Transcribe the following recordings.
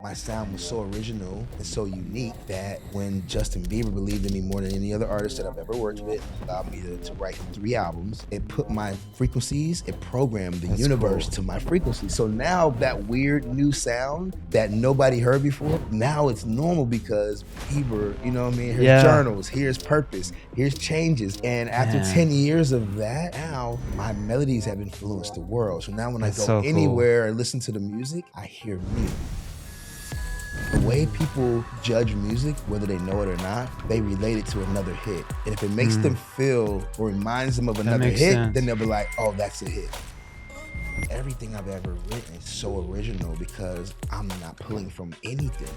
My sound was so original and so unique that when Justin Bieber believed in me more than any other artist that I've ever worked with, allowed me to write 3 albums, it put my frequencies, it programmed the universe to my frequencies. So now that weird new sound that nobody heard before, now it's normal because Bieber, you know what I mean? Here's journals, here's purpose, here's changes. And after 10 years of that, now my melodies have influenced the world. So now when I go anywhere and listen to the music, I hear me. The way people judge music, whether they know it or not, they relate it to another hit. And if it makes them feel or reminds them of another hit, then they'll be like, oh, that's a hit. Everything I've ever written is so original because I'm not pulling from anything.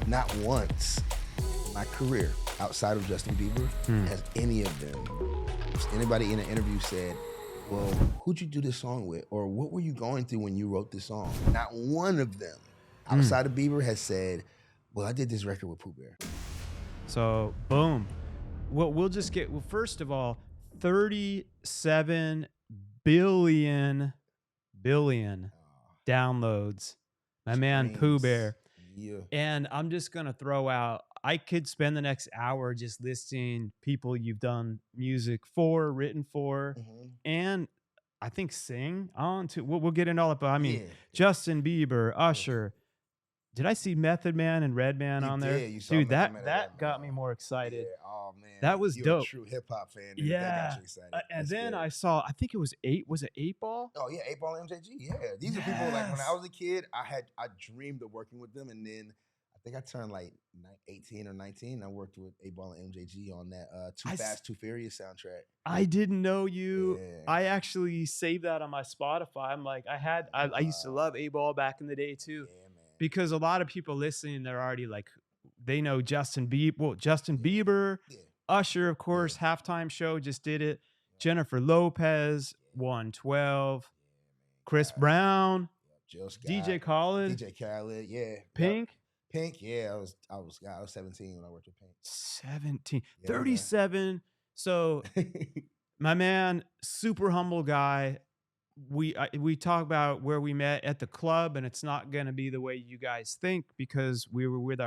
Not once in my career, outside of Justin Bieber, has any of them, anybody in an interview said, well, who'd you do this song with? Or what were you going through when you wrote this song? Not one of them outside of Bieber has said, well, I did this record with Poo Bear. So, boom. Well, we'll just get, well, first of all, 37 billion downloads. My man, Poo Bear. Yeah. And I'm just going to throw out, I could spend the next hour just listing people you've done music for, written for, and I think sing on to, we'll get into all of it. But I mean, Justin Bieber, Usher. Did I see Method Man and Redman on there? Dude, that got me more excited. Yeah. Oh man, that was you're dope. A true hip hop fan. Dude. Yeah, that got you excited. And then I saw, I think it was 8 Ball? Oh yeah, 8 Ball MJG. Yeah, these are people like when I was a kid, I dreamed of working with them, and then I think I turned like 18 or 19. I worked with 8 Ball and MJG on that Too Fast, Too Furious soundtrack. I didn't know you. Yeah. I actually saved that on my Spotify. I'm like, I used to love 8 Ball back in the day too. Yeah, man. Because a lot of people listening, they're already like, they know Justin Bieber. Well, Justin Bieber, Usher, of course, halftime show just did it. Jennifer Lopez, 112, Chris Brown, DJ Khaled, yeah, Pink. Pink, yeah, I was 17 when I worked with Pink. 17, 37. So, my man, super humble guy. We talk about where we met at the club, and it's not going to be the way you guys think because we were with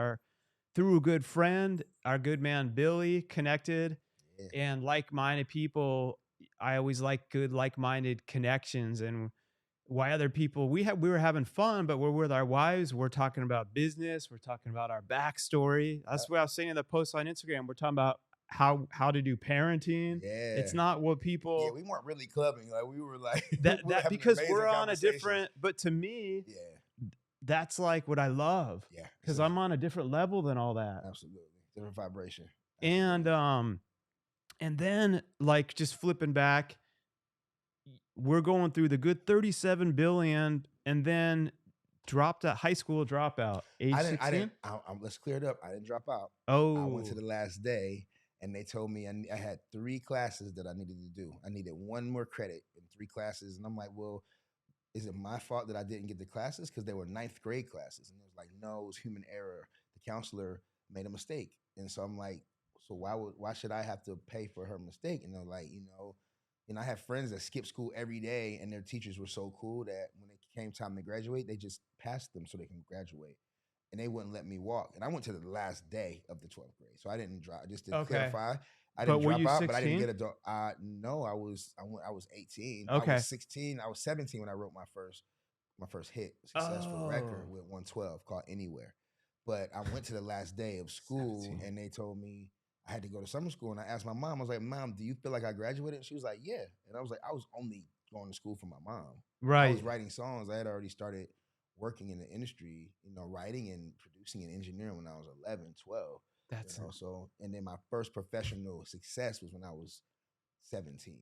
through a good friend, our good man Billy, connected, and like-minded people. I always like good like-minded connections, and why other people we were having fun, but we're with our wives. We're talking about business. We're talking about our backstory. That's what I was saying in the post on Instagram. We're talking about how to do parenting. Yeah, it's not what people. Yeah, we weren't really clubbing. Like we were like that because we're on a different. But to me, that's like what I love. Yeah, because I'm on a different level than all that. Absolutely, different vibration. And then like just flipping back, we're going through the good 37 billion, and then dropped at high school dropout. Age 16? Let's clear it up. I didn't drop out. Oh, I went to the last day. And they told me I had 3 classes that I needed to do. I needed 1 more credit in 3 classes. And I'm like, well, is it my fault that I didn't get the classes? Because they were 9th grade classes. And it was like, no, it was human error. The counselor made a mistake. And so I'm like, so why should I have to pay for her mistake? And they're like, I have friends that skip school every day, and their teachers were so cool that when it came time to graduate, they just passed them so they can graduate. And they wouldn't let me walk. And I went to the last day of the 12th grade. So I didn't drop, just to clarify. I didn't drop out, 16? But I didn't get a dog. No, I was 18. Okay. I was 16. I was 17 when I wrote my first hit, successful record with 112 called Anywhere. But I went to the last day of school 17. And they told me I had to go to summer school. And I asked my mom, I was like, Mom, do you feel like I graduated? And she was like, yeah. And I was like, I was only going to school for my mom. Right. I was writing songs. I had already started working in the industry, writing and producing and engineering when I was 11, 12. That's so. And then my first professional success was when I was 17.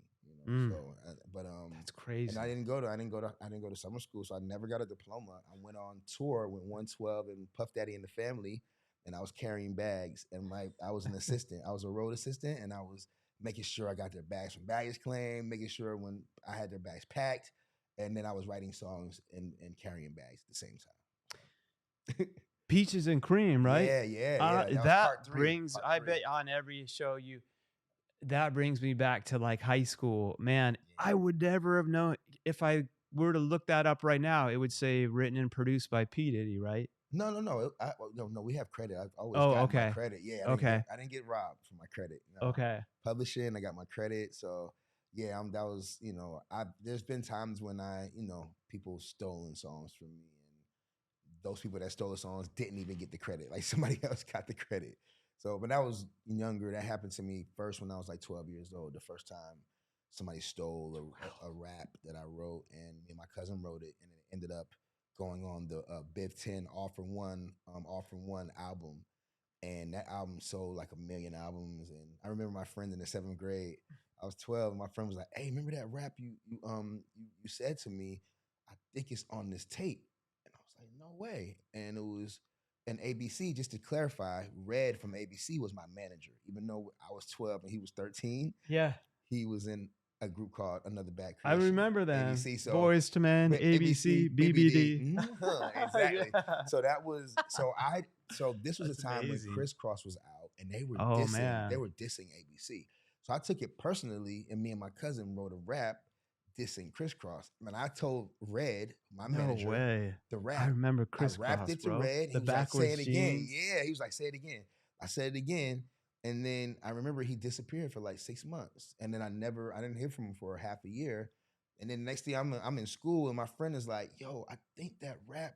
So, but that's crazy. And I didn't go to summer school, so I never got a diploma. I went on tour with 112 and Puff Daddy and the Family, and I was carrying bags. And I was an assistant. I was a road assistant, and I was making sure I got their bags from baggage claim, making sure when I had their bags packed. And then I was writing songs and carrying bags at the same time. Peaches and Cream, right? Yeah. That brings, I bet on every show that brings me back to like high school. Man, I would never have known if I were to look that up right now, it would say written and produced by P. Diddy, right? No. We have credit. I've always Oh, gotten my okay. credit. Yeah, Okay. I didn't get robbed for my credit. No, Okay. publishing, I got my credit. So yeah, that was I. There's been times when people stolen songs from me, and those people that stole the songs didn't even get the credit. Like somebody else got the credit. So, but that was younger. That happened to me first when I was like 12 years old. The first time somebody stole a rap that I wrote, and me and my cousin wrote it, and it ended up going on the Biv 10 All From One album, and that album sold like 1 million albums. And I remember my friend in the 7th grade. I was 12, and my friend was like, "Hey, remember that rap you said to me? I think it's on this tape." And I was like, "No way!" And it was an ABC. Just to clarify, Red from ABC was my manager, even though I was 12 and he was 13. Yeah. He was in a group called Another Bad I Creation, remember them. ABC. So Boys to Men, ABC, BBD. exactly. Yeah. So that was so this was a That's time when amazing. Crisscross was out, and they were Oh, dissing. man. They were dissing ABC. So I took it personally, and me and my cousin wrote a rap dissing Crisscross. And I told Red, my No manager, way. the I rap. remember I Crisscross, rapped it to bro. Red. He The was like, "Say backwards it again." jeans. Yeah, he was like, "Say it again." I said it again, and then I remember he disappeared for like 6 months, and then I didn't hear from him for a half a year. And then next thing I'm in school, and my friend is like, "Yo, I think that rap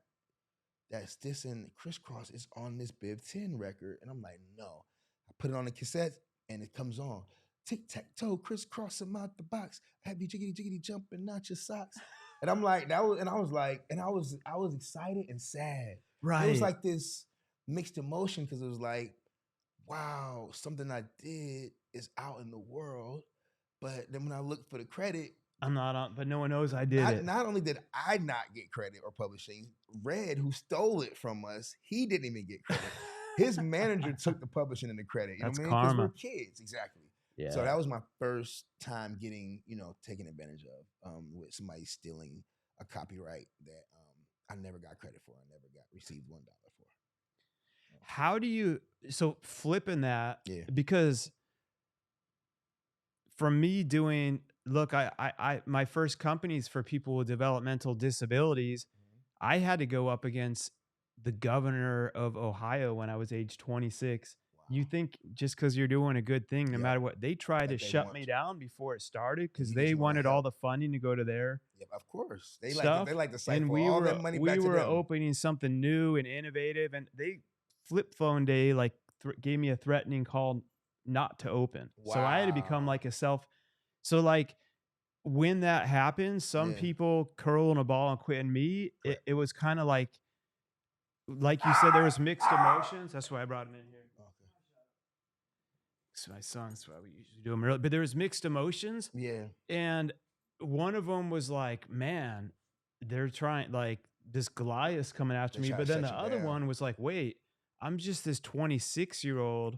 that's dissing Crisscross is on this Biv 10 record." And I'm like, "No." I put it on the cassette, and it comes on. Tic tac toe, crisscross him out the box. Have you jiggity jiggity jumping out your socks. And I'm like, that was, and I was like, and I was excited and sad. It was Right. like this mixed emotion because it was like, wow, something I did is out in the world. But then when I looked for the credit, I'm not on, but no one knows I did it. not only did I not get credit or publishing, Red, who stole it from us, he didn't even get credit. His manager took the publishing and the credit. You That's know what I mean? Because we're karma. kids, exactly. Yeah. So that was my first time getting, taken advantage of with somebody stealing a copyright that I never got credit for. I never got received $1 for. How do you flipping that? Yeah. Because from me doing, look, I my first companies for people with developmental disabilities, I had to go up against the governor of Ohio when I was age 26. You think just because you're doing a good thing, no Yep. matter what, they tried to They shut want me you. down before it started because Because they you want wanted all help. the funding to go to their Yep, of course. They stuff. like to siphon And we all were that money back to them. opening something new and innovative, and they flip phone day like gave me a threatening call not to open. So I had to become Wow. like a self. So like when that happens, some Yeah. people curl in a ball and quit. And me, Correct. it was kind of like you said, there was mixed emotions. That's why I brought him in here. Okay. It's my son. That's why we usually do them early. But there was mixed emotions. Yeah. And one of them was like, man, they're trying, like, this Goliath's coming after me. try But to then the shut you other down. one was like, wait, I'm just this 26-year-old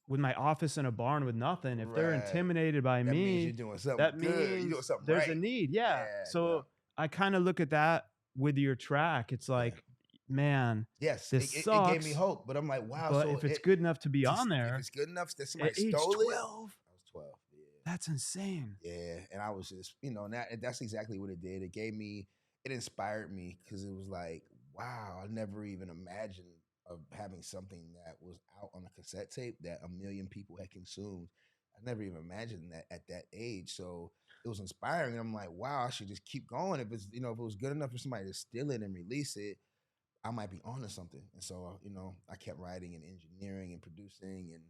with my office in a barn with nothing. If they're Right. intimidated by That means me, you're doing something that good. You're means doing something there's a right. need. Yeah. Yeah, So yeah. I kind of look at that with your track. It's like, man, Yes, this it sucks. gave me hope. But I'm like, wow. But so if it's good enough to be on if there, it's good enough that somebody at age stole 12, it. I was 12. Yeah. that's insane. Yeah, and I was just, that's exactly what it did. It inspired me because it was like, wow, I never even imagined of having something that was out on a cassette tape that 1 million people had consumed. I never even imagined that at that age. So it was inspiring, and I'm like, wow, I should just keep going. If it's, if it was good enough for somebody to steal it and release it, I might be onto something. And so, I kept writing and engineering and producing, and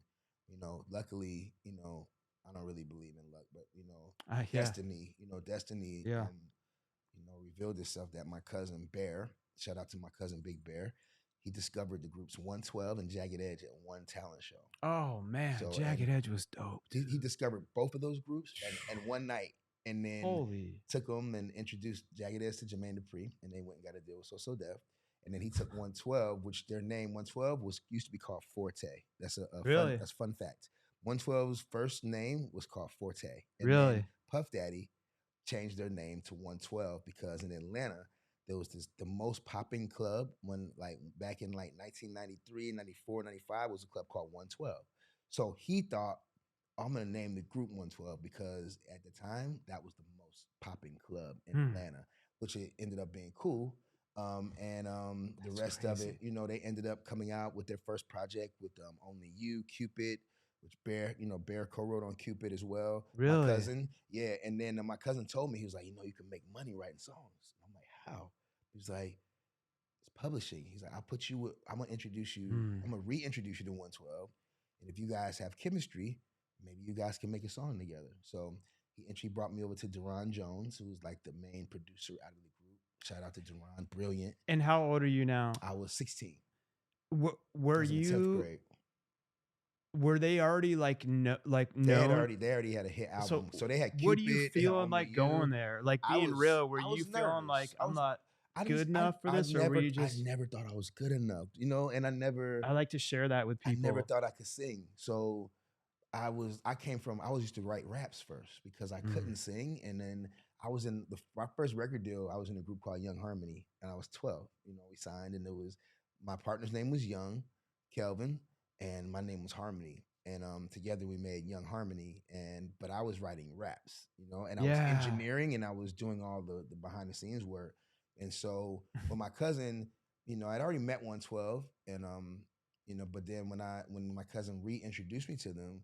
luckily, I don't really believe in luck, but Yeah. destiny, destiny, Yeah. revealed itself that my cousin Bear, shout out to my cousin Big Bear, he discovered the groups 112 and Jagged Edge at one talent show. Oh man, So, Jagged Edge was dope. He discovered both of those groups and one night, and then Holy. took them and introduced Jagged Edge to Jermaine Dupri, and they went and got a deal with So Def. And then he took 112, which their name 112 used to be called Forte. That's Really? That's fun fact. 112's first name was called Forte. And Really? then Puff Daddy changed their name to 112 because in Atlanta there was the most popping club back in 1993, 94, 95 was a club called 112. So he thought, I'm gonna name the group 112 because at the time that was the most popping club in Atlanta, which it ended up being cool. The That's rest of it, crazy. you know, they ended up coming out with their first project with Only You, Cupid, which Bear, you know, Bear co-wrote on Cupid as well. My Really? cousin, yeah. And then my cousin told me, he was like, you know, you can make money writing songs. I'm like, how? He was like, it's publishing. He's like, I'm gonna introduce you, Mm. I'm gonna reintroduce you to 112. And if you guys have chemistry, maybe you guys can make a song together. So he brought me over to Deron Jones, who was like the main producer out of the group. Shout out to Deron, brilliant. And how old are you now? I was 16. I Were was in the 10th you? grade. Were they already like They known? already had a hit So album. So they had what are you Cupid, they had feeling Only like going You. there? Like being real, were I you was feeling like nervous. I'm not I good just enough for this, or were you I just? never thought I was good enough, you know, and I like to share that with I never people. thought I could sing. So I was used to write raps first because I Mm. couldn't sing. And then my first record deal, I was in a group called Young Harmony, and I was 12. You know, we signed, and my partner's name was Young, Kelvin, and my name was Harmony. And together we made Young Harmony, but I was writing raps, you know, and I was Yeah. engineering, and I was doing all the behind the scenes work. And so when my cousin, you know, I'd already met 112, and you know, but then when my cousin reintroduced me to them,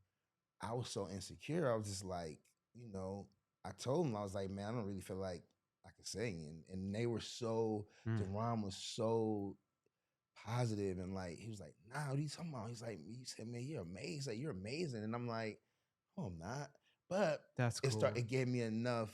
I was so insecure. I was just like, you know, I told him, I was like, man, I don't really feel like I can sing. And they were Mm. Deron was so positive, and like, he was like, nah, what are you talking about? He's like, he said, man, you're amazing. Like, you're amazing. And I'm like, oh, I'm not. But That's cool. it gave me enough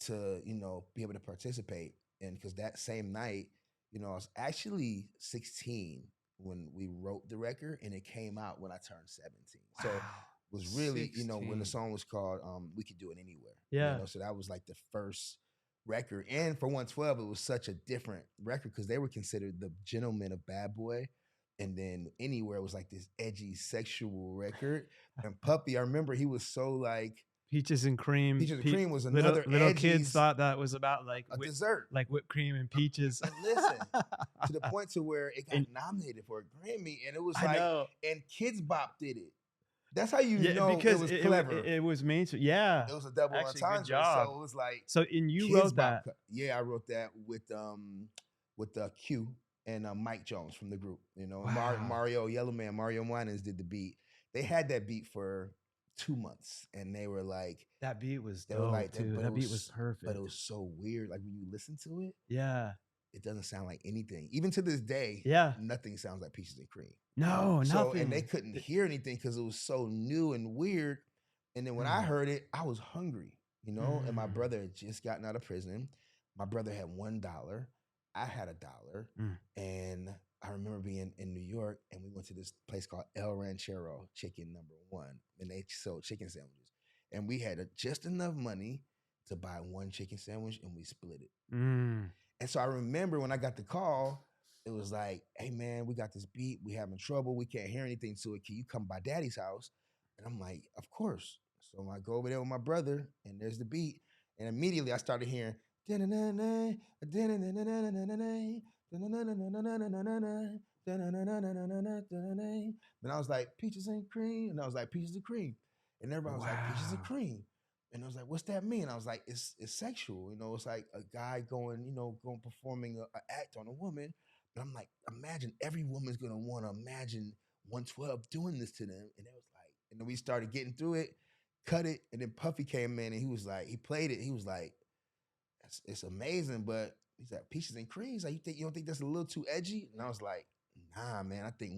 to, you know, be able to participate. And because that same night, you know, I was actually 16 when we wrote the record, and it came out when I turned 17. So Wow. it was really, you know, when the 16. song was called We Could Do It Anywhere. You Yeah. know, so that was like the first record. And for 112, it was such a different record because they were considered the gentlemen of Bad Boy. And then Anywhere was like this edgy sexual record. And Puppy, I remember he was so like, Peaches and cream. Peaches and Cream was little another little edgy kids thought that was about like a dessert. like whipped cream and peaches. And listen, to the point to where it got And- nominated for a Grammy, and it was I like, know. and Kids Bop did it. That's how you Yeah, know because it was clever. it was mainstream. Yeah. It was a double Actually, good entendre. job. So it was like, So and you Kids wrote Bop. that. Yeah, I wrote that with Q and Mike Jones from the group. You know, Wow. Mario Yellowman, Mario Winans did the beat. They had that beat for 2 months, and they were like, That beat was they were dope like, too. but That it beat was perfect. But it was so weird. Like when you listen to it, Yeah. it doesn't sound like anything. Even to this day, Yeah. nothing sounds like Peaches and Cream. No, So, nothing. and they couldn't hear anything because it was so new and weird. And then when I heard it, I was hungry, you know, and my brother had just gotten out of prison. My brother had $1. I had $1. And I remember being in New York, and we went to this place called El Ranchero Chicken #1, and they sold chicken sandwiches. And we had just enough money to buy one chicken sandwich, and we split it. And so I remember when I got the call, it was like, hey man, we got this beat, we having trouble, we can't hear anything to it. Can you come by Daddy's house? And I'm like, of course. So I go over there with my brother, and there's the beat. And immediately I started hearing, and I was like, Peaches and Cream. And I was like, Peaches and Cream. And everybody was like, Peaches and Cream. And I was like, what's that mean? I was like, it's sexual. You know, it's like a guy going performing an act on a woman. And I'm like, imagine every woman's going to want to imagine 112 doing this to them. And it was like, and then we started getting through it, cut it. And then Puffy came in, and he was like, he played it. He was like, it's amazing, but he's like, Peaches and Cream. He's like, you don't think that's a little too edgy? And I was like, nah, man, I think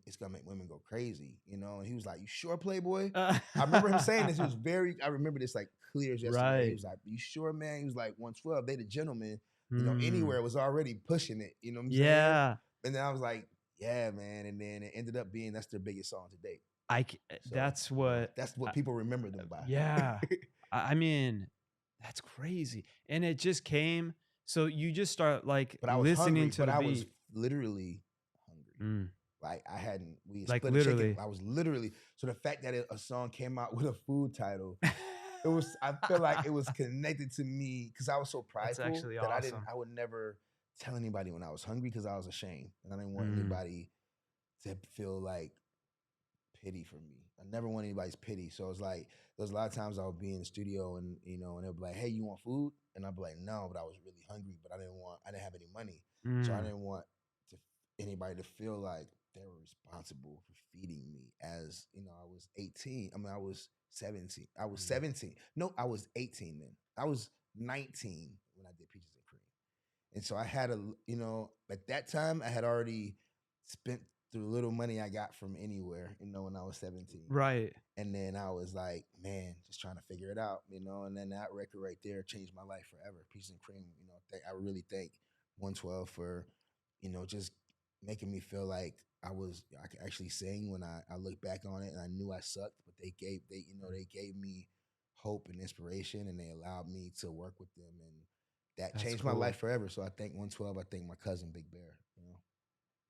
it's gonna make women go crazy, you know. And he was like, you sure, Playboy? I remember him saying this. I remember this like clear as yesterday. Right. He was like, you sure, man? He was like, 112, they the gentlemen, you know, Anywhere was already pushing it, you know what I'm saying? And then I was like, yeah, man. And then it ended up being, that's their biggest song to date. So, that's what people remember them by. Yeah. I mean, that's crazy. And it just came. So you just start like listening to the beat. I was literally hungry. Like we like split literally. a chicken. I was literally, so the fact that a song came out with a food title, I feel like it was connected to me because I was so prideful that awesome. I would never tell anybody when I was hungry because I was ashamed. And I didn't want anybody to feel like pity for me. I never want anybody's pity. So it's like there's a lot of times I would be in the studio and and they'll be like, "Hey, you want food?" And I'd be like, "No," but I was really hungry, but I didn't have any money, so I Mm. didn't want to anybody to feel like they were responsible for feeding me. As I was 18. I mean, I was 17. I was Mm. 17. No, I was 18 then. I was 19 when I did Peaches and Cream. And so I had at that time, I had already spent the little money I got from anywhere, when I was 17. Right. And then I was like, man, just trying to figure it out, and then that record right there changed my life forever. Peaches and Cream, I really thank 112 for, just making me feel like I could actually sing when I look back on it, and I knew I sucked, but they gave me hope and inspiration, and they allowed me to work with them, and that That's changed my cool. life forever. So I thank 112. I thank my cousin Big Bear.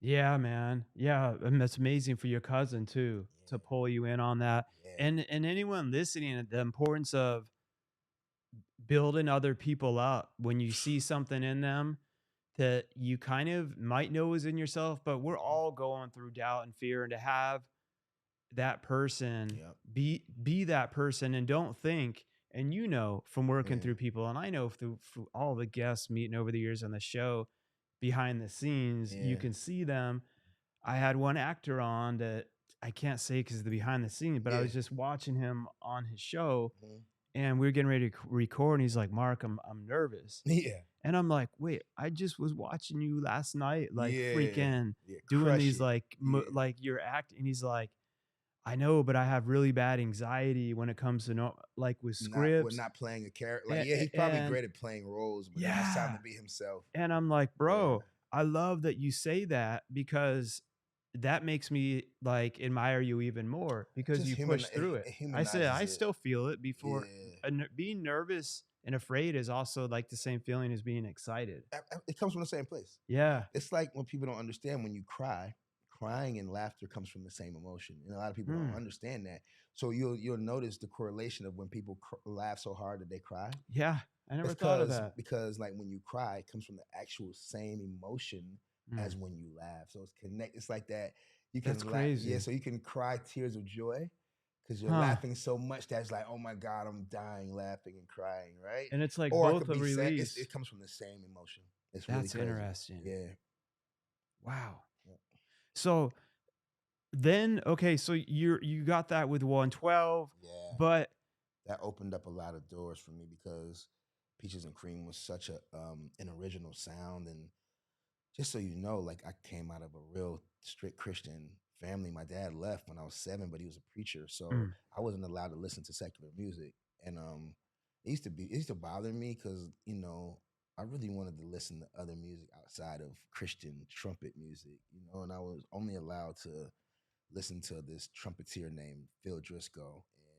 Yeah, man. Yeah, and that's amazing for your cousin too to pull you in on that. Yeah, And anyone listening, the importance of building other people up when you see something in them that you kind of might know is in yourself, but we're all going through doubt and fear, and to have that person yeah, be that person, and don't think, and from working yeah, through people, and I know through all the guests meeting over the years on the show, behind the scenes, you yeah, can see them. I had one actor on that I can't say because of the behind the scenes, but I yeah, was just watching him on his show, mhm. and we were getting ready to record, and he's like, "Mark, I'm nervous." Yeah, And I'm like, "Wait, I just was watching you last night, like yeah, freaking yeah. doing Crush these it. Yeah, like you're acting." And he's like, "I know, but I have really bad anxiety when it comes to like with we're scripts." not playing a character. Like, And, yeah, he's probably and great at playing roles, but when it's time yeah, to be himself, and I'm like, yeah, "Bro, I love that you say that, because that makes me like admire you even more because just you push through it." it I said, humanizes "I it. still feel it before." Yeah, Being nervous and afraid is also like the same feeling as being excited. it comes from the same place. Yeah. It's like when people don't understand when you cry, crying and laughter comes from the same emotion, and a lot of people don't Mm. understand that. So you'll notice the correlation of when people laugh so hard that they cry. Yeah. I It's never thought of because that. because like when you cry, it comes from the actual same emotion Mm. as when you laugh. So it's connect. It's like that. You That's can laugh, yeah. crazy. So you can cry tears of joy because you're Huh. laughing so much that's like, oh my god, I'm dying laughing and crying, right? And it's like Or it both could a be sad. release. It comes from the same emotion. It's really That's crazy. interesting. Yeah. Wow. Yeah. So then, okay, so you got that with 112, Yeah. but That opened up a lot of doors for me because Peaches and Cream was such an original sound. And just so you know, like I came out of a real strict Christian family. My dad left when I was 7, but he was a preacher, so mm, I wasn't allowed to listen to secular music. And it used to bother me because I really wanted to listen to other music outside of Christian trumpet music, and I was only allowed to listen to this trumpeter named Phil Driscoll, and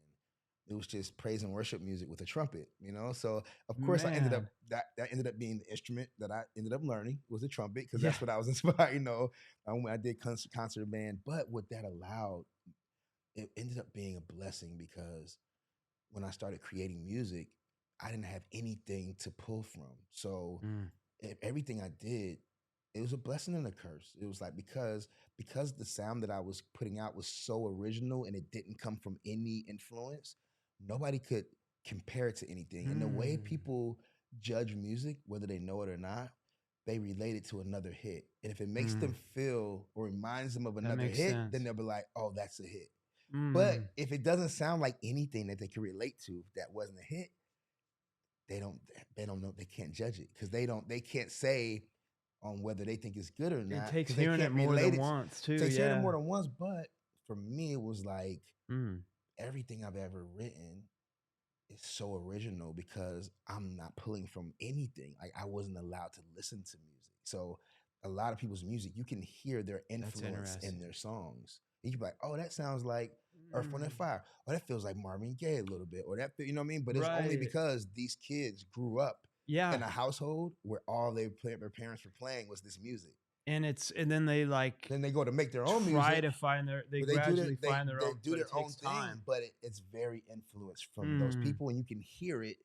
it was just praise and worship music with a trumpet. So of course I ended up man. that ended up being the instrument that I ended up learning was the trumpet because Yeah. that's what I was inspired. When I did concert band, but what that allowed, it ended up being a blessing because when I started creating music, I didn't have anything to pull from. So Mm, everything I did, it was a blessing and a curse. It was like because the sound that I was putting out was so original and it didn't come from any influence, nobody could compare it to anything. And the way mm. people judge music, whether they know it or not, they relate it to another hit. And if it makes Mm. them feel or reminds them of That another makes hit, then sense. they'll be like, "Oh, that's a hit." But Mm. if it doesn't sound like anything that they can relate to that wasn't a hit, they don't they don't know, they can't judge it because they can't say on whether they think it's good or It not takes because they hearing it can't more relate than it. once too. Takes hearing it Yeah. more than once, but for me it was like Mm. everything I've ever written is so original because I'm not pulling from anything. Like I wasn't allowed to listen to music. So a lot of people's music, you can hear their That's influence in interesting. their songs. And you can be like, oh, that sounds like Earth, Wind, and Mm. Fire. Or that feels like Marvin Gaye a little bit. Or that, you know what I mean? But it's only Right. because these kids grew up Yeah. in a household where all their parents were playing was this music. And then they like Then they go to make their own try music, to find they but gradually find their they own, do but it their own takes thing, time. but it's very influenced from those Mm. people, and you can hear it,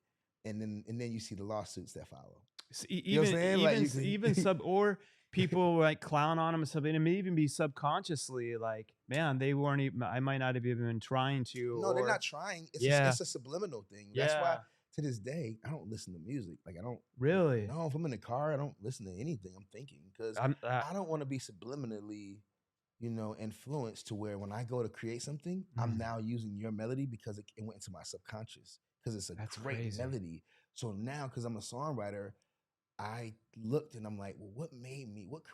and then you see the lawsuits that follow. S- You know what even I'm saying? Like you can, even sub or people like clown on them or something. It may even be subconsciously like, man, they weren't even, I might not have even been trying to. No, they're or not trying. yeah, It's a subliminal thing. That's why yeah, to this day I don't listen to music. Like I don't. really. No, if I'm in the car, I don't listen to anything I'm thinking because I'm I don't want to be subliminally, influenced to where when I go to create something, I'm now using your melody because it went into my subconscious because it's a That's great crazy. melody. So now, because I'm a songwriter, I looked and I'm like, well,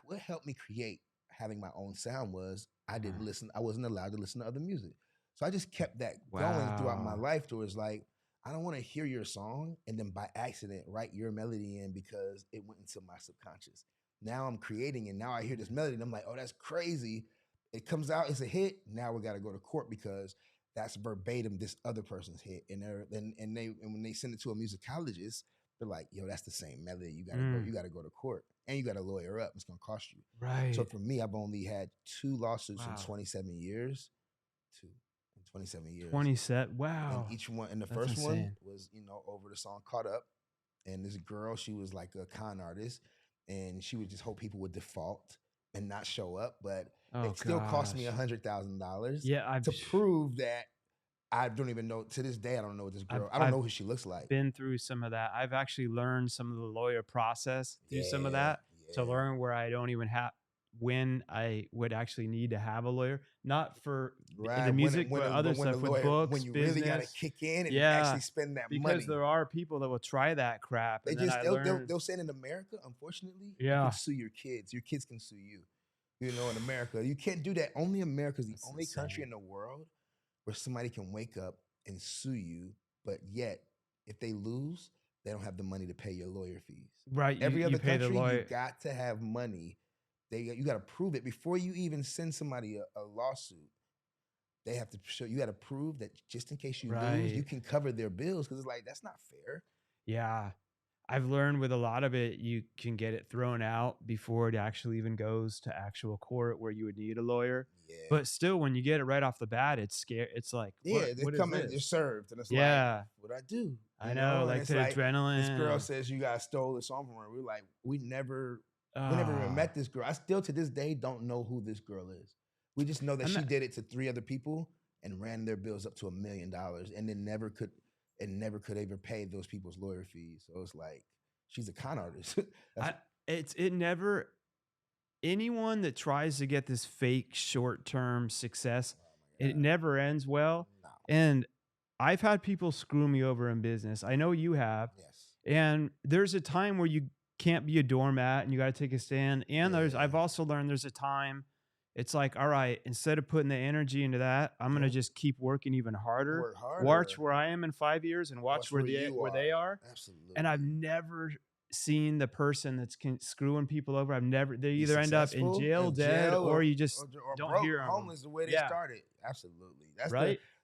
what helped me create having my own sound was I didn't listen. I wasn't allowed to listen to other music. So I just kept that going throughout my Wow. life towards like, I don't want to hear your song and then by accident write your melody in because it went into my subconscious. Now I'm creating and now I hear this melody and I'm like, oh, that's crazy. It comes out, it's a hit. Now we got to go to court because that's verbatim this other person's hit. And when they send it to a musicologist, they're like, yo, that's the same melody. You gotta go to court and you gotta lawyer up. It's gonna cost you. Right. So for me, I've only had 2 lawsuits in Wow. 27 years. 2 in 27 years. 20 set. Wow. And each one, and the That's first one insane. was, over the song Caught Up. And this girl, she was like a con artist and she would just hope people would default and not show up. But it still cost me gosh. $100,000 Yeah, to prove that I don't even know, to this day, I don't know what this girl, I don't know who she looks like. Been through some of that. I've actually learned some of the lawyer process through some of that to learn where I don't even have, when I would actually need to have a lawyer, not for the music, but other stuff with books, when you business. really got to kick in and actually spend that money. Because there are people that will try that crap. They and just, then they'll say in America, unfortunately, you Yeah. can sue your kids. Your kids can sue you. In America, you can't do that. Only America is the only country in the world where somebody can wake up and sue you, but yet if they lose, they don't have the money to pay your lawyer fees. Right. Every other pay country, the lawyer. you got to have money. You got to prove it before you even send somebody a lawsuit. They have to show, you got to prove that just in case you lose, you can cover their bills because it's like, that's not fair. Yeah. I've learned with a lot of it, you can get it thrown out before it actually even goes to actual court where you would need a lawyer. Yeah. But still, when you get it right off the bat, it's scary. It's like, they come in, they're served, and it's like, what I do? I know, like the adrenaline. This girl says you guys stole the song from her. We're like, we never even met this girl. I still to this day don't know who this girl is. We just know that she did it to 3 other people and ran their bills up to $1 million, and then never could ever pay those people's lawyer fees. So it's like, she's a con artist. Anyone that tries to get this fake short-term success, it never ends well. No. And I've had people screw me over in business. I know you have. Yes. And there's a time where you can't be a doormat and you got to take a stand. And I've also learned there's a time it's like, all right, instead of putting the energy into that, I'm going to just keep working even harder. Work harder. Watch where I am in 5 years and watch where they are. Absolutely. And I've never seen the person that's screwing people over. They either end up in jail, dead, or you just don't broke, hear them. Homeless the way they started. Absolutely.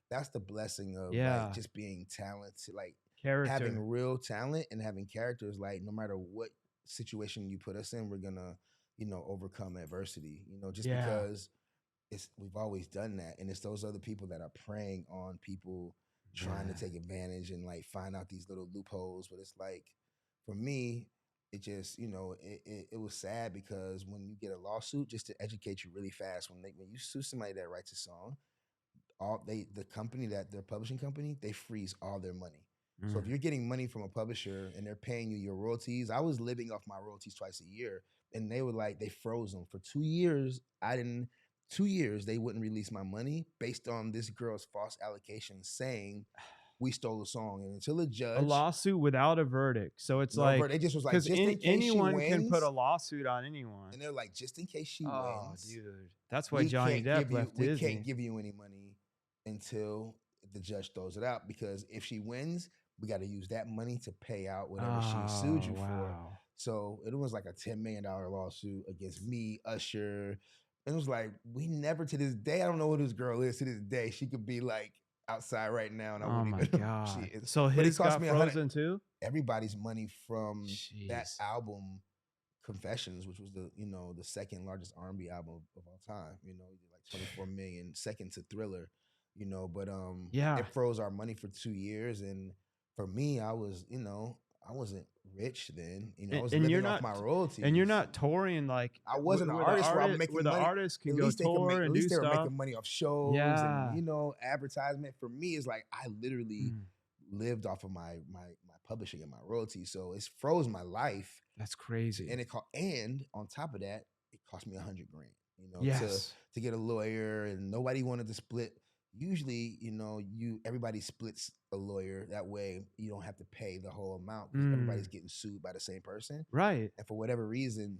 That's the blessing of like just being talented, like having real talent and having characters. Like no matter what situation you put us in, we're gonna overcome adversity, just because we've always done that. And it's those other people that are preying on people trying to take advantage and like find out these little loopholes. But it's like, for me, it just, it was sad because when you get a lawsuit, just to educate you really fast, when you sue somebody that writes a song, their publishing company, they freeze all their money. So if you're getting money from a publisher and they're paying you your royalties, I was living off my royalties twice a year. And they were like, they froze them for 2 years. 2 years, they wouldn't release my money based on this girl's false allegations saying we stole the song. And until a judge. A lawsuit without a verdict. So it's like. It just was like, just in case anyone she wins, can put a lawsuit on anyone. And they're like, just in case she wins. Oh, dude. That's why Johnny Depp left Disney. We can't give you any money until the judge throws it out. Because if she wins, we got to use that money to pay out whatever she sued you for. So it was like a $10 million lawsuit against me, Usher. And it was like, we never, to this day, I don't know who this girl is to this day. She could be like outside right now and I wouldn't even know who she is. So his got frozen too? Everybody's money from that album, Confessions, which was the second largest R&B album of all time. He did like 24 million, second to Thriller, but it froze our money for 2 years. And for me, I was I wasn't rich then. You know, I was and you're living off not my royalties. and you're not touring like I wasn't an where artist where I'm where making the money. artists can At go least they could make. tour At and least do they were stuff. making money off shows and Yeah. advertisement. For me, it's like I literally Mm, lived off of my publishing and my royalties. So it's froze my life, that's crazy. and on top of that, it cost me $100,000. You know, Yes. to get a lawyer, and nobody wanted to split. Usually, you know, everybody splits a lawyer that way. You don't have to pay the whole amount because everybody's getting sued by the same person. Right. And for whatever reason,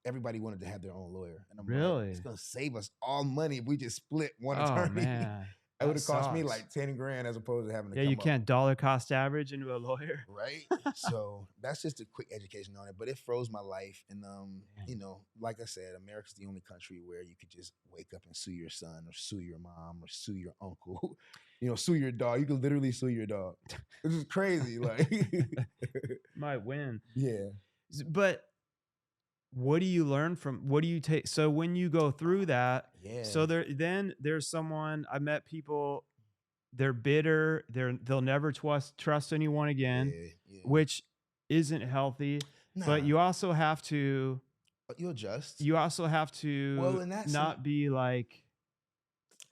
everybody wanted to have their own lawyer. And I'm like, Really? it's gonna save us all money if we just split one Oh attorney. man. It would have That cost me sucks. like $10,000 as opposed to having to Yeah, come you up. can't dollar cost average into a lawyer. Right. So that's just a quick education on it. But it froze my life. And you know, like I said, America's the only country where you could just wake up and sue your son or sue your mom or sue your uncle. You know, sue your dog. You can literally sue your dog. This is crazy. Like Might win. yeah. But what do you learn from what do you take? So when you go through that, Yeah. so there's someone I met people, they're bitter, they'll never trust anyone again, Yeah. which isn't healthy. Nah. But you also have to You adjust. you also have to Well, and that's not be like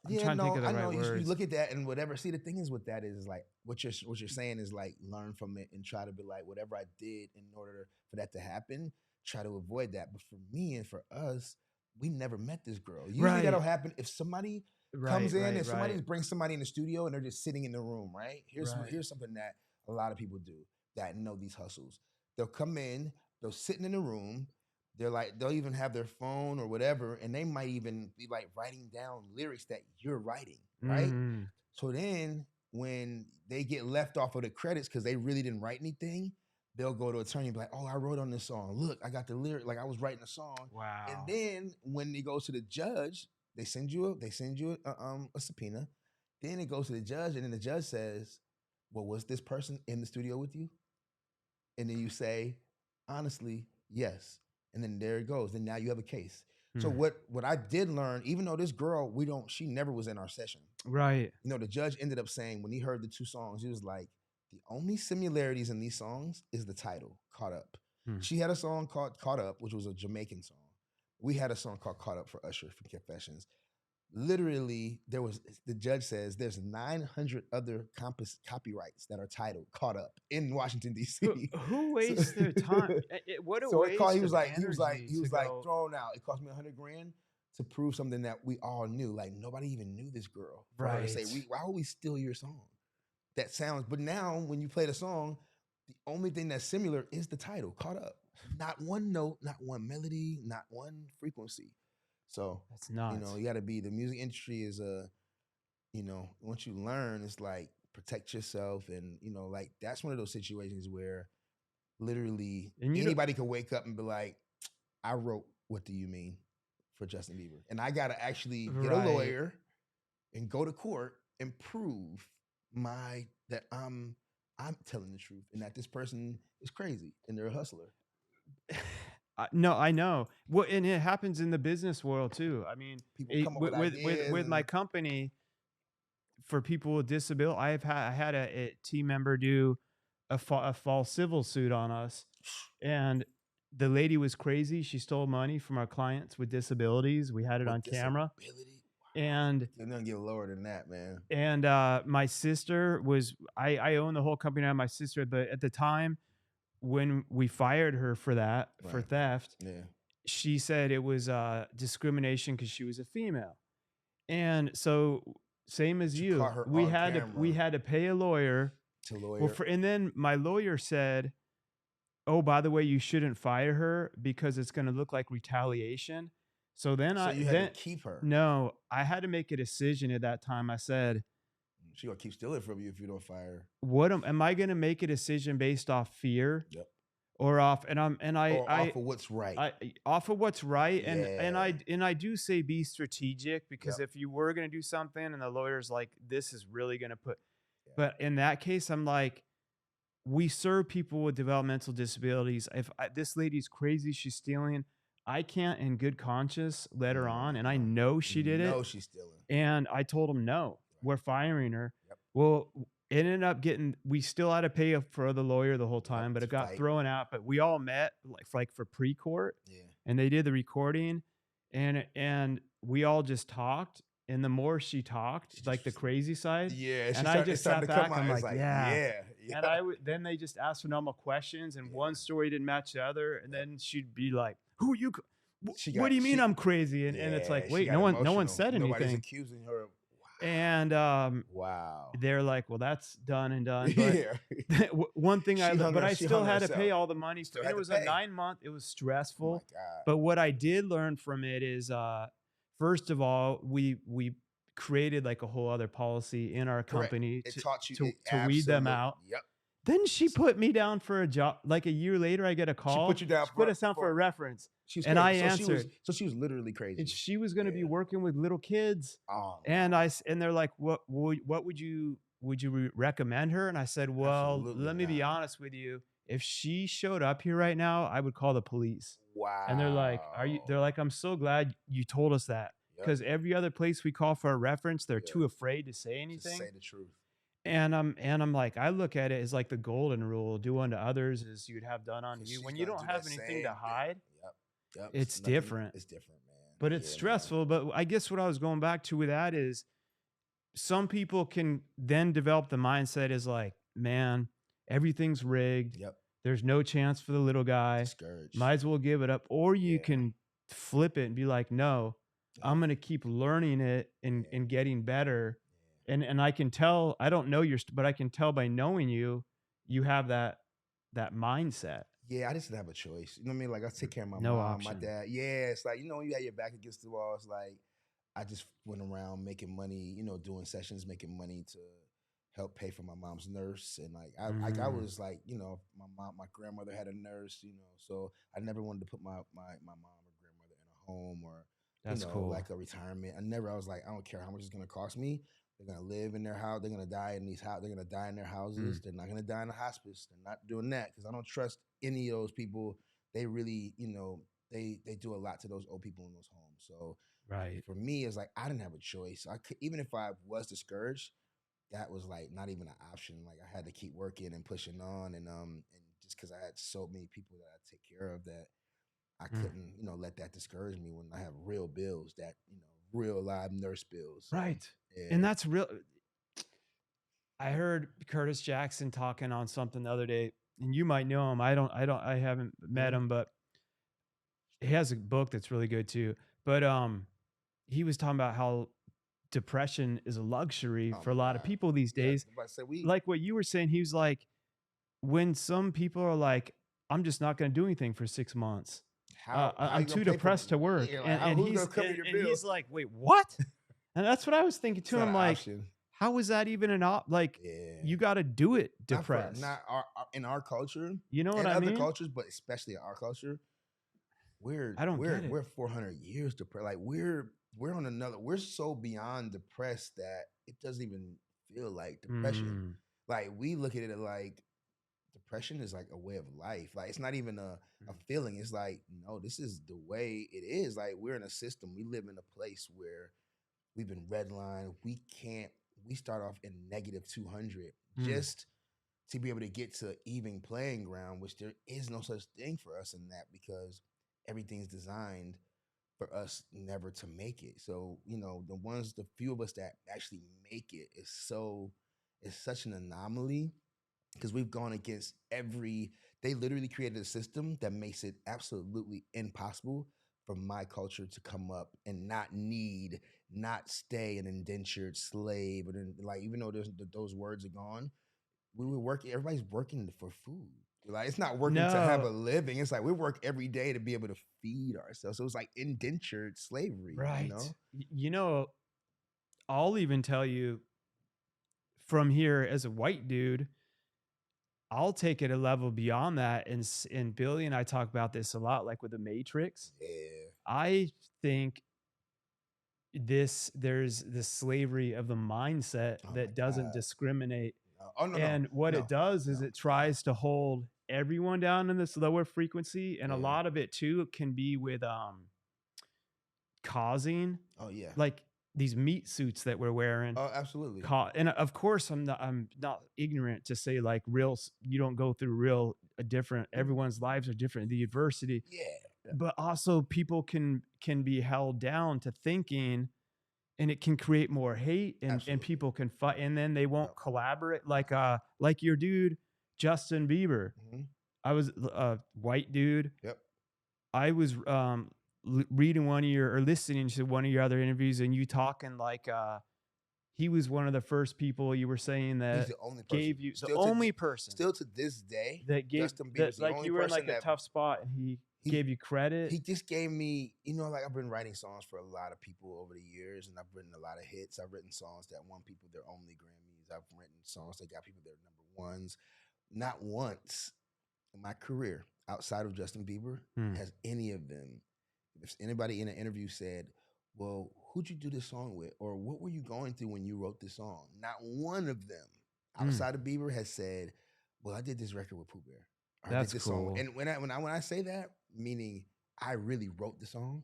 I'm trying to think of the I right know. You words. look at that and whatever. See, the thing is with that is like what you're saying is like learn from it and try to be like whatever I did in order for that to happen, try to avoid that. But for me and for us, we never met this girl. Usually Right. that'll happen if somebody comes in Right, and somebody right. brings somebody in the studio and they're just sitting in the room, right? Here's Right. something that a lot of people do that know these hustles. They'll come in, they'll sitting in the room. They'll even have their phone or whatever, and they might even be like writing down lyrics that you're writing, right? Mhm. So then when they get left off of the credits because they really didn't write anything, they'll go to attorney and be like, oh, I wrote on this song. Look, I got the lyric, like I was writing a song. Wow. And then when it goes to the judge, they send you a subpoena. Then it goes to the judge, and then the judge says, well, was this person in the studio with you? And then you say, honestly, yes. And then there it goes. Then now you have a case. So what I did learn, even though this girl, she never was in our session. Right. You know, the judge ended up saying when he heard the two songs, he was like, the only similarities in these songs is the title, Caught Up. She had a song called Caught Up, which was a Jamaican song. We had a song called Caught Up for Usher from Confessions. Literally, the judge says there's 900 other copyrights that are titled Caught Up in Washington, D.C. Who wastes their time? What a waste he was of like energy to go- thrown out. It cost me $100,000 to prove something that we all knew. Like nobody even knew this girl. For her to say, why would we steal your song? That sounds, but now when you play the song, the only thing that's similar is the title, Caught Up. Not one note, not one melody, not one frequency. So That's nuts. you know, you got to be. The music industry is once you learn, it's like protect yourself, and you know, like that's one of those situations where literally anybody could wake up and be like, I wrote "What Do You Mean" for Justin Bieber, and I got to actually get a lawyer and go to court and prove that I'm telling the truth and that this person is crazy and they're a hustler. No, I know. Well, and it happens in the business world too. I mean, People come up with ideas with my company for people with disability, I had a team member do a false civil suit on us, and the lady was crazy. She stole money from our clients with disabilities. We had it on camera, and they're gonna get lower than that, man. And my sister was I own the whole company now. My sister, but at the time when we fired her for that for theft, she said it was discrimination because she was a female, and so same as you, we had to pay a lawyer to lawyer. Well, and then my lawyer said, "Oh, by the way, you shouldn't fire her because it's going to look like retaliation." So then you had to keep her. No, I had to make a decision at that time. I said, she gonna keep stealing from you if you don't fire her. What am I gonna make a decision based off fear? Yep. Or off off of what's right. Off of what's right. And I do say be strategic, because if you were gonna do something and the lawyer's like, this is really gonna put but in that case, I'm like, we serve people with developmental disabilities. If this lady's crazy, she's stealing, I can't in good conscience let her on, and I know she did it. She's stealing. And I told him, no, we're firing her. Well, ended up getting, we still had to pay for the lawyer the whole time, but to it got fight. thrown out. But we all met like for pre-court, Yeah. and they did the recording, and we all just talked. And the more she talked, like the crazy side, Yeah, and I just sat back. I'm like, yeah. And then they just asked for normal questions, and one story didn't match the other, and then she'd be like, "Who are you? What do you mean I'm crazy?" And it's like, wait, no one said anything. Nobody's accusing her. And Wow. they're like, well, that's done and done. Yeah. But one thing I still had to pay all the money. Still And had it to was pay. a 9-month. It was stressful. Oh my God. But what I did learn from it is, first of all, we created like a whole other policy in our company It taught you to weed them out. Yep. Then she put me down for a job. Like a year later, I get a call. She put you down. She put us down for a reference. And I answered. She was literally crazy. And she was going to be working with little kids. Oh, and they're like, what would you recommend her? And I said, well, absolutely let me be honest with you. If she showed up here right now, I would call the police. Wow. And they're like, they're like, I'm so glad you told us that. Because every other place we call for a reference, they're too afraid to say anything. To say the truth. And I'm like, I look at it as like the golden rule: do unto others as you'd have done unto you. When you don't have anything to hide, it's different. It's different, man. But it's stressful. Man. But I guess what I was going back to with that is, some people can then develop the mindset is like, man, everything's rigged. Yep. There's no chance for the little guy. Discouraged. Might as well give it up. Or you can flip it and be like, no, I'm going to keep learning it and getting better. And I can tell, I don't know but I can tell by knowing you have that mindset. Yeah, I just didn't have a choice. You know what I mean? Like, I take care of my No mom, option. my dad. Yeah, it's like, when you got your back against the wall, it's like, I just went around making money, doing sessions, making money to help pay for my mom's nurse. And like, I was like, my grandmother had a nurse, so I never wanted to put my mom or grandmother in a home or, That's cool. like a retirement. I was like, I don't care how much it's going to cost me. They're going to live in their house. They're going to die in these houses. They're going to die in their houses. They're not going to die in a hospice. They're not doing that because I don't trust any of those people. They really, they do a lot to those old people in those homes. So for me, it's like, I didn't have a choice. Even if I was discouraged, that was like not even an option. Like, I had to keep working and pushing on. And just because I had so many people that I take care of that I couldn't, let that discourage me when I have real bills that, real live nurse bills. Right. Yeah. And that's real. I heard Curtis Jackson talking on something the other day, and you might know him. I haven't met him, but he has a book that's really good too. But he was talking about how depression is a luxury for a lot of people these days. Like what you were saying, he was like, when some people are like, I'm just not going to do anything for 6 months. I'm too depressed to work. And he's like, wait, what? And that's what I was thinking to him. Like, how is that even an you got to do it depressed. In our culture. You know what I mean? Other cultures, but especially in our culture, we're 400 years depressed. Like we're on another. We're so beyond depressed that it doesn't even feel like depression. Like we look at it like depression is like a way of life. Like it's not even a feeling. It's like, no, this is the way it is. Like we're in a system. We live in a place where we've been redlined. We start off in negative 200 just to be able to get to even playing ground, which there is no such thing for us in that because everything's designed for us never to make it. So, the few of us that actually make it is such an anomaly because we've gone against they literally created a system that makes it absolutely impossible for my culture to come up and not stay an indentured slave. Or like, even though those words are gone, everybody's working for food. Like it's not working to have a living. It's like we work every day to be able to feed ourselves. So it's like indentured slavery. Right. I'll even tell you from here as a white dude, I'll take it a level beyond that. And Billy and I talk about this a lot, like with the Matrix. Yeah. I think there's the slavery of the mindset that doesn't discriminate. What it does is it tries to hold everyone down in this lower frequency. And a lot of it too can be with causing. Oh yeah. Like these meat suits that we're wearing. Oh, absolutely. And of course, I'm not ignorant to say like you don't go through real different. Everyone's lives are different. The adversity, Yeah. but also people can be held down to thinking, and it can create more hate, and Absolutely. people can fight, and then they won't collaborate. Like your dude Justin Bieber. I was a white dude. Yep. I was reading listening to one of your other interviews, and you talking like he was one of the first people you were saying that He's the only person. gave you person still to this day that gave Justin Bieber's the like only you were in person like a tough spot, and he gave you credit. He just gave me, like I've been writing songs for a lot of people over the years, and I've written a lot of hits. I've written songs that won people their only Grammys. I've written songs that got people their number ones. Not once in my career outside of Justin Bieber has any of them, if anybody in an interview said, well, who'd you do this song with? Or what were you going through when you wrote this song? Not one of them outside of Bieber has said, well, I did this record with Poo Bear. That's cool. Song. And when I say that, meaning I really wrote the song,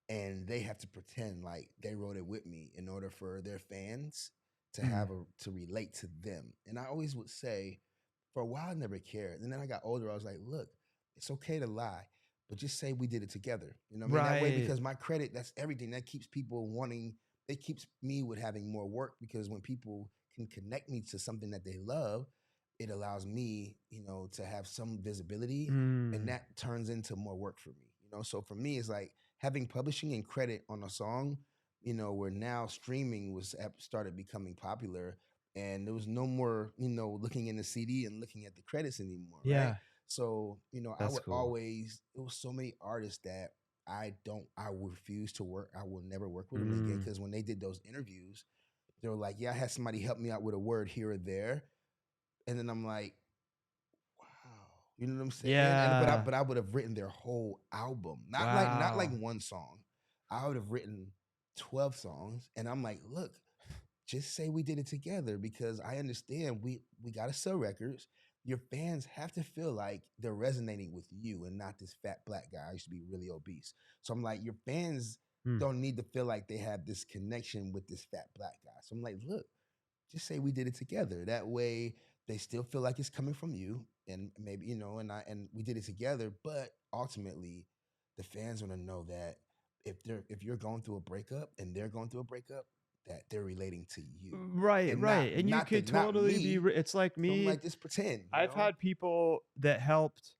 and they have to pretend like they wrote it with me in order for their fans to to relate to them. And I always would say, for a while, I never cared. And then I got older. I was like, look, it's okay to lie, but just say we did it together. You know what I mean? That way, because my credit, that's everything. That keeps people wanting, it keeps me with having more work, because when people can connect me to something that they love, it allows me, to have some visibility, and that turns into more work for me. So for me, it's like having publishing and credit on a song, where now streaming started becoming popular, and there was no more, looking in the CD and looking at the credits anymore. Yeah. Right? So, I would always, there was so many artists that I refuse to work. I will never work with them again, because when they did those interviews, they were like, yeah, I had somebody help me out with a word here or there. And then I'm like, wow, you know what I'm saying? Yeah. But I would have written their whole album, not like one song. I would have written 12 songs, and I'm like, look, just say we did it together, because I understand we got to sell records. Your fans have to feel like they're resonating with you and not this fat black guy. I used to be really obese, so I'm like, your fans don't need to feel like they have this connection with this fat black guy. So I'm like, look, just say we did it together. That way they still feel like it's coming from you, and maybe, and we did it together. But ultimately, the fans want to know that if you're going through a breakup and they're going through a breakup, that they're relating to you. Right. And you could totally be, it's like me. So I'm like, just pretend. I've had people that helped.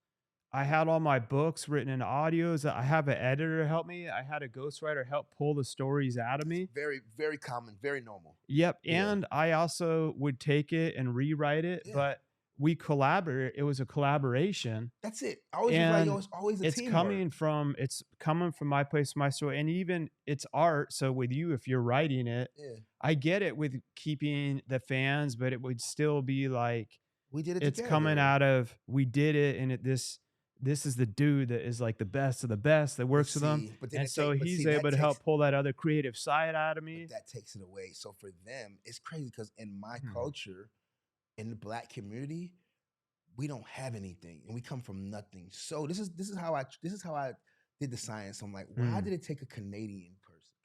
I had all my books written in audios. I have an editor help me. I had a ghostwriter help pull the stories out of me. Very, very common, very normal. Yep. And I also would take it and rewrite it, but we collaborate. It was a collaboration. That's it. Always a it's teamwork. It's coming from my place, my story, and even it's art. So with you, if you're writing it, I get it with keeping the fans, but it would still be like, we did it it's together. coming out of, we did it, and this is the dude that is like the best of the best that works with them. And so he's able to help pull that other creative side out of me. That takes it away. So for them, it's crazy, because in my culture, in the black community, we don't have anything, and we come from nothing. So this is how I did the science. I'm like, why did it take a Canadian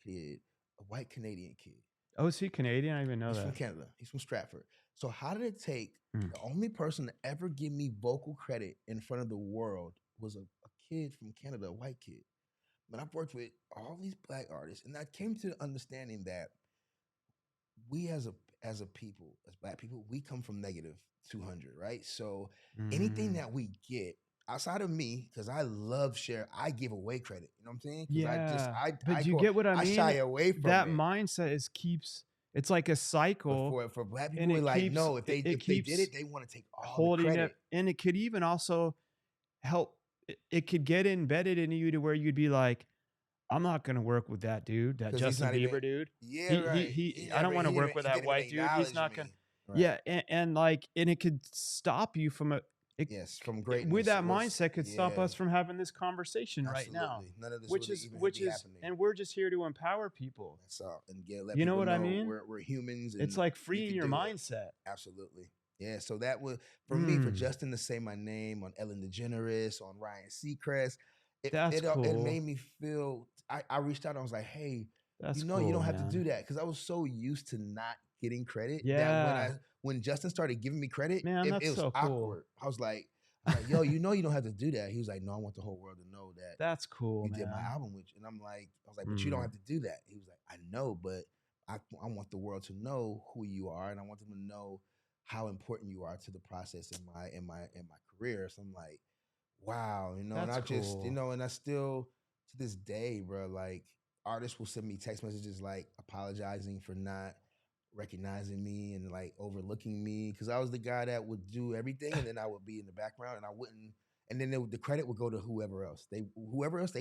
kid, a white Canadian kid? Oh, is he Canadian? I didn't even know that. He's from Canada. He's from Stratford. So how did it take the only person to ever give me vocal credit in front of the world was a kid from Canada, a white kid. But I've worked with all these black artists, and I came to the understanding that we as a people, as black people, we come from negative 200, right? So anything that we get outside of me, because I love share, I give away credit. You know what I'm saying? Yeah. But you get what I mean? I shy away from that it. mindset it's like a cycle. For black people, we're like, no, if they did it, they want to take all the credit. And it could even also help. It could get embedded into you to where you'd be like, I'm not going to work with that dude, that Justin Bieber dude. Yeah, right. I don't want to work with that white dude. He's not going to. Right. Yeah. And it could stop you from from greatness. With that mindset could stop us from having this conversation right now. None of this which is happening. And we're just here to empower people. That's all. And let you know people what I mean? We're humans. And it's like freeing your mindset. Absolutely. Yeah. So that was for me, for Justin to say my name on Ellen DeGeneres, on Ryan Seacrest. That's cool. It made me feel. I reached out and I was like, hey, That's you cool, don't have to do man. that, because I was so used to not getting credit that Yeah, when Justin started giving me credit, man, that's it was so cool. awkward. I was like, yo, you don't have to do that. He was like, no, I want the whole world to know that That's cool, you did my man. album with you. And I was like, but you don't Mm, have to do that. He was like, I know, but I want the world to know who you are, and I want them to know how important you are to the process in my career. So I'm like, wow, and that's I just, cool. and I still to this day, bro, like artists will send me text messages like apologizing for not recognizing me and like overlooking me, because I was the guy that would do everything, and then I would be in the background and I wouldn't, and then the credit would go to whoever else they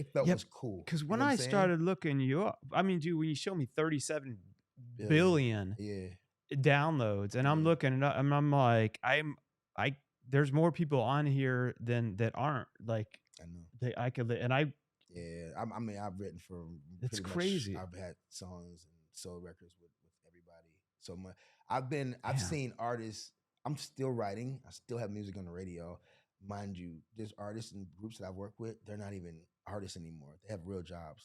felt Yep. was cool. Because You when know what I'm I saying? started looking you up, I mean, dude, when you show me 37 Billion. billion Yeah. downloads, and I'm Yeah. looking it up, and I'm like, I, there's more people on here than that aren't like I know. they. I could, and Yeah. I mean, I've written for it's pretty much. crazy, I've had songs and sold records with everybody. So I've man. seen artists. I'm still writing. I still have music on the radio. Mind you, there's artists and groups that I've worked with. They're not even artists anymore. They have real jobs.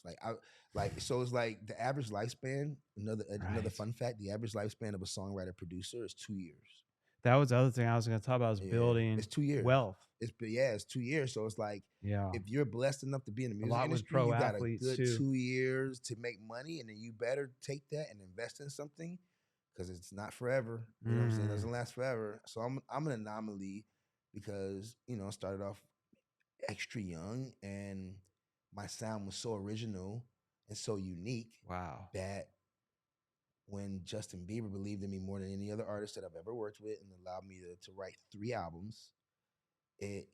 So it's like the average lifespan. Another Right. fun fact: the average lifespan of a songwriter producer is 2 years. That was the other thing I was going to talk about is Yeah, building it's 2 years. wealth. It's 2 years. So it's like, Yeah. if you're blessed enough to be in the A music lot with industry, pro you got a athletes good too. 2 years to make money, and then you better take that and invest in something, because it's not forever. You know what I'm saying? It doesn't last forever. So I'm an anomaly, because I started off extra young, and my sound was so original and so unique Wow. that when Justin Bieber believed in me more than any other artist that I've ever worked with and allowed me to write 3 albums, it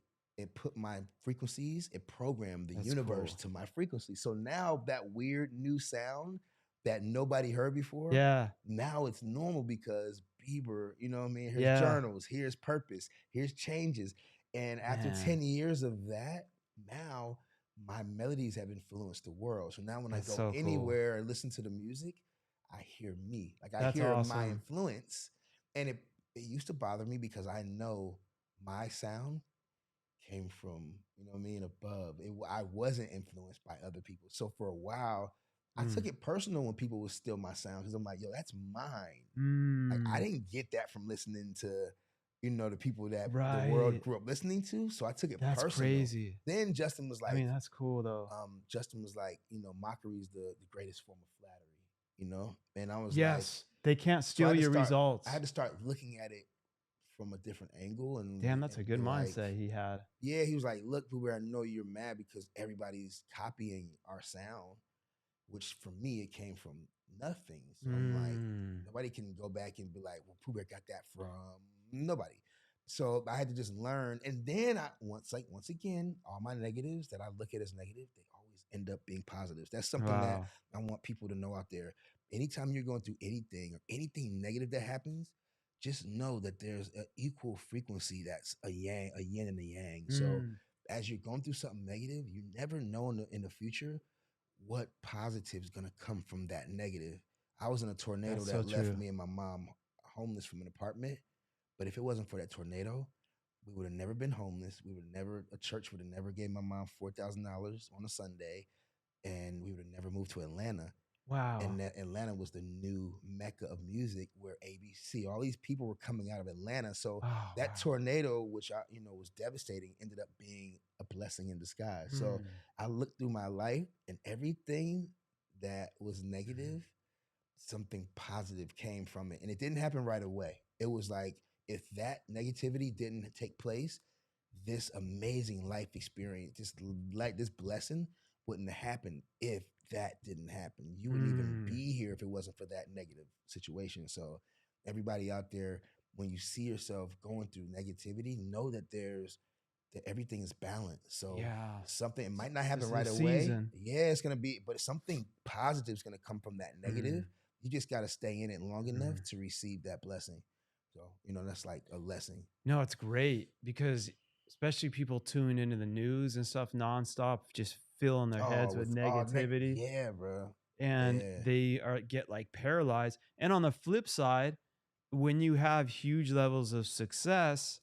put my frequencies, it programmed the That's universe cool. to my frequency. So now that weird new sound that nobody heard before, Yeah. now it's normal, because Bieber, you know what I mean? Here's Yeah. journals, here's purpose, here's changes. And after Man. 10 years of that, now my melodies have influenced the world. So now when That's I go so cool. anywhere and listen to the music, I hear me. Like, I That's hear my awesome. influence. And it used to bother me, because I know my sound came from, you know what I mean, above. I wasn't influenced by other people. So for a while, I took it personal when people would steal my sound, because I'm like, yo, that's mine. Like, I didn't get that from listening to, the people that the world Right. grew up listening to. So I took it That's personal. crazy. Then Justin was I like, mean, that's cool though. mockery is the greatest form of flattery. And I was like, Yes. They can't so I steal had to your start. results. I had to start looking at it from a different angle, and Damn, that's a and good be like, mindset he had. yeah, he was like, look, Pooh Bear, I know you're mad because everybody's copying our sound, which for me, it came from nothing. So I'm like, nobody can go back and be like, well, Pooh Bear got that from nobody. So I had to just learn. And then once again, all my negatives that I look at as negative, they always end up being positives. That's something that Wow. I want people to know out there. Anytime you're going through anything or anything negative that happens, just know that there's an equal frequency that's a yin and a yang. So as you're going through something negative, you never know in the future what positive is going to come from that negative. I was in a tornado That's so that left true. me and my mom homeless from an apartment. But if it wasn't for that tornado, we would have never been homeless. A church would have never gave my mom $4,000 on a Sunday, and we would have never moved to Atlanta. Wow. And that Atlanta was the new mecca of music, where ABC, all these people were coming out of Atlanta. So that tornado, which was devastating, ended up being a blessing in disguise. So I looked through my life, and everything that was negative, something positive came from it. And it didn't happen right away. It was like, if that negativity didn't take place, this amazing life experience, this blessing wouldn't have happened if that didn't happen. You wouldn't even be here if it wasn't for that negative situation. So everybody out there, when you see yourself going through negativity, know that everything is balanced. So it might not happen right away. Yeah, it's gonna be, but something positive is gonna come from that negative. You just gotta stay in it long enough to receive that blessing. So, that's like a lesson. No, it's great, because especially people tune into the news and stuff nonstop, just filling their heads with negativity. Yeah, bro. And they get like paralyzed. And on the flip side, when you have huge levels of success,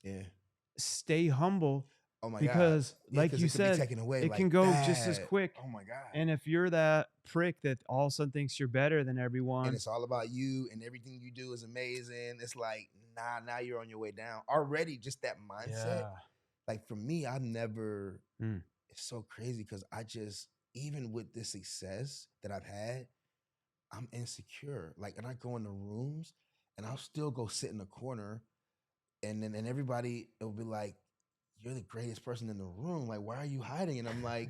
stay humble Oh my God. because Yeah, like because you it could be said, taken away it like can go just as that. quick. Oh my God. And if you're that prick that all of a sudden thinks you're better than And everyone, it's all about you and everything you do is amazing. It's like, nah, now you're on your way down. Already just that mindset. yeah. Like for me, I never, Mm. it's so crazy because I just, even with the success that I've had, I'm insecure. Like, and I go in the rooms and I'll still go sit in the corner and everybody will be like, you're the greatest person in the room. Like, why are you hiding? And I'm like,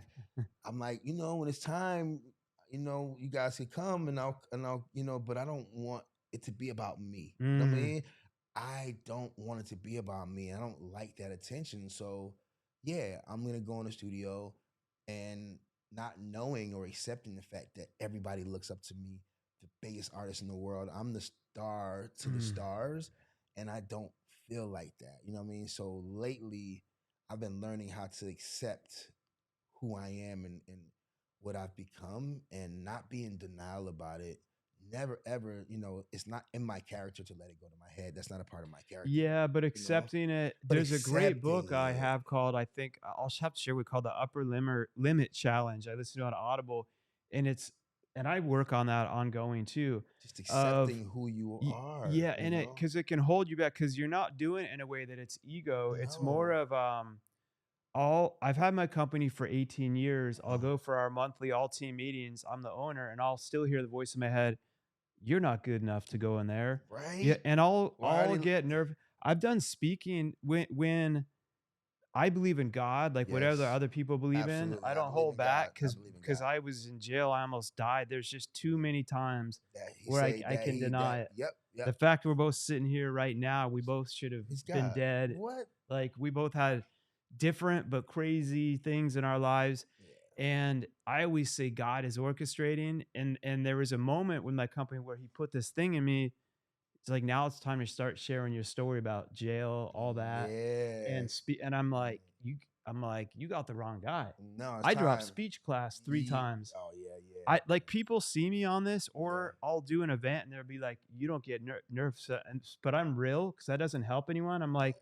when it's time, you guys can come and I'll, but I don't want it to be about me. You know what I Mm. mean? I don't want it to be about me. I don't like that attention. So yeah, I'm gonna go in the studio and not knowing or accepting the fact that everybody looks up to me, the biggest artist in the world. I'm the star to the Mm. stars, and I don't feel like that. You know what I mean? So lately I've been learning how to accept who I am and what I've become and not be in denial about it. Never ever, it's not in my character to let it go to my head. That's not a part of my character, Yeah, but you know. accepting it. But There's a great accepting book I it, have called, I think I'll have to share we called the Upper Limit Challenge. I listened to it on Audible, and and I work on that ongoing too. just Of accepting who you y- are, yeah, and because it can hold you back because you're not doing it in a way that it's ego. It's more No. of all I've had my company for 18 years. I'll Uh, go for our monthly all team meetings. I'm the owner, and I'll still hear the voice in my head, you're not good enough to go in there. Yeah, right? and I'll Why I'll did get nerve. I've done speaking when I believe in God, like whatever Yes, other people believe in. absolutely. I I don't believe hold in God. back I because believe in because God. I was in jail. I almost died. There's just too many times That he where say I that can he that deny it. yep, The yep. fact we're both sitting here right now, we both should have He's been God. dead. What? Like we both had different but crazy things in our lives. Yeah. And I always say God is orchestrating. And there was a moment with my company where he put this thing in me. It's like now it's time to start sharing your story about jail, all that. And Yes. and I'm like, you got the wrong guy. No, it's I dropped time. speech class 3 times. Oh yeah, yeah, I like people see me on this, yeah. or I'll do an event and they'll be like, "You don't get nerves," but I'm real because that doesn't help anyone. I'm like,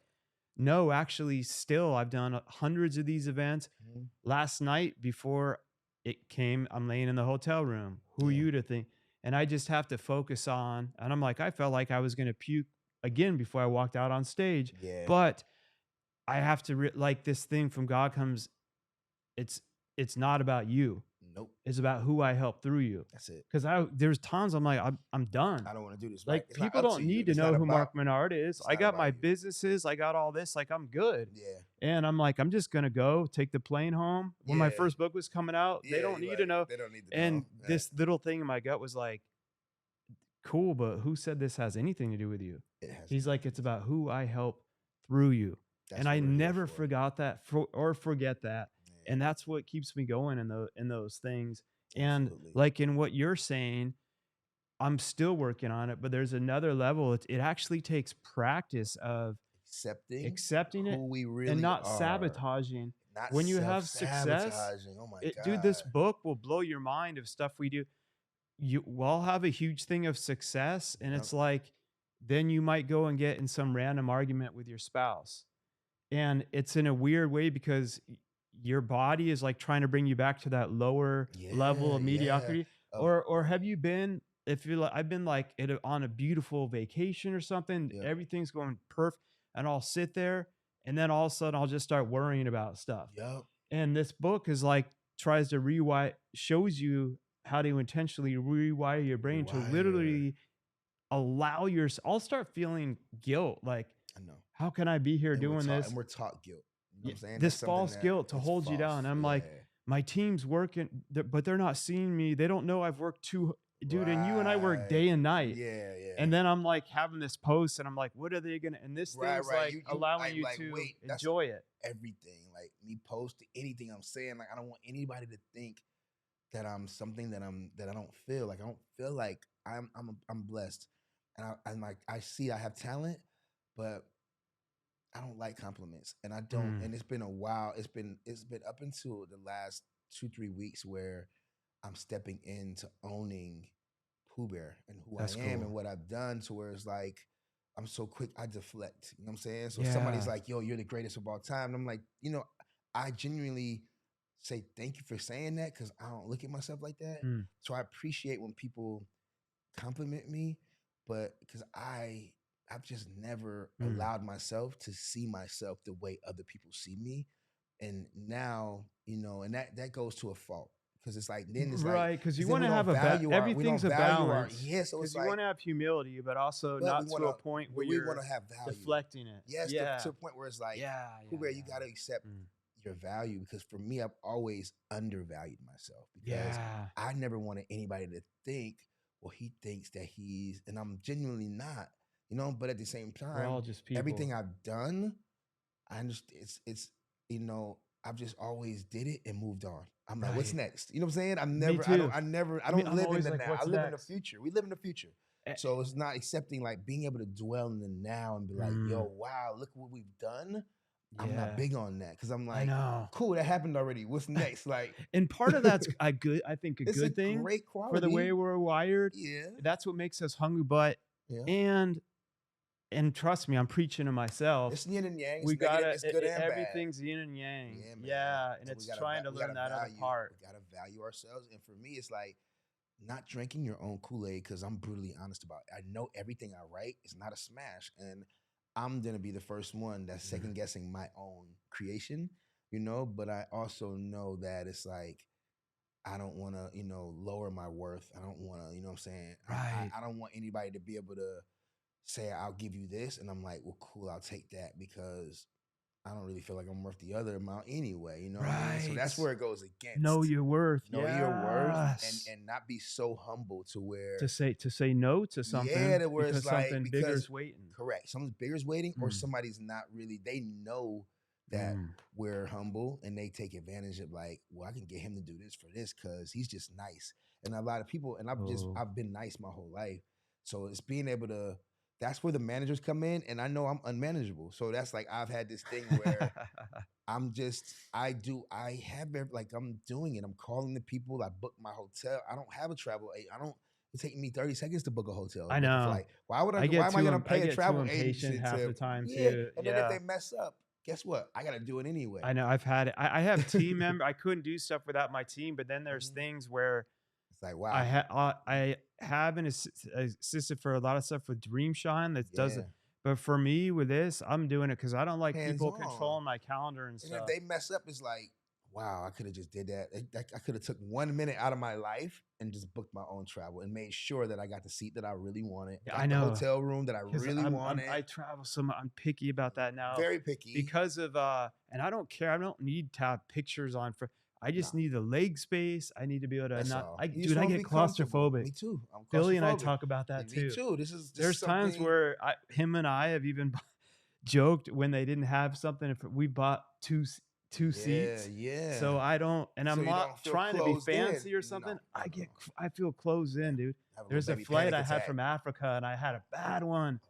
no, actually, still, I've done hundreds of these events. Mhm. Last night before it came, I'm laying in the hotel room. Who are Yeah, you to think? And I just have to focus on. And I'm like, I felt like I was gonna puke again before I walked out on stage, yeah. but I have to like this thing from God comes. It's it's not about you. Nope. It's about who I help through you. That's it. Because there's times I'm like, I'm done. I don't want to do this. Right. Like It's not people up to don't you. need to It's know not who about. Mark Mindard is. It's I not got my about you. businesses, I got all this, like I'm good. Yeah. And I'm like, I'm just gonna go take the plane home. When my Yeah. first book was coming out, they Yeah. don't You're need to right. know. They don't need to know. And this little thing in my gut was like, cool, but who said this has anything to do with you? It has He's like, nothing it's to do. about who I help through you. That's And what I we're here never for. forgot that or forget that. Yeah, And that's what keeps me going in those things. And absolutely. like in what you're saying, I'm still working on it, but there's another level. It actually takes practice of accepting it who we and really not are, sabotaging. not When you have success, self-sabotaging. Oh my dude, this God. book will blow your mind of stuff we do. We'll have a huge thing of success, and Yep. it's like, then you might go and get in some random argument with your spouse. And it's in a weird way because your body is like trying to bring you back to that lower level Yeah, of yeah. mediocrity. Of Or have you been, if you're like, I've been like on a beautiful vacation or something, yep, everything's going perfect, and I'll sit there and then all of a sudden I'll just start worrying about stuff. yep. And this book is like tries to rewire, shows you how to intentionally rewire your brain to Rewire. literally allow your. I'll start feeling guilt, like, I know. how can I be here And doing this? we're taught guilt. You know what I'm saying? This That's something false that guilt to is hold you down. false. I'm Yeah. like, my team's working, but they're not seeing me. They don't know I've worked dude, and you and I work Right. day and night. Yeah, yeah. And then I'm like having this post, and I'm like, what are they gonna? And this Right, thing's right. like You allowing you like to wait, that's enjoy it. everything. Like me posting anything I'm saying, like I don't want anybody to think that I'm something that I don't feel. Like I don't feel like I'm blessed. And I'm like I see I have talent, but I don't like compliments. And I don't Mm, and it's been a while. It's been up until the last 2-3 weeks where I'm stepping into owning Pooh Bear and who I that's am cool. and what I've done to where it's like I'm so quick, I deflect. You know what I'm saying? So somebody's Yeah. like, yo, you're the greatest of all time. And I'm like, I genuinely say thank you for saying that because I don't look at myself like that. Mm. So I appreciate when people compliment me, but because I've just never allowed myself to see myself the way other people see me. And now, and that goes to a fault. Because it's like then it's like Right, because you then want we to don't have value our we don't everything's a value our balance. so it's Because you like want to have humility, but also but we not want to a to point but where we want you're to have value. deflecting it. Yes, Yeah. to a point where it's like, Yeah. Pooh Bear, you got to accept your value because for me, I've always undervalued myself because I never wanted anybody to think, well, he thinks that he's, and I'm genuinely not, but at the same We're all time, just people. everything I've done, I understand it's, I've just always did it and moved on. I'm like, what's next? You know what I'm saying? I don't live in the like, now. I live in the future. We live in the future. So it's not accepting like being able to dwell in the now and be like, yo, wow, look what we've done. Yeah. I'm not big on that because I'm like, cool, that happened already. What's next? Like, and part of that's I think a it's good a thing great quality for the way we're wired. Yeah, that's what makes us hungry. But and trust me, I'm preaching to myself. It's yin and yang. We got it's good and everything's yin and yang. Yeah, and it's trying to learn that other part. We gotta value ourselves. And for me, it's like not drinking your own Kool-Aid because I'm brutally honest about it. I know everything I write is not a smash, and I'm gonna be the first one that's second guessing my own creation, But I also know that it's like I don't want to, lower my worth. I don't want to, you know what I'm saying? Right. I don't want anybody to be able to say I'll give you this, and I'm like, well, cool, I'll take that because I don't really feel like I'm worth the other amount anyway, you know what I mean? So that's where it goes against. Know your worth. Know your worth and not be so humble to where to say no to something. Yeah, where because it's like something bigger is waiting. Correct. Something bigger is waiting, or somebody's not really, they know that we're humble and they take advantage of like, well, I can get him to do this for this because he's just nice. And a lot of people, and I've been nice my whole life. So it's being able to, that's where the managers come in, and I know I'm unmanageable. So that's like I've had this thing where I'm doing it. I'm calling the people. I book my hotel. I don't have a travel agent. It's taking me 30 seconds to book a hotel. I know. Why am I going to pay a travel agent half the time too? And then if they mess up, guess what? I got to do it anyway. I know. I've had it. I have team members. I couldn't do stuff without my team, but then there's things where it's like, wow. I have an assistant for a lot of stuff with Dream Shine that doesn't. But for me with this, I'm doing it because I don't like people controlling my calendar and stuff. And if they mess up, it's like, wow, I could have just did that. I could have took 1 minute out of my life and just booked my own travel and made sure that I got the seat that I really wanted. I know. The hotel room that I really wanted. I travel so much. I'm picky about that now. Very picky. Because of, and I don't care. I don't need to have pictures on for. I just need the leg space. I need to be able to I get claustrophobic. Me too. Billy and I talk about that too. Me too. There's times where him and I have even joked when they didn't have something. If we bought two seats. Yeah. So I don't, and I'm not trying to be fancy or something. No. I feel closed in, dude. There's a flight I had from Africa, and I had a bad one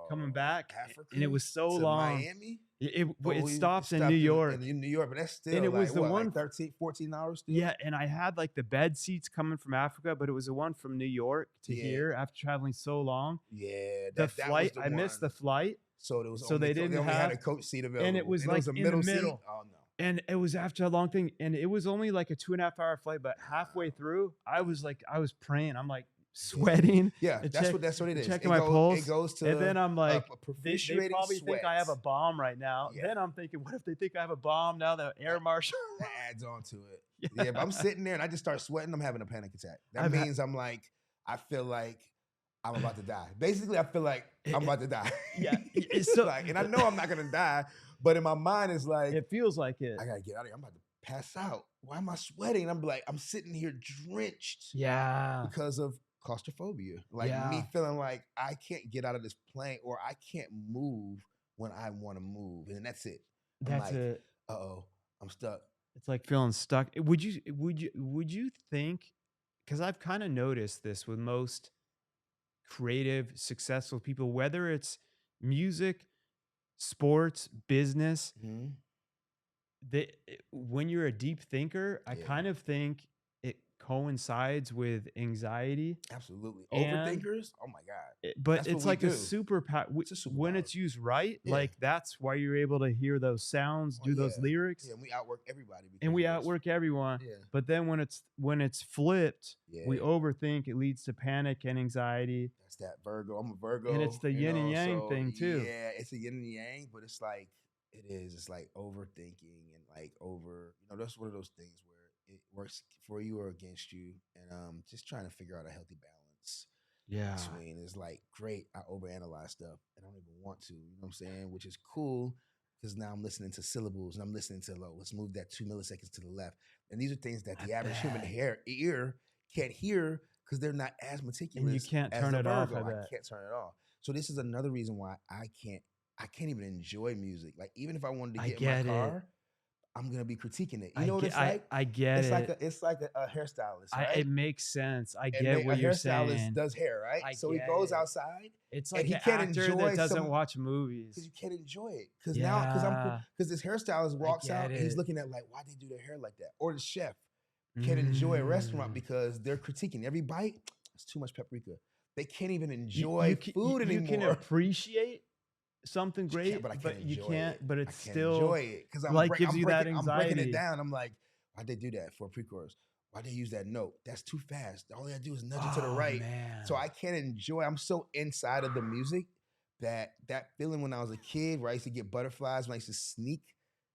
coming back, and it was so long. Miami? It stops in New York. In New York, but that's still and it was the one 13, 14 hours. Still? Yeah, and I had like the bed seats coming from Africa, but it was the one from New York to here after traveling so long. Yeah, the flight. I missed the flight. So there was they didn't have a coach seat available, and it was like a in middle the middle. Seat. Oh no! And it was after a long thing, and it was only like a 2.5 hour flight. But halfway through, I was praying. I'm like sweating. Yeah, that's what it is. Checking my pulse. It goes to, and then I'm like, they probably sweat. think I have a bomb right now. Yeah. Then I'm thinking, what if they think I have a bomb now? The air marshal that adds on to it. Yeah, but I'm sitting there and I just start sweating. I'm having a panic attack. That means I'm like, I feel like I'm about to die. Basically, I feel like I'm about to die. Yeah, it's so like, and I know I'm not gonna die, but in my mind, it's like it feels like it. I gotta get out of here. I'm about to pass out. Why am I sweating? I'm like, I'm sitting here drenched. Yeah, because of claustrophobia. Like me feeling like I can't get out of this plane or I can't move when I want to move, and that's it. That's it. Uh-oh, I'm stuck. It's like feeling stuck. Would you think? Because I've kind of noticed this with most creative, successful people, whether it's music, sports, business, when you're a deep thinker, I kind of think coincides with anxiety. Absolutely. And Overthinkers. Oh my God. but That's what it's we like a do. superpower It's a when superpower. it's used right. Yeah. Like that's why you're able to hear those sounds, Oh do those yeah. lyrics, Yeah. And we outwork everybody because and we of this. outwork everyone. Yeah. But then when it's flipped, we Yeah. overthink. It leads to panic and anxiety. That's that Virgo. I'm a Virgo. And it's the yin and yang thing too. Yeah, it's a yin and yang, but it's like it is. It's like overthinking and like that's one of those things where it works for you or against you, and just trying to figure out a healthy balance. Yeah. Between is like great. I overanalyze stuff. I don't even want to. You know what I'm saying? Which is cool because now I'm listening to syllables and I'm listening to let's move that 2 milliseconds to the left. And these are things that the average human ear can't hear because they're not as meticulous. And you can't as turn it off. I can't turn it off. So this is another reason why I can't even enjoy music. Like even if I wanted to get in my car, I'm gonna be critiquing it. You know what it's like? I get it. It's like a hairstylist, right? It makes sense. I get what you're saying. A hairstystylist does hair, right? So he goes outside. It's like an actor that doesn't watch movies because you can't enjoy it. Because this hairstylist walks out and he's looking at like why they do their hair like that, or the chef can't enjoy a restaurant because they're critiquing every bite. It's too much paprika. They can't even enjoy food anymore. You can appreciate something great, but you can't. It. But it's I still enjoy it because gives you that anxiety. I'm breaking it down. I'm like, why'd they do that for a pre-chorus? Why'd they use that note? That's too fast. All they gotta do is nudge it to the right. Man. So I can't enjoy. I'm so inside of the music that feeling when I was a kid where I used to get butterflies when I used to sneak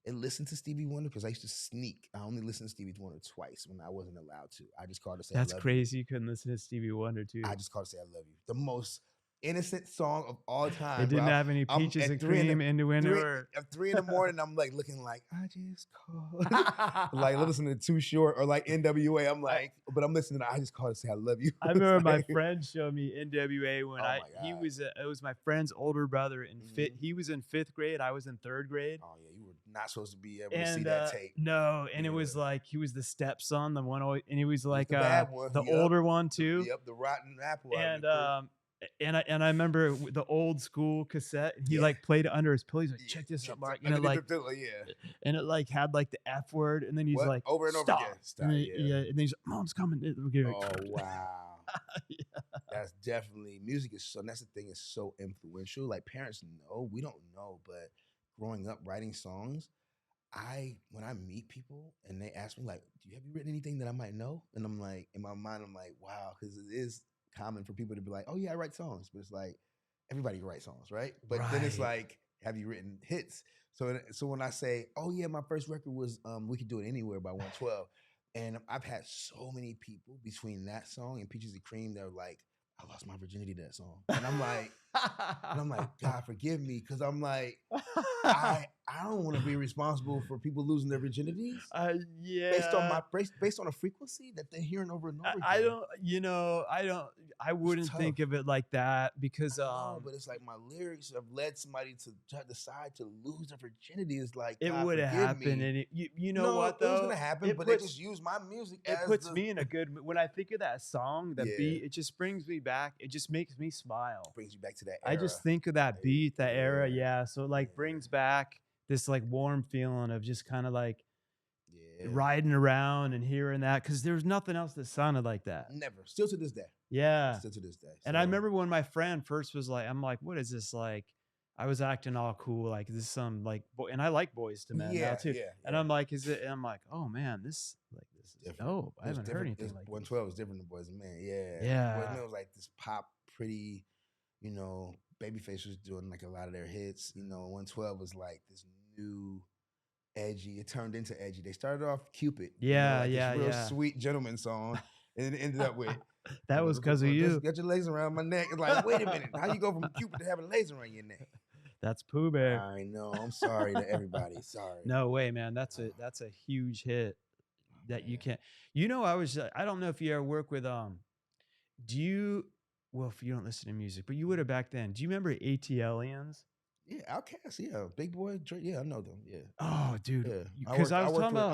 and listen to Stevie Wonder because I used to sneak. I only listened to Stevie Wonder twice when I wasn't allowed to. I just called to say that's I love crazy. You couldn't listen to Stevie Wonder too. I just called to say I love you. The most innocent song of all time. It didn't have any peaches and cream innuendo. At 3 in the morning, I'm like looking like I just called, like listening to Too Short or like NWA. I'm like, but I'm listening to I just called to say I love you. I remember my friend showed me NWA when it was my friend's older brother in fifth. He was in 5th grade. I was in 3rd grade. Oh yeah, you were not supposed to be able to see that tape. No, and it was like he was the stepson, the one, and he was like the bad one. The older one too. Yep, the rotten apple. And I remember the old school cassette. He like played it under his pillow. He's like, check this out, Mark. And it like, and it like had like the F word. And then he's like, over and over stop. again. Stop. And then he's like, Mom's coming. Oh wow, that's definitely music is so. And that's the thing, is so influential. Like parents know, we don't know, but growing up writing songs, when I meet people and they ask me like, have you written anything that I might know? And I'm like, in my mind, I'm like, wow, because it is common for people to be like, oh yeah, I write songs, but it's like everybody can write songs, right? But then it's like, have you written hits? So when I say, oh yeah, my first record was We Could Do It Anywhere by 112, and I've had so many people between that song and Peaches and Cream that were like, I lost my virginity to that song, and I'm like, God forgive me, because I'm like, I don't want to be responsible for people losing their virginities. Yeah, based on a frequency that they're hearing over and over again. I wouldn't think of it like that because but it's like my lyrics have led somebody to decide to lose their virginity. Is like, it would have happened, and you know what though? It was gonna happen, but they just use my music. It puts me in a good mood. When I think of that song, that beat, it just brings me back. It just makes me smile. Brings you back to that era. I just think of that beat, that era, so it like brings back this like warm feeling of just kind of like riding around and hearing that, because there's nothing else that sounded like that. Never. Still to this day. Yeah. Still to this day. And I remember when my friend first was like, I'm like, what is this like? I was acting all cool, like this is some like boy, and I like Boys to Men now too. And I'm like, is it? And I'm like, oh man, this is dope. I haven't heard anything like 112 was different than Boys and Men. Yeah. Boys and Men was like this pop, pretty, Babyface was doing like a lot of their hits. 112 was like this new edgy. It turned into edgy. They started off Cupid. This real sweet gentleman song, and it ended up with that was because of you. Got your legs around my neck. It's like, wait a minute, how you go from Cupid to having legs around your neck? That's Pooh Bear. I know. I'm sorry to everybody. Sorry. No way, man. That's a huge hit that you can't. I don't know if you ever work with do you? Well, if you don't listen to music, but you would have back then. Do you remember ATLians? Yeah, Outkast. Yeah, Big Boy. Yeah, I know them. Yeah. Oh, dude. Yeah. Because I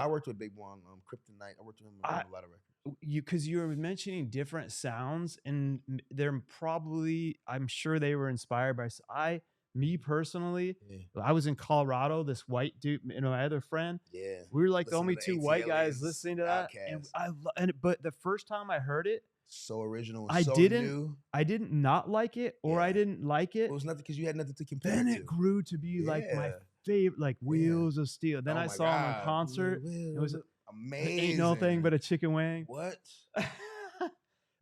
worked with Big Boy on Kryptonite. I worked with him on a lot of records. Because you were mentioning different sounds, and they're probably, I'm sure they were inspired by. me personally, Yeah. I was in Colorado. This white dude, my other friend, Yeah. we were like the Listen only to the two white guys ATLiens, listening to that, and Outkast. but the first time I heard it, So original and I so didn't new. I didn't not like it, or I Yeah. did't like It it. was nothing because you had nothing to compare Then it it to. grew to be like my Yeah. favorite, like Yeah. Wheels of Steel. Then Oh I my saw him in God. concert. It was amazing. ain't no thing but a chicken wing. What?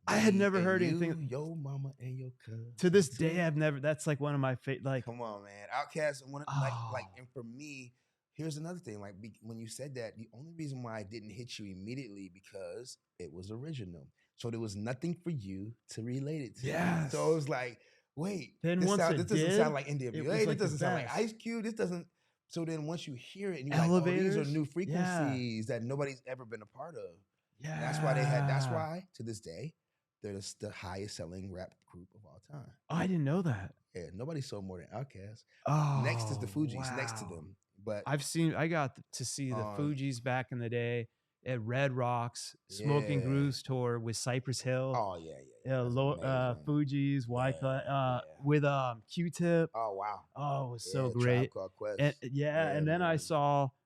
I had Me never and heard you, anything. Your mama and your cousin. To this day, I've never. That's like one of my favorite. Like, Come on, man. Outkast, and for me, here's another thing. Like when you said that, the only reason why I didn't hit you immediately because it was original. So there was nothing for you to relate it to. Yes. So it was like, wait, Then this once doesn't sound like NWA. like This doesn't sound like best. Ice Cube. This doesn't. So then once you hear it and you're Elevators, like, oh, these are new frequencies that nobody's ever been a part of. Yeah. And that's why to this day, they're the highest selling rap group of all time. I didn't know that. Yeah, nobody sold more than Outkast. Oh, Next is the Fugees, next to wow. them. But I got to see the Fugees back in the day at Red Rocks, Smoking Grooves tour with Cypress Hill. Oh yeah. Fugees, Wyclef, with Q-Tip. Oh wow. Oh, it was so great. And then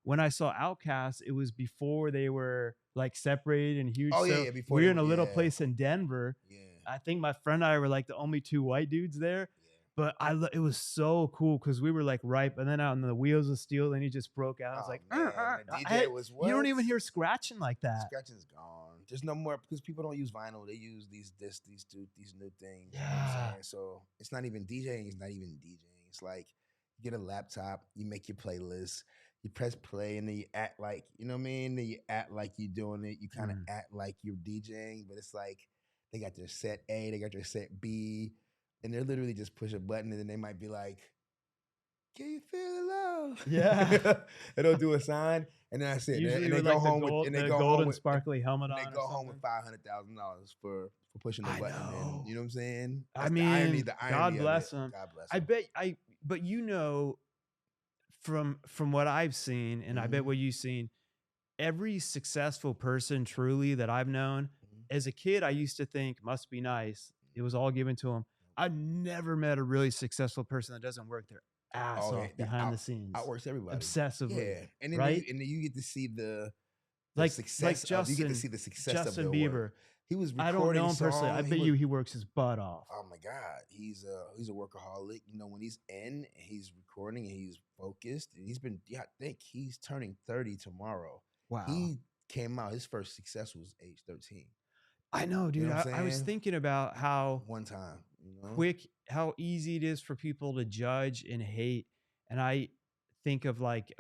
when I saw Outkast, it was before they were like separated and huge. Oh so yeah, before we were in a little place in Denver. Yeah. I think my friend and I were like the only two white dudes there. But it was so cool because we were like ripe, and then out on the Wheels of Steel, then he just broke out. I was like, DJ was what? You don't even hear scratching like that. Scratching's gone. There's no more because people don't use vinyl. They use these new things. Yeah. You know what I'm saying? So it's not even DJing. It's not even DJing. It's like you get a laptop, you make your playlist, you press play, and then you act like, you know what I mean? Then you act like you're doing it. You kind of act like you're DJing, but it's like they got their set A, they got their set B. And they're literally just push a button, and then they might be like, "Can you feel the love?" Yeah, and they'll do a sign, and then that's it. Usually and they go home with the golden sparkly helmet on. They go home with $500,000 for pushing the button. And, you know what I'm saying? That's the irony God bless them. God bless them. But from what I've seen, and I bet what you've seen, every successful person truly that I've known, as a kid, I used to think must be nice. It was all given to them. I never met a really successful person that doesn't work their ass off behind the scenes. Outworks everybody obsessively. Yeah, and then right? you get to see the success. Like Justin, you get to see the success Justin of Bieber. Work. He was recording I don't know him personally. I bet he works his butt off. Oh my God, he's a workaholic. You know, when he's in, he's recording, and he's focused, and he's been. Yeah, I think he's turning 30 tomorrow. Wow. He came out. His first success was age 13. I know, dude. You know I was thinking about how one time, how easy it is for people to judge and hate, and I think of like,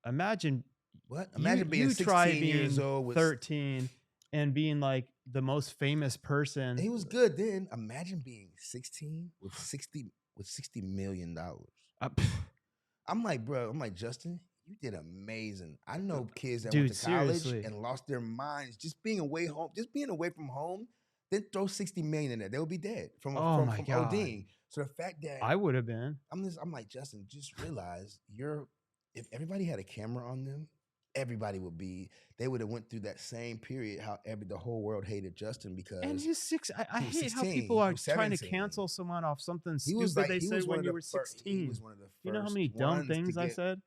imagine being 16 years old, with 13, and being like the most famous person. He was good then. Imagine being 16 with $60 million. I'm like, bro. I'm like, Justin, you did amazing. I know kids that went to college and lost their minds just being away from home. Then throw 60 million in there, they would be dead from ODing. So the fact that I would have been, I'm like, Justin, just realize if everybody had a camera on them, everybody they would have went through that same period. How the whole world hated Justin because and he's 6. I hate how people are trying to cancel someone off something stupid they said when you were 16. He was one of the first. You know how many dumb things I said?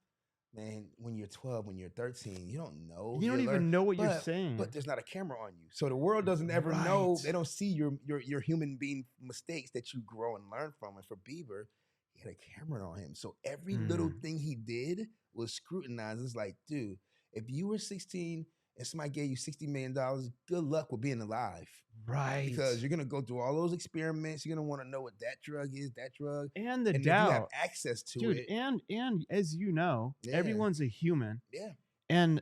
Man, when you're 12, when you're 13, you don't know. You don't even know what you're saying. But there's not a camera on you. So the world doesn't ever know. They don't see your human being mistakes that you grow and learn from. And for Bieber, he had a camera on him. So every little thing he did was scrutinized. It's like, dude, if you were 16 and somebody gave you $60 million, good luck with being alive. Right. Because you're going to go through all those experiments. You're going to want to know what that drug is, And the doubt. If you have access to it. And as you know, everyone's a human. Yeah. And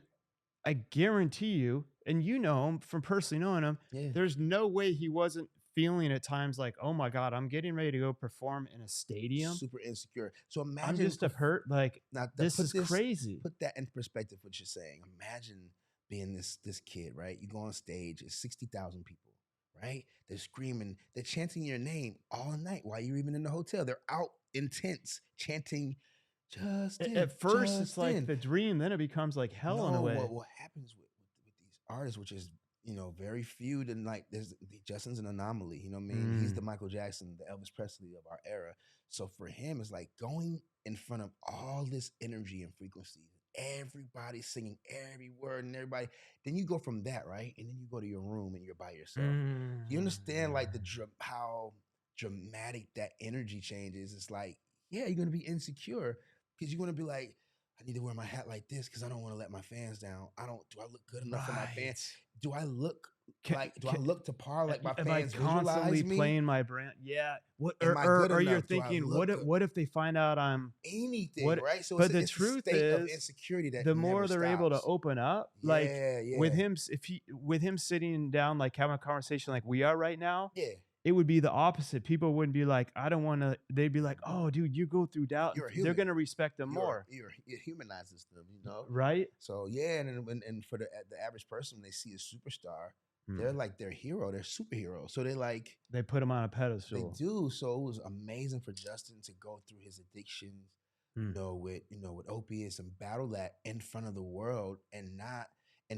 I guarantee you, and you know him from personally knowing him, there's no way he wasn't feeling at times like, oh my God, I'm getting ready to go perform in a stadium. Super insecure. So imagine. I'm just hurt. Like, this is crazy. Put that in perspective, what you're saying. Imagine being this kid, right? You go on stage, it's 60,000 people, right? They're screaming, they're chanting your name all night while you're even in the hotel. They're out in tents chanting Justin. At first, it's like the dream, then it becomes like hell in a way. What happens with these artists, which is very few. Then like Justin's an anomaly. You know what I mean? He's the Michael Jackson, the Elvis Presley of our era. So for him, it's like going in front of all this energy and frequency, everybody singing every word and everybody. Then you go from that, right? And then you go to your room and you're by yourself. You understand like how dramatic that energy changes. It's like, yeah, you're gonna be insecure because you're gonna be like, I need to wear my hat like this because I don't want to let my fans down. Do I look good enough for my fans? Do I look I look to par like my am fans I constantly visualize me? playing my brand? Yeah. What Am I good or you're enough? Do I thinking, look what if they find out I'm anything, what? right? So But the it's a truth state of is, insecurity that the never more they're able to stops. open up, like Yeah, with yeah. him, with him sitting down, like having a conversation like we are right now, Yeah. it would be the opposite. People wouldn't be like, I don't want to. They'd be like, oh, dude, you go through doubt. You're a They're human. gonna respect them more, It humanizes them, right? So yeah, and for the average person, when they see a superstar, they're like their hero, they're superheroes. So they put him on a they pedestal. do. So it was amazing for Justin to go through his addictions, with opiates and battle that in front of the world and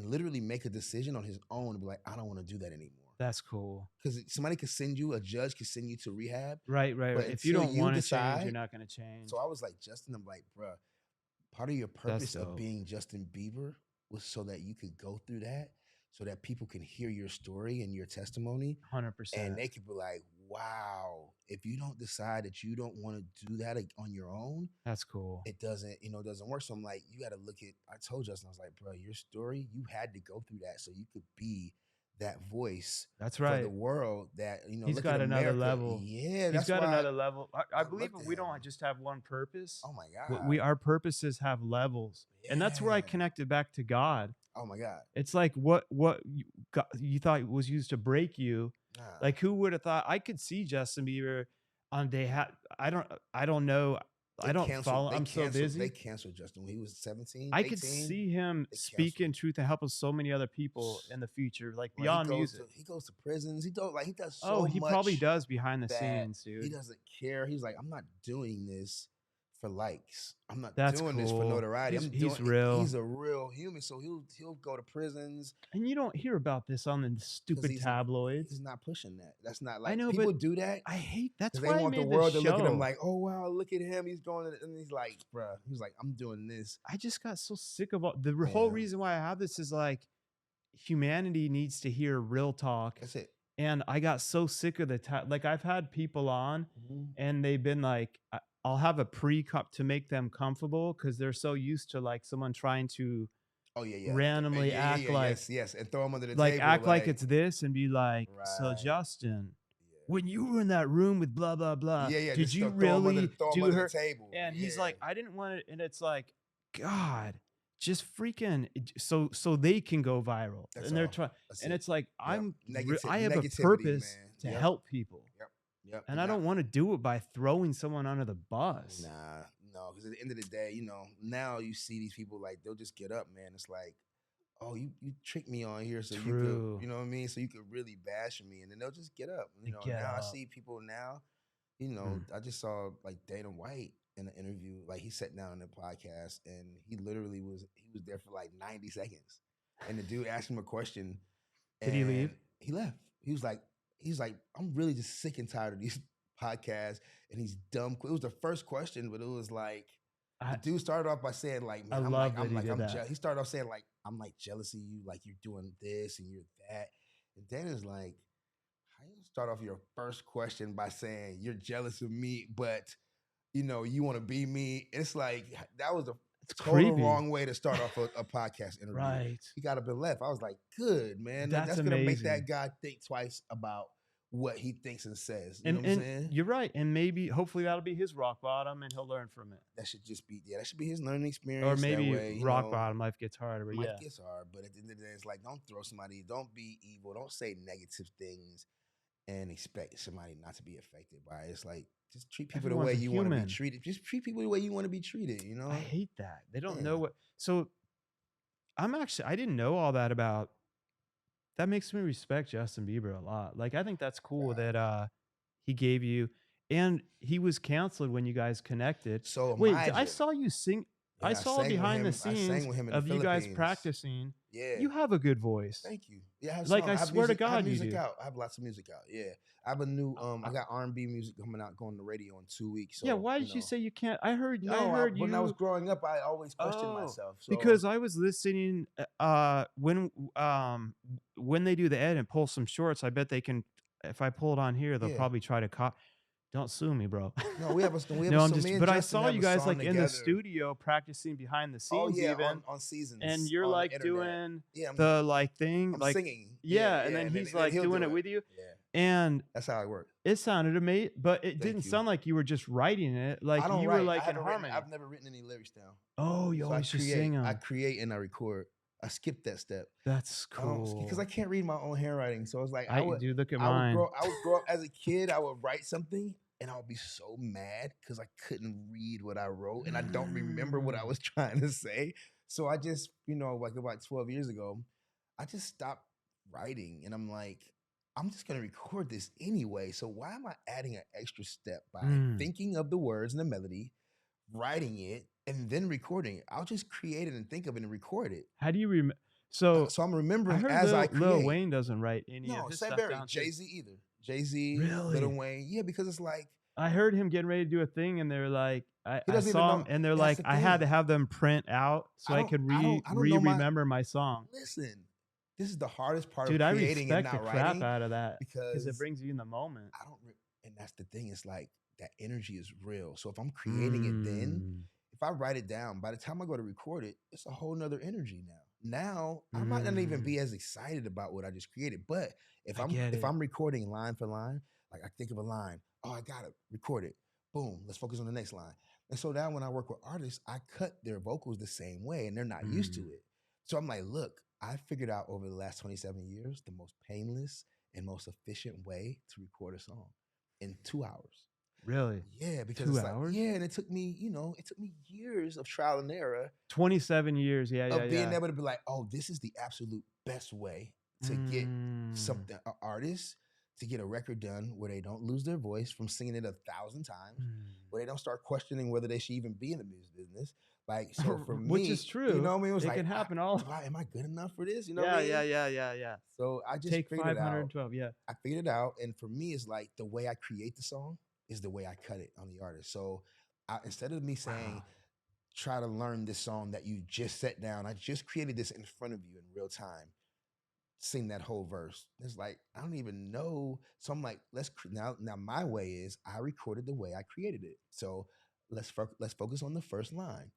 literally make a decision on his own and be like, I don't want to do that anymore. That's cool. Because somebody could a judge could send you to rehab. Right. But If you don't want to decide, change, you're not going to change. So I was like, Justin, I'm like, bruh, part of your purpose of being Justin Bieber was so that you could go through that, so that people can hear your story and your testimony. 100%. And they could be like, wow, if you don't decide that you don't want to do that on your own, that's cool. It doesn't work. So I'm like, you got to look at, I told Justin, I was like, bro, your story, you had to go through that so you could be that voice. That's right. For the world that, he's got another level. Yeah, he's got another level. I believe we don't just have one purpose. Oh my God. Our purposes have levels. Yeah. And that's where I connected back to God. Oh my God. It's like what you thought was used to break you. Nah. Like who would have thought? I could see Justin Bieber on I don't know. I don't follow. I'm so busy. They canceled Justin when he was 17. I could see him speaking truth and helping so many other people in the future, like beyond music. He goes to prisons. He does so much. He probably does behind the scenes, dude. He doesn't care. He's like, I'm not doing this for likes. I'm not doing cool. this for notoriety. He's real. He's a real human. So he'll go to prisons. And you don't hear about this on the stupid tabloids. He's not pushing that. That's not like, I know, people do that. I hate that's why they want the world to look at him like, oh wow, look at him. He's going, and he's like, bruh. He's like, I'm doing this. I just got so sick of the whole reason why I have this is like, humanity needs to hear real talk. That's it. And I got so sick of like I've had people on, and they've been like, I'll have a pre-cup to make them comfortable because they're so used to like someone trying to randomly act like yes, and throw them under the like table, act like it's this and be like, so Justin, when you were in that room with blah blah blah, did you really do her? And he's like, I didn't want it, and it's like, God, just freaking so they can go viral. That's and they're trying, and it's like I have a purpose to help people. Yep. And I don't want to do it by throwing someone under the bus. No, because at the end of the day, now you see these people like they'll just get up, man. It's like, oh, you tricked me on here, so you could, you know what I mean? So you could really bash me, and then they'll just get up. I see people now. I just saw like Dana White in an interview. Like he sat down in the podcast, and he literally was there for like 90 seconds, and the dude asked him a question. Did he leave? He left. He's like, I'm really just sick and tired of these podcasts and these dumb. It was the first question, but it was like the dude started off by saying like, man, he started off saying like, I'm like jealous of you, like you're doing this and you're that. And Dana's like, how you start off your first question by saying you're jealous of me, but you want to be me? It's like that was the total wrong way to start off a podcast interview. Right. He got up and left. I was like, good, man. That's gonna make that guy think twice about what he thinks and says. You know what I'm saying? You're right. And maybe, hopefully, that'll be his rock bottom, and he'll learn from it. That should just be, that should be his learning experience. Or maybe rock bottom, life gets harder. But life gets hard, but at the end of the day, it's like, don't throw somebody, don't be evil, don't say negative things, and expect somebody not to be affected by it. It's like, just treat people the way you want to be treated. Just treat people the way you want to be treated. I hate that. They don't know what. So, I didn't know all that about. That makes me respect Justin Bieber a lot. Like, I think that's cool that he gave you, and he was canceled when you guys connected. So wait, I saw you sing. I Yeah, saw behind the I sang scenes with him in the of you guys Philippines. practicing. Yeah. You have a good voice. Thank you. Yeah, I have Like, song. I swear to I have God, you music do. out. I have lots of music out. Yeah. I have a new I I- got R&B music coming out, going to radio in 2 weeks. yeah, So, why did you say you can't? I heard when I was you. growing up, I always questioned Oh, myself. So because I was listening when they do the edit and pull some shorts, I bet they can. If I pull it on here, they'll yeah. probably try to don't sue me, bro. No, we have a No, I'm so just. me and But I Justin saw have you a guys song like in the together. studio practicing behind the Oh scenes, yeah, even, on Seasons. and you're on the like internet. doing Yeah, the like thing, I'm like singing. yeah, and then he's like he'll doing do it with you, Yeah. and That's how I work. it sounded amazing, but it Thank didn't you. sound like you were just writing it, like I don't you write. were like in I've harmony. never written any lyrics down. Oh, you So always just sing I them. create and I record. I skipped that step. That's Because I cool. can't read my own handwriting. So it's like Dude, look at I would mine. grow up as a kid. I would write something and I would be so mad because I couldn't read what I wrote and I don't remember what I was trying to say. So I just, like about 12 years ago, I just stopped writing and I'm like, I'm just gonna record this anyway. So why am I adding an extra step by thinking of the words and the melody, writing it, and then recording it? I'll just create it and think of it and record it. How do you remember? So I'm remembering I heard as I create. Lil Wayne doesn't write any of his Same stuff Barry, down. Jay-Z either. Jay-Z, Really? Lil Wayne. Yeah, because it's like I heard him getting ready to do a thing, and they're like, I doesn't even saw know. him, and they're That's like, the I had to thing. have them print out so I could I don't know remember my song. Listen, this is the hardest part Dude, of I creating and respect not the crap writing out of that because it brings you in the moment. and that's the thing. It's like that energy is real. So if I'm creating it then, if I write it down, by the time I go to record it, it's a whole nother energy now. Now I might not even be as excited about what I just created, but if I'm recording line for line, like I think of a line, oh, I got it, record it, boom, let's focus on the next line. And so now when I work with artists, I cut their vocals the same way, and they're not used to it. So I'm like, look, I figured out over the last 27 years the most painless and most efficient way to record a song in 2 hours. Really? Yeah, because 2 it's hours? like, yeah, and it took me years of trial and error. 27 years, of being able to be like, oh, this is the absolute best way to get something, an artist to get a record done where they don't lose their voice from singing it 1,000 times, where they don't start questioning whether they should even be in the music business. Like, so for me, which is true. You know what I mean? It was it like, can happen all. Am I good enough for this? You know what I mean? Yeah. So I just Take figured it out. 512, yeah. I figured it out. And for me, it's like the way I create the song is the way I cut it on the artist. So instead of me saying, try to learn this song that you just set down, I just created this in front of you in real time. Sing that whole verse. It's like, I don't even know. So I'm like, now my way is I recorded the way I created it. So let's focus on the first line.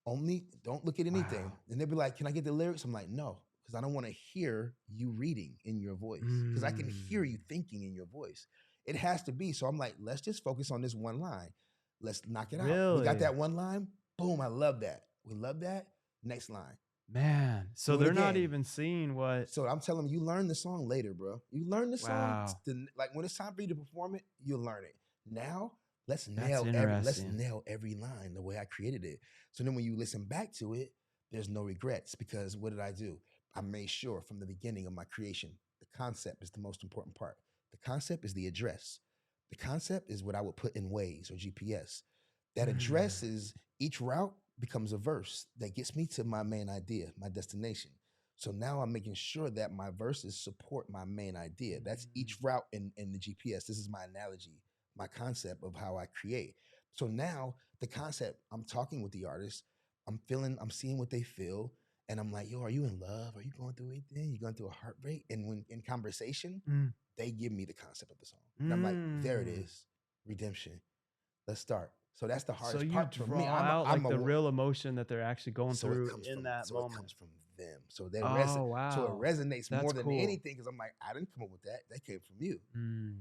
Only don't look at anything. Wow. And they'll be like, can I get the lyrics? I'm like, no, because I don't want to hear you reading in your voice. Because I can hear you thinking in your voice. It has to be. So I'm like, let's just focus on this one line. Let's knock it out. We got that one line. Boom, I love that. We love that. Next line. Man, so they're not even seeing what. So I'm telling them, you learn the song later, bro. You learn the song. Like when it's time for you to perform it, you'll learn it. Now, let's nail every line the way I created it. So then when you listen back to it, there's no regrets because what did I do? I made sure from the beginning of my creation, the concept is the most important part. The concept is the address. The concept is what I would put in Waze or GPS. That address is each route becomes a verse that gets me to my main idea, my destination. So now I'm making sure that my verses support my main idea. That's each route in the GPS. This is my analogy, my concept of how I create. So now the concept, I'm talking with the artist, I'm seeing what they feel. And I'm like, yo, are you in love? Are you going through anything? You going through a heartbreak? And when in conversation, they give me the concept of the song. And I'm like, there it is, redemption. Let's start. So that's the hardest part for me. I'm the real emotion that they're actually going through in that moment. So it comes from them. So so it resonates more than anything because I'm like, I didn't come up with that. That came from you.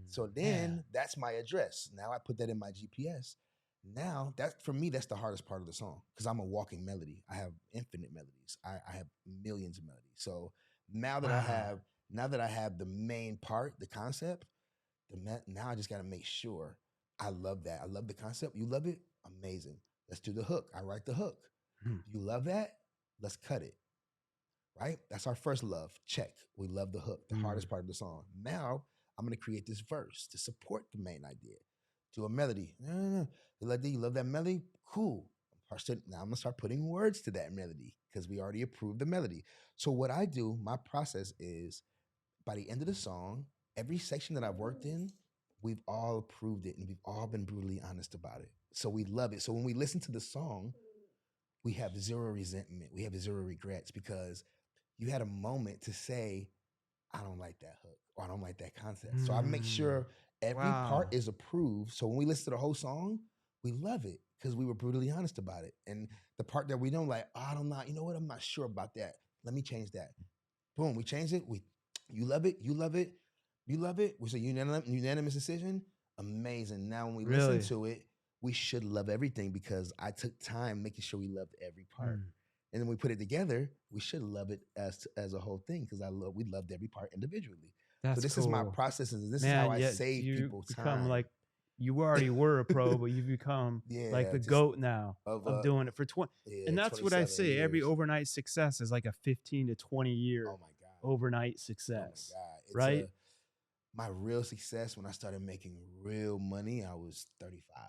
So then that's my address. Now I put that in my GPS. Now for me, that's the hardest part of the song because I'm a walking melody. I have infinite melodies. I have millions of melodies. So now that I have the main part, the concept, now I just got to make sure I love that. I love the concept. You love it? Amazing. Let's do the hook. I write the hook. You love that? Let's cut it. Right? That's our first love. Check. We love the hook, the hardest part of the song. Now I'm going to create this verse to support the main idea. Do a melody. No. You love that melody? Cool. now I'm gonna start putting words to that melody because we already approved the melody. So what I do, my process is by the end of the song, every section that I've worked in, we've all approved it and we've all been brutally honest about it. So we love it. So when we listen to the song, we have zero resentment. We have zero regrets because you had a moment to say, I don't like that hook or I don't like that concept. So I make sure every part Wow. is approved. So when we listen to the whole song, we love it because we were brutally honest about it. And the part that we don't like, oh, I don't know, you know what? I'm not sure about that. Let me change that. Boom, we changed it. You love it, you love it, you love it. Was a unanimous decision. Amazing. Now when we listen Really? to it, we should love everything because I took time making sure we loved every part. And then we put it together, we should love it as a whole thing because we loved every part individually. So That's this is my cool. process, and this is how Man, I yet save you people become time. like you already were a pro, but you've become like Yeah, the just GOAT now of of doing it for 20. And that's what I 27 say. Every years. overnight success is like a 15 to 20 year Oh my God. overnight Oh my success. God. It's Right? my real success when I started making real money, I was 35.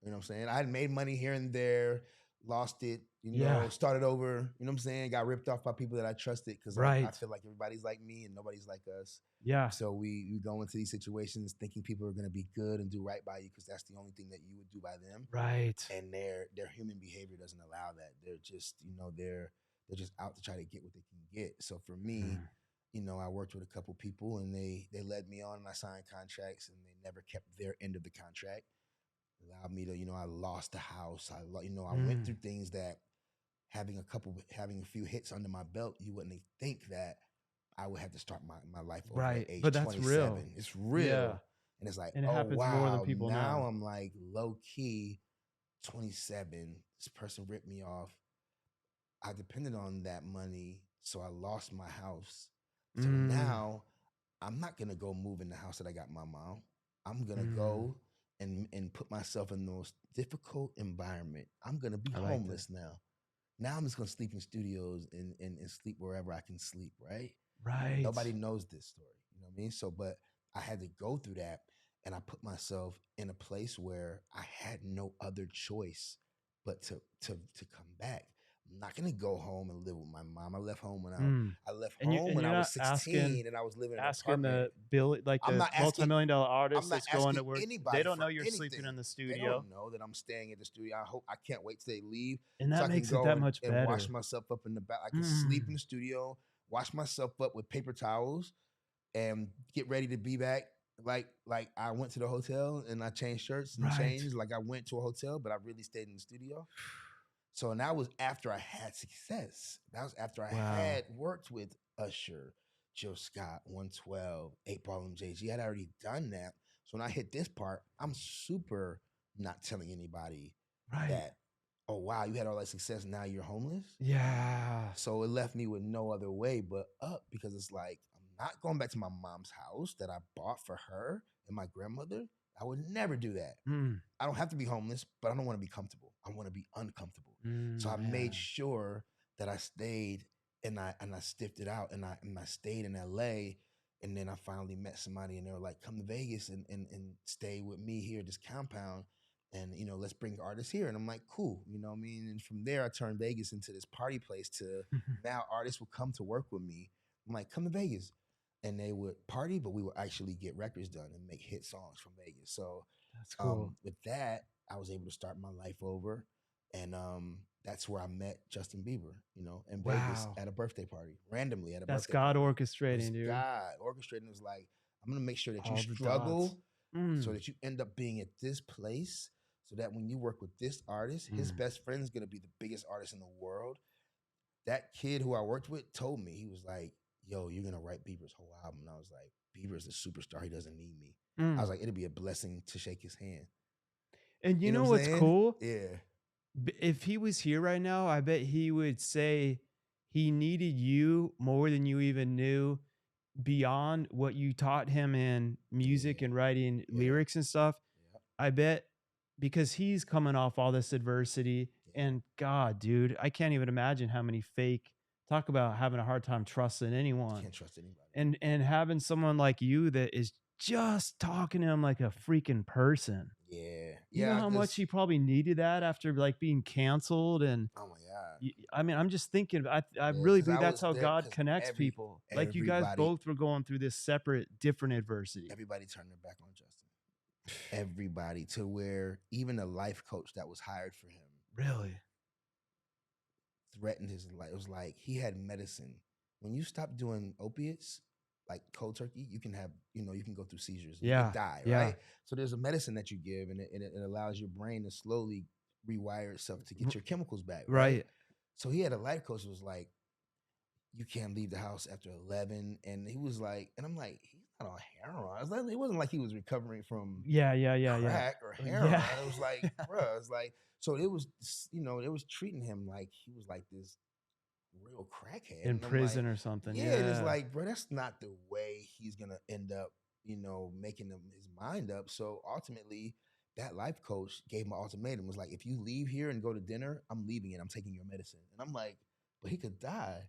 You know what I'm saying? I had made money here and there, lost it, Yeah. started over, you know what I'm saying? Got ripped off by people that I trusted because I Right. feel like everybody's like me and nobody's like us. Yeah. So we go into these situations thinking people are going to be good and do right by you because that's the only thing that you would do by them. Right. And their human behavior doesn't allow that. They're just, they're just out to try to get what they can get. So for me, I worked with a couple people and they led me on and I signed contracts and they never kept their end of the contract. It allowed me to, I lost the house. I went through things that having a few hits under my belt, you wouldn't think that I would have to start my life over at age But that's 27. real. It's real. Yeah. And it's like, And it oh happens more than wow, people now know. I'm like low key 27. This person ripped me off. I depended on that money, so I lost my house. So now I'm not gonna go move in the house that I got my mom. I'm gonna go and put myself in the most difficult environment. I'm gonna be homeless now. Now I'm just gonna sleep in studios and sleep wherever I can sleep, right? Right. Nobody knows this story. You know what I mean? So, but I had to go through that and I put myself in a place where I had no other choice but to come back. I'm not gonna go home and live with my mom. I left home when I left home when you're I was not 16 and I was living in an asking apartment. the I'm not asking multi-million-dollar artist I'm not that's going to asking work. anybody They don't for know you're sleeping anything. in the They studio. don't know that I'm staying at the studio. I can't wait till they leave And so that I can makes it go that much and wash better. myself up in the back. I can sleep in the studio, wash myself up with paper towels, and get ready to be back. Like I went to the hotel and I changed shirts and Right. changed. Like I went to a hotel, but I really stayed in the studio. So and that was after I had success. That was after I had worked with Usher, Jill Scott, 112, 8 Ball and JG. I had already done that. So when I hit this part, I'm super not telling anybody that, oh wow, you had all that success, now you're homeless. Yeah. So it left me with no other way but up because it's like I'm not going back to my mom's house that I bought for her and my grandmother. I would never do that. I don't have to be homeless, but I don't want to be comfortable. I want to be uncomfortable. So I made sure that I stayed and I stiffed it out and I stayed in LA. And then I finally met somebody and they were like, come to Vegas and stay with me here at this compound. And, let's bring artists here. And I'm like, cool. You know what I mean? And from there, I turned Vegas into this party place to now artists would come to work with me. I'm like, come to Vegas. And they would party, but we would actually get records done and make hit songs from Vegas. So That's cool. with that, I was able to start my life over. And that's where I met Justin Bieber, in Vegas at a birthday party, randomly at a That's birthday God party. orchestrating, dude. God orchestrating was like, I'm going to make sure that All you the struggle dots. so that you end up being at this place so that when you work with this artist, his best friend is going to be the biggest artist in the world. That kid who I worked with told me, he was like, yo, you're going to write Bieber's whole album. And I was like, Bieber's a superstar. He doesn't need me. I was like, it'd be a blessing to shake his hand. And you know what I'm what's saying? cool? Yeah. If he was here right now, I bet he would say he needed you more than you even knew, beyond what you taught him in music and writing lyrics and stuff. I bet because he's coming off all this adversity and God, dude, I can't even imagine how many talk about having a hard time trusting anyone. Can't trust anybody. And having someone like you that is just talking to him like a freaking person. Yeah. You know how much he probably needed that after like being canceled and oh my God. I mean, I'm just thinking, I Yeah, really 'cause believe I that's was how there God 'cause connects people. Like you guys everybody both were going through this separate, different adversity. everybody turned their back on Justin. Everybody, to where even a life coach that was hired for him Really? threatened his life. It was like he had medicine. When you stop doing opiates, like cold turkey, you can have, you can go through seizures. You can die, Yeah. right? So there's a medicine that you give, and it allows your brain to slowly rewire itself to get your chemicals back, right? Right. So he had a life coach who was like, you can't leave the house after 11. And he was like, and I'm like, he's not on heroin. It wasn't like he was recovering from Yeah. crack or heroin. Yeah. It was like, bruh, it's like, so it was, it was treating him like he was like this real crackhead. In And I'm like, prison or something. yeah, and it's Yeah. like, bro, that's not the way he's gonna end up, making his mind up. So ultimately, that life coach gave him an ultimatum. Was like, if you leave here and go to dinner, I'm leaving it. I'm taking your medicine. And I'm like, but he could die.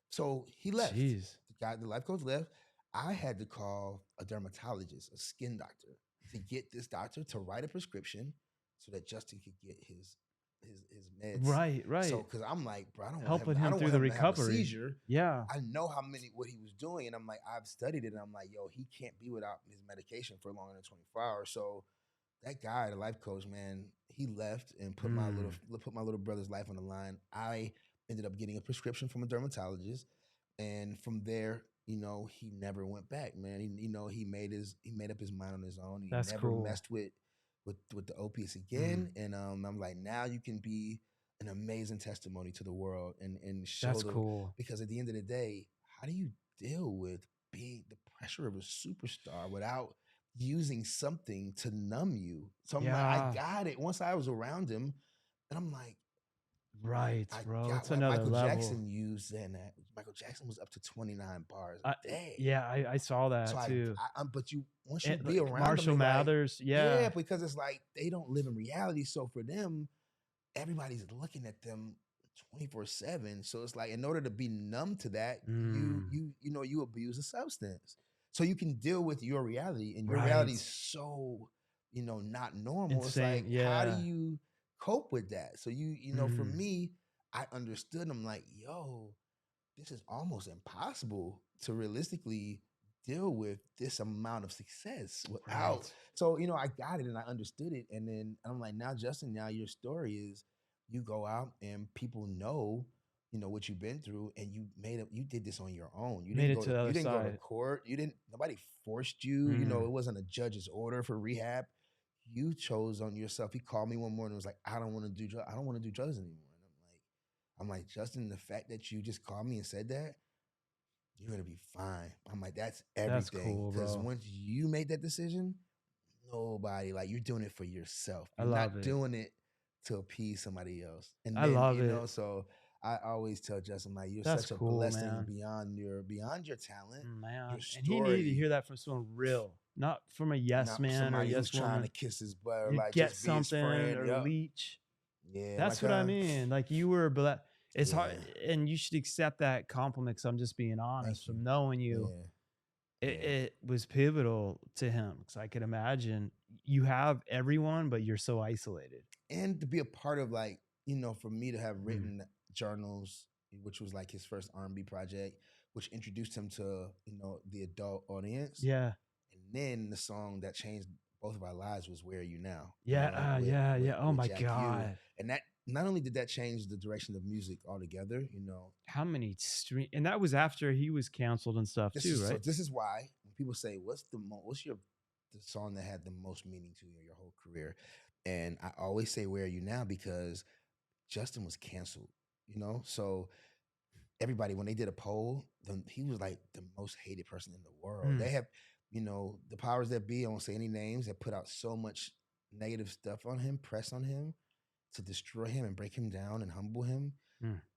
So he left. Jeez. The life coach left. I had to call a dermatologist, a skin doctor, to get this doctor to write a prescription so that Justin could get his meds. Right. So, because I'm like, bro, I don't Helping want him, him through the to have a recovery. seizure. Yeah. I know what he was doing, and I'm like, I've studied it, and I'm like, yo, he can't be without his medication for longer than 24 hours. So that guy, the life coach, man, he left and put my little brother's life on the line. I ended up getting a prescription from a dermatologist, and from there, he never went back, man. He made up his mind on his own. He That's never cool. messed with the opiates again. And I'm like, now you can be an amazing testimony to the world and show That's cool. because at the end of the day, how do you deal with being the pressure of a superstar without using something to numb you? So I'm like, I got it. Once I was around him, and I'm like, right, bro. It's what another Michael level. Jackson used then. Michael Jackson was up to 29 bars a day. Yeah, I saw that So too. But once you be around Marshall them, Mathers, yeah, because it's like they don't live in reality. So for them, everybody's looking at them 24/7. So it's like, in order to be numb to that, you abuse a substance, so you can deal with your reality, and your reality is so not normal. Insane. It's like, how do you cope with that? So for me, I understood. I'm like, yo, this is almost impossible to realistically deal with this amount of success without. Right. So, I got it and I understood it. And then I'm like, now, Justin, now your story is you go out and people know, what you've been through, and you did this on your own. You didn't go to court. Nobody forced you. It wasn't a judge's order for rehab. You chose on yourself. He called me one morning and was like, I don't want to do drugs anymore. And I'm like, Justin, the fact that you just called me and said that, you're gonna be fine. I'm like, that's everything. That's cool, bro. Because once you made that decision, nobody, like, you're doing it for yourself. You're not doing it to appease somebody else. And then, I love it. So I always tell Justin, like, you're that's such a cool, blessing man. beyond your talent, man. your story. And he needed to hear that from someone real, not from a yes man or a yes woman trying to kiss his butt or like get just be his something friend. or leech. Yeah, that's what I mean. Like, you were, but it's hard, and you should accept that compliment. Because I'm just being honest. From knowing you, it was pivotal to him. Because I could imagine you have everyone, but you're so isolated. And to be a part of, like, for me to have written Journals, which was like his first R&B project, which introduced him to the adult audience. Yeah. And then the song that changed both of our lives was Where Are You Now? Yeah. Oh my God. And that, not only did that change the direction of music altogether, how many and that was after he was canceled and stuff too, right? So this is why when people say, what's the song that had the most meaning to you in your whole career? And I always say Where Are You Now? Because Justin was canceled, so everybody, when they did a poll, he was like the most hated person in the world. They have, the powers that be, I won't say any names, that put out so much negative stuff on him, press on him to destroy him and break him down and humble him,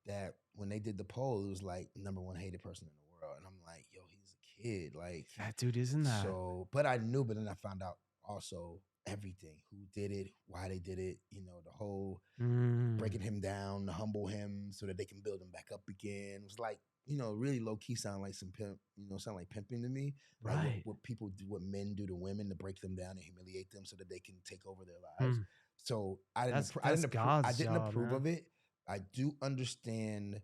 that when they did the poll, it was like #1 hated person in the world. And I'm like, yo, he's a kid. Like, that dude, isn't that? So, but I knew, but then I found out also everything, who did it, why they did it, the whole breaking him down to humble him so that they can build him back up again. It was like really low key sound like some pimp, sound like pimping to me. Like Right. what people do, what men do to women to break them down and humiliate them so that they can take over their lives. So I That's God's didn't job, approve man. of it. I do understand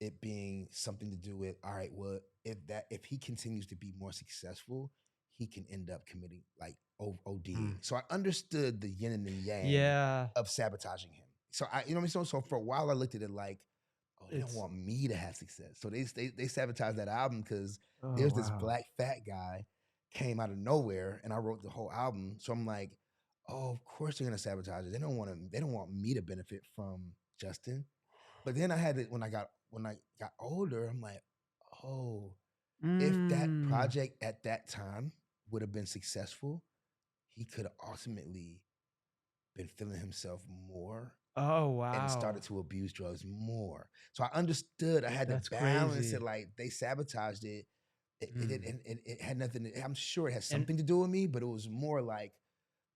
it being something to do with, all right, well, if he continues to be more successful, he can end up committing like ODing. So I understood the yin and the yang of sabotaging him. So you know what I mean? So for a while I looked at it like, oh, they don't want me to have success. So they sabotaged that album because there's this black fat guy came out of nowhere and I wrote the whole album. So I'm like, oh, of course they're gonna sabotage it. They don't want me to benefit from Justin. But then I had it when I got older, I'm like, oh, if that project at that time would have been successful, he could have ultimately been feeling himself more. Oh, wow. And started to abuse drugs more. So I understood I had to balance it. Like they sabotaged it. It had nothing. I'm sure it has something to do with me, but it was more like,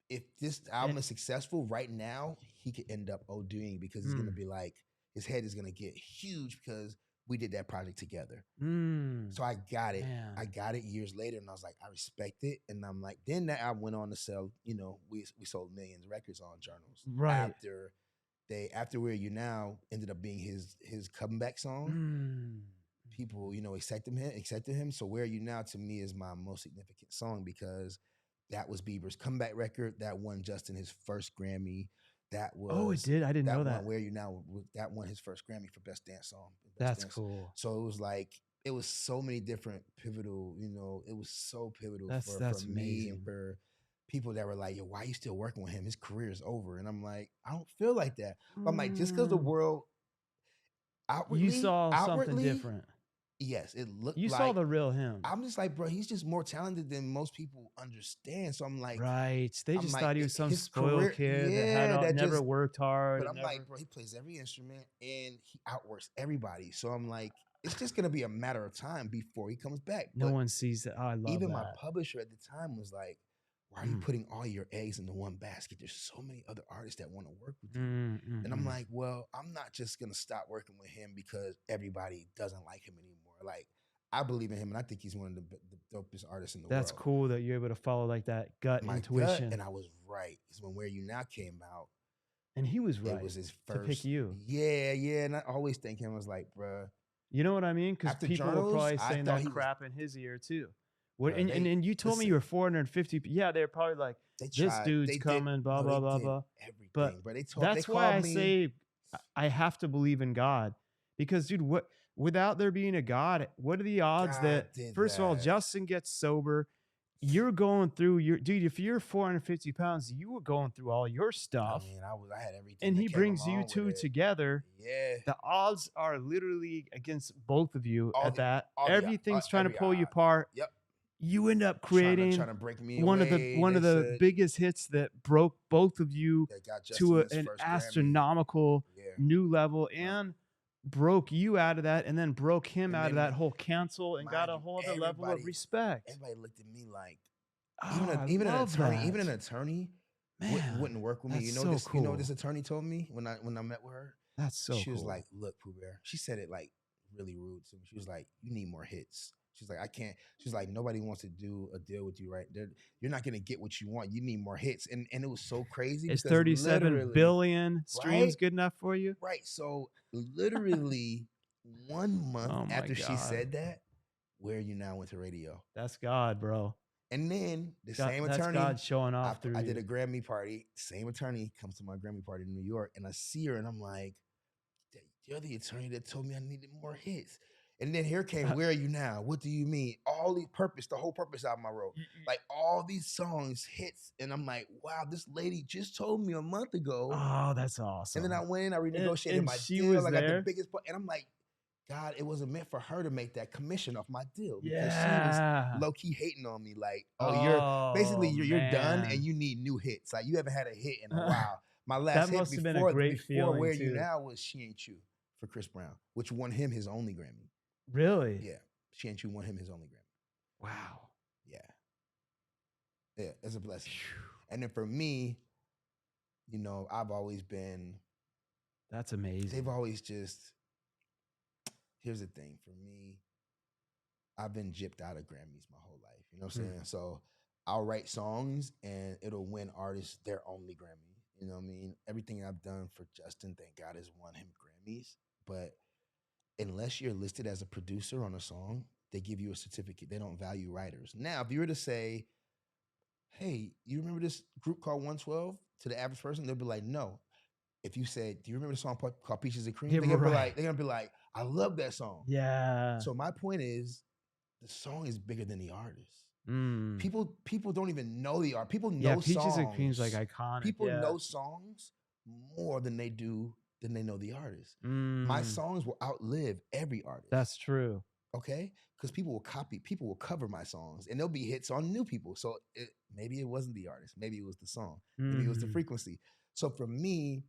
if this album is successful right now, he could end up ODing because he's gonna be like, his head is gonna get huge because we did that project together. So I got it. Man. I got it years later, and I was like, I respect it. And I'm like, then that album went on to sell. We sold millions of records on Journals. Right. After Where Are You Now ended up being his comeback song. People, accepted him. So Where Are You Now to me is my most significant song because that was Bieber's comeback record. That won Justin his first Grammy. That was it did. I didn't know that. Where Are You Now? That won his first Grammy for Best Dance Song. That's cool. So it was like, it was so many different pivotal. It was so pivotal for me and for people that were like, yo, why are you still working with him? His career is over. And I'm like, I don't feel like that. But I'm like, just because the world outwardly, you saw something different. Yes, it looked. You saw the real him. I'm just like, bro, he's just more talented than most people understand. So I'm like, right? They just thought he was some spoiled kid that never worked hard. But I'm like, bro, he plays every instrument and he outworks everybody. So I'm like, it's just gonna be a matter of time before he comes back. No one sees that. Oh, I love even that. My publisher at the time was like, why are you putting all your eggs into one basket? There's so many other artists that want to work with you. And I'm like, well, I'm not just going to stop working with him because everybody doesn't like him anymore. Like, I believe in him, and I think he's one of the dopest artists in the world. That's cool that you're able to follow like that my intuition. And I was right. Because when Where You Now came out, and he was right. It was his first. To pick you. Yeah. And I always think him, I was like, bruh. You know what I mean? Because people were probably saying that crap in his ear too. What, and you told me you were 450. Yeah, they're probably like, this dude's coming, blah, blah, blah, blah. But that's why I say I have to believe in God. Because, dude, without there being a God, what are the odds that, first of all, Justin gets sober? You're going through dude, if you're 450 pounds, you were going through all your stuff. I mean, I had everything. And he brings you two together. Yeah. The odds are literally against both of you everything's trying to pull you apart. Yep. You end up creating trying to break me one away. of the biggest hits that broke both of you to an astronomical new level and broke you out of that and then broke him out of that whole cancel and got a whole other level of respect. Everybody looked at me like, even an attorney wouldn't work with me. You know what this attorney told me when I met with her? That's so She was like, look, Poo Bear. She said it like really rude to me. She was like, you need more hits. She's like, I can't. She's like, nobody wants to do a deal with you, right? You're not gonna get what you want. You need more hits, and it was so crazy. Is 37 billion streams good enough for you? Right. So literally 1 month after she said that, Where You Now went to radio. That's God, bro. And then same attorney, that's God showing off. I did a Grammy party. Same attorney comes to my Grammy party in New York, and I see her, and I'm like, you're the attorney that told me I needed more hits. And then here came Where Are You Now? What do you mean? The whole purpose album I wrote. Like all these songs, hits. And I'm like, wow, this lady just told me a month ago. Oh, that's awesome. And then I went in, I renegotiated my deal. I got the biggest part. And I'm like, God, it wasn't meant for her to make that commission off my deal. Because she was low-key hating on me. Like, you're done and you need new hits. Like you haven't had a hit in a while. My last hit before Where You Now was She Ain't You for Chris Brown, which won him his only Grammy. Really? Yeah. She Ain't You won him his only Grammy. Wow. Yeah. Yeah, it's a blessing. And then for me, I've always been. That's amazing. They've always just. here's the thing. For me, I've been gypped out of Grammys my whole life. You know what I'm saying? So I'll write songs and it'll win artists their only Grammy. You know what I mean? Everything I've done for Justin, thank God, has won him Grammys. But unless you're listed as a producer on a song, they give you a certificate. They don't value writers. Now, if you were to say, hey, you remember this group called 112 to the average person? They'll be like, no. If you said, do you remember the song called Peaches and Cream? Yeah, They're gonna be like, I love that song. Yeah. So my point is, the song is bigger than the artist. Mm. People don't even know the art. People know songs. Peaches and Cream's like iconic. People know songs more than they know the artist. My songs will outlive every artist. That's true. Okay? Because people will cover my songs, and they'll be hits on new people. So maybe it wasn't the artist. Maybe it was the song. Maybe it was the frequency. So for me,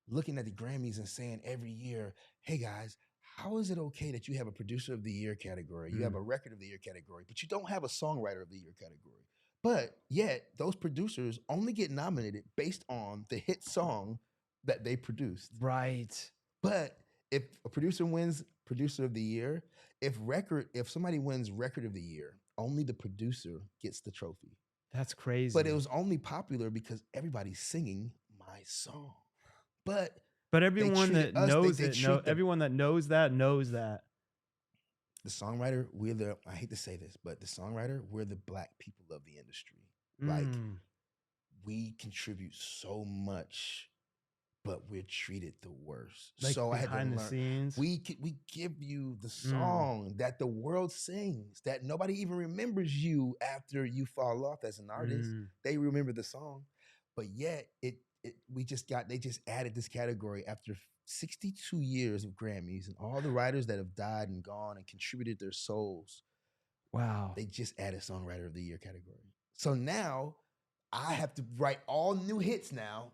looking at the Grammys and saying every year, hey guys, how is it okay that you have a producer of the year category, you have a record of the year category, but you don't have a songwriter of the year category? But yet those producers only get nominated based on the hit song that they produced. Right. But if a producer wins producer of the year, if somebody wins record of the year, only the producer gets the trophy. That's crazy. But it was only popular because everybody's singing my song. But everyone that knows everyone that knows that knows that. The songwriter, I hate to say this, but the songwriter, we're the black people of the industry. Like, we contribute so much, but we're treated the worst. Like, so I had to learn. The scenes. We give you the song that the world sings, that nobody even remembers you after you fall off as an artist. They remember the song, but yet they just added this category after 62 years of Grammys and all the writers that have died and gone and contributed their souls. Wow. They just added Songwriter of the Year category. So now I have to write all new hits now.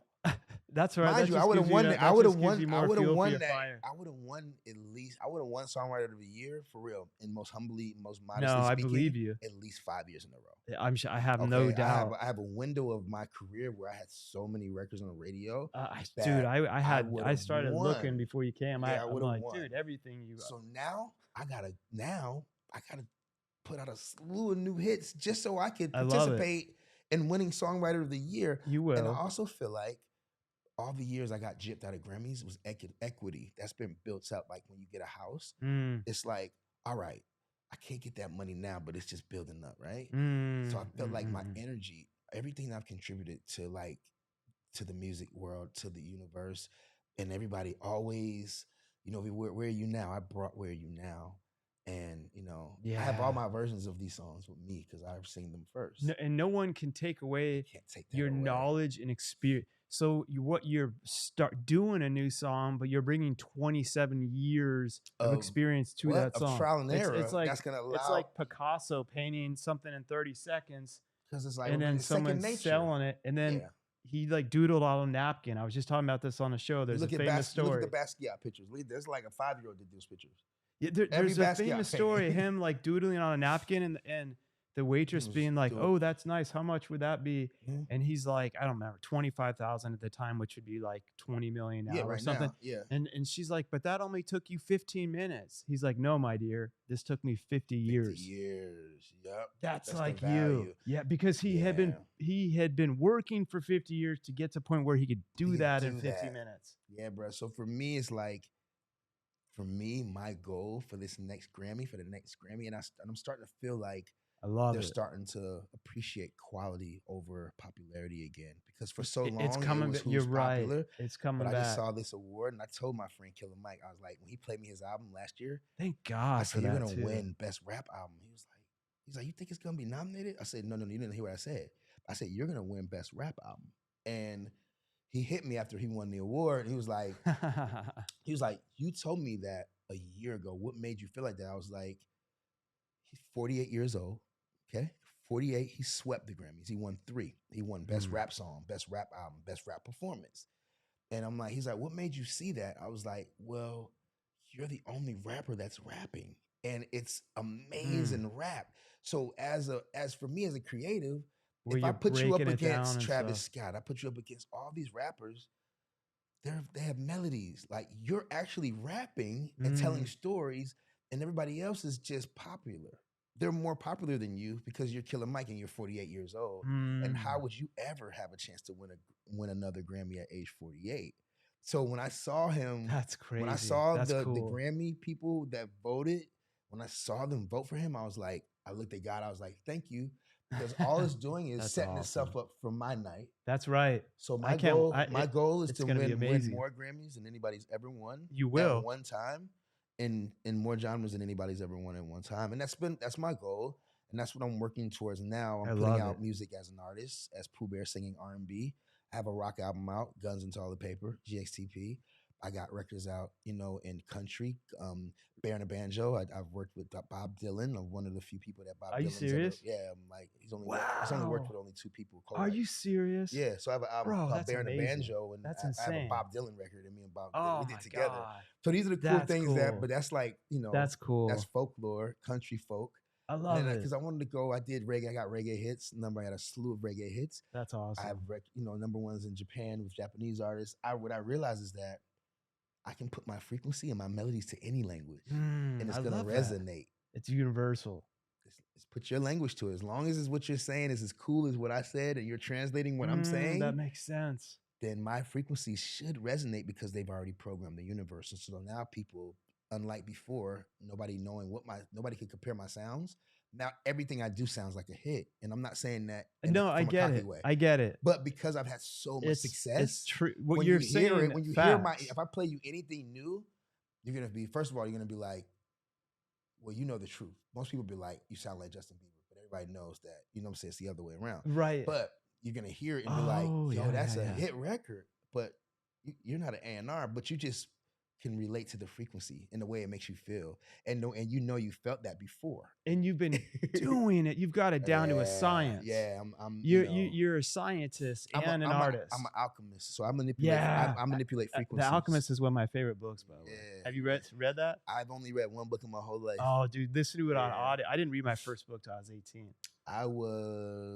That's right. Mind you, I would have won that. I would have won that. I would have won Songwriter of the Year for real. And most modestly speaking, I believe you. At least 5 years in a row. I'm sure. I have no doubt. I have a window of my career where I had so many records on the radio. I started looking before you came. Yeah, I'm like, dude, everything you. So now I gotta put out a slew of new hits just so I could participate in winning Songwriter of the Year. You will. And I also feel like all the years I got gypped out of Grammys was equity. That's been built up. Like when you get a house, it's like, all right, I can't get that money now, but it's just building up, right? So I felt like my energy, everything I've contributed to the music world, to the universe, and everybody always, where are you now? I brought Where Are You Now. And, I have all my versions of these songs with me because I've seen them first. And no one can take away your knowledge and experience. So you're doing a new song, but you're bringing 27 years of experience to that song. Of trial and error. It's like, that's gonna allow. It's like Picasso painting something in 30 seconds. Because it's like, and then someone's selling it, and then he like doodled on a napkin. I was just talking about this on the show. There's a famous story. Look at the Basquiat pictures. There's like a 5-year-old did those pictures. Yeah, there's a famous story of him like doodling on a napkin and the waitress being like, "Oh, that's nice. How much would that be?" And he's like, "I don't remember, 25,000 at the time, which would be like 20 million now or something." And she's like, "But that only took you 15 minutes." He's like, "No, my dear, this took me 50 years." 50 years. Yep. That's like you. Yeah, because he had been working for 50 years to get to a point where he could do that in 50 minutes. Yeah, bro. So for me, it's like, my goal for this next Grammy, and I'm starting to feel like they're starting to appreciate quality over popularity again. Because for so long, it's coming. You're right. It's coming back. I just saw this award, and I told my friend Killer Mike, I was like, when he played me his album last year, thank God. I said, "You're gonna win Best Rap Album." He's like, "You think it's gonna be nominated?" I said, "No, you didn't hear what I said. I said you're gonna win Best Rap Album." And he hit me after he won the award. He was like, "You told me that a year ago. What made you feel like that?" I was like, "He's 48 years old. Okay, 48. He swept the Grammys. He won 3. He won Best Rap Song, Best Rap Album, Best Rap Performance." And he's like, "What made you see that?" I was like, "Well, you're the only rapper that's rapping, and it's amazing rap. So as for me as a creative, if I put you up against Travis Scott, I put you up against all these rappers, they have melodies. Like you're actually rapping and telling stories, and everybody else is just popular. They're more popular than you because you're Killer Mike and you're 48 years old. And how would you ever have a chance to win another Grammy at age 48? So when I saw him, That's crazy. when I saw That's the cool. Grammy people that voted, when I saw them vote for him, I was like, I looked at God, I was like, thank you. Because all it's doing is That's setting awesome. itself up for my night. That's right. So I my goal is it's to gonna be win amazing. more Grammys than anybody's ever won. You will. At one time, in more genres than anybody's ever won at one time. And that's my goal. And that's what I'm working towards now. I'm putting out music as an artist, as Poo Bear singing R&B. I have a rock album out, Guns into All the Paper, GXTP. I got records out, you know, in country. Bear and a Banjo. I've worked with Bob Dylan. I'm one of the few people that Bob Dylan's Are you serious? Yeah, I'm like he's only worked with only 2 people. Are you serious? Yeah, so I have an album Bro, called that's Bear and a amazing. Banjo, and That's I have insane. a Bob Dylan record, and me and Bob Oh we did together. God. So these are the cool That's things cool. but that's like, you know, That's cool. that's folklore, country folk. I love it. Because I wanted to go, I did reggae. I got reggae hits. I had a slew of reggae hits. That's awesome. I have, number ones in Japan with Japanese artists. What I realized is that I can put my frequency and my melodies to any language, and it's going to resonate. It's universal. It's put your language to it. As long as what you're saying is as cool as what I said, and you're translating what I'm saying, that makes sense. Then my frequency should resonate because they've already programmed the universe. And so now people, unlike before, nobody could compare my sounds. Now everything I do sounds like a hit, and I'm not saying that. I get it. Way. I get it. But because I've had so much success, it's true. What when you're you saying, hear it, when you hear if I play you anything new, you're gonna be, first of all, you're gonna be like, well, you know the truth. Most people be like, you sound like Justin Bieber, but everybody knows that, you know what I'm saying, it's the other way around. Right. But you're gonna hear it and be like, yo, that's a hit record. But you're not an A&R, but you just can relate to the frequency and the way it makes you feel. And you felt that before. And you've been doing it. You've got it down to a science. Yeah, you're a scientist and an artist. I'm an alchemist. So I manipulate frequencies. The Alchemist is one of my favorite books, by the way. Have you read that? I've only read one book in my whole life. Oh, dude, listen to it on audio. I didn't read my first book till I was 18.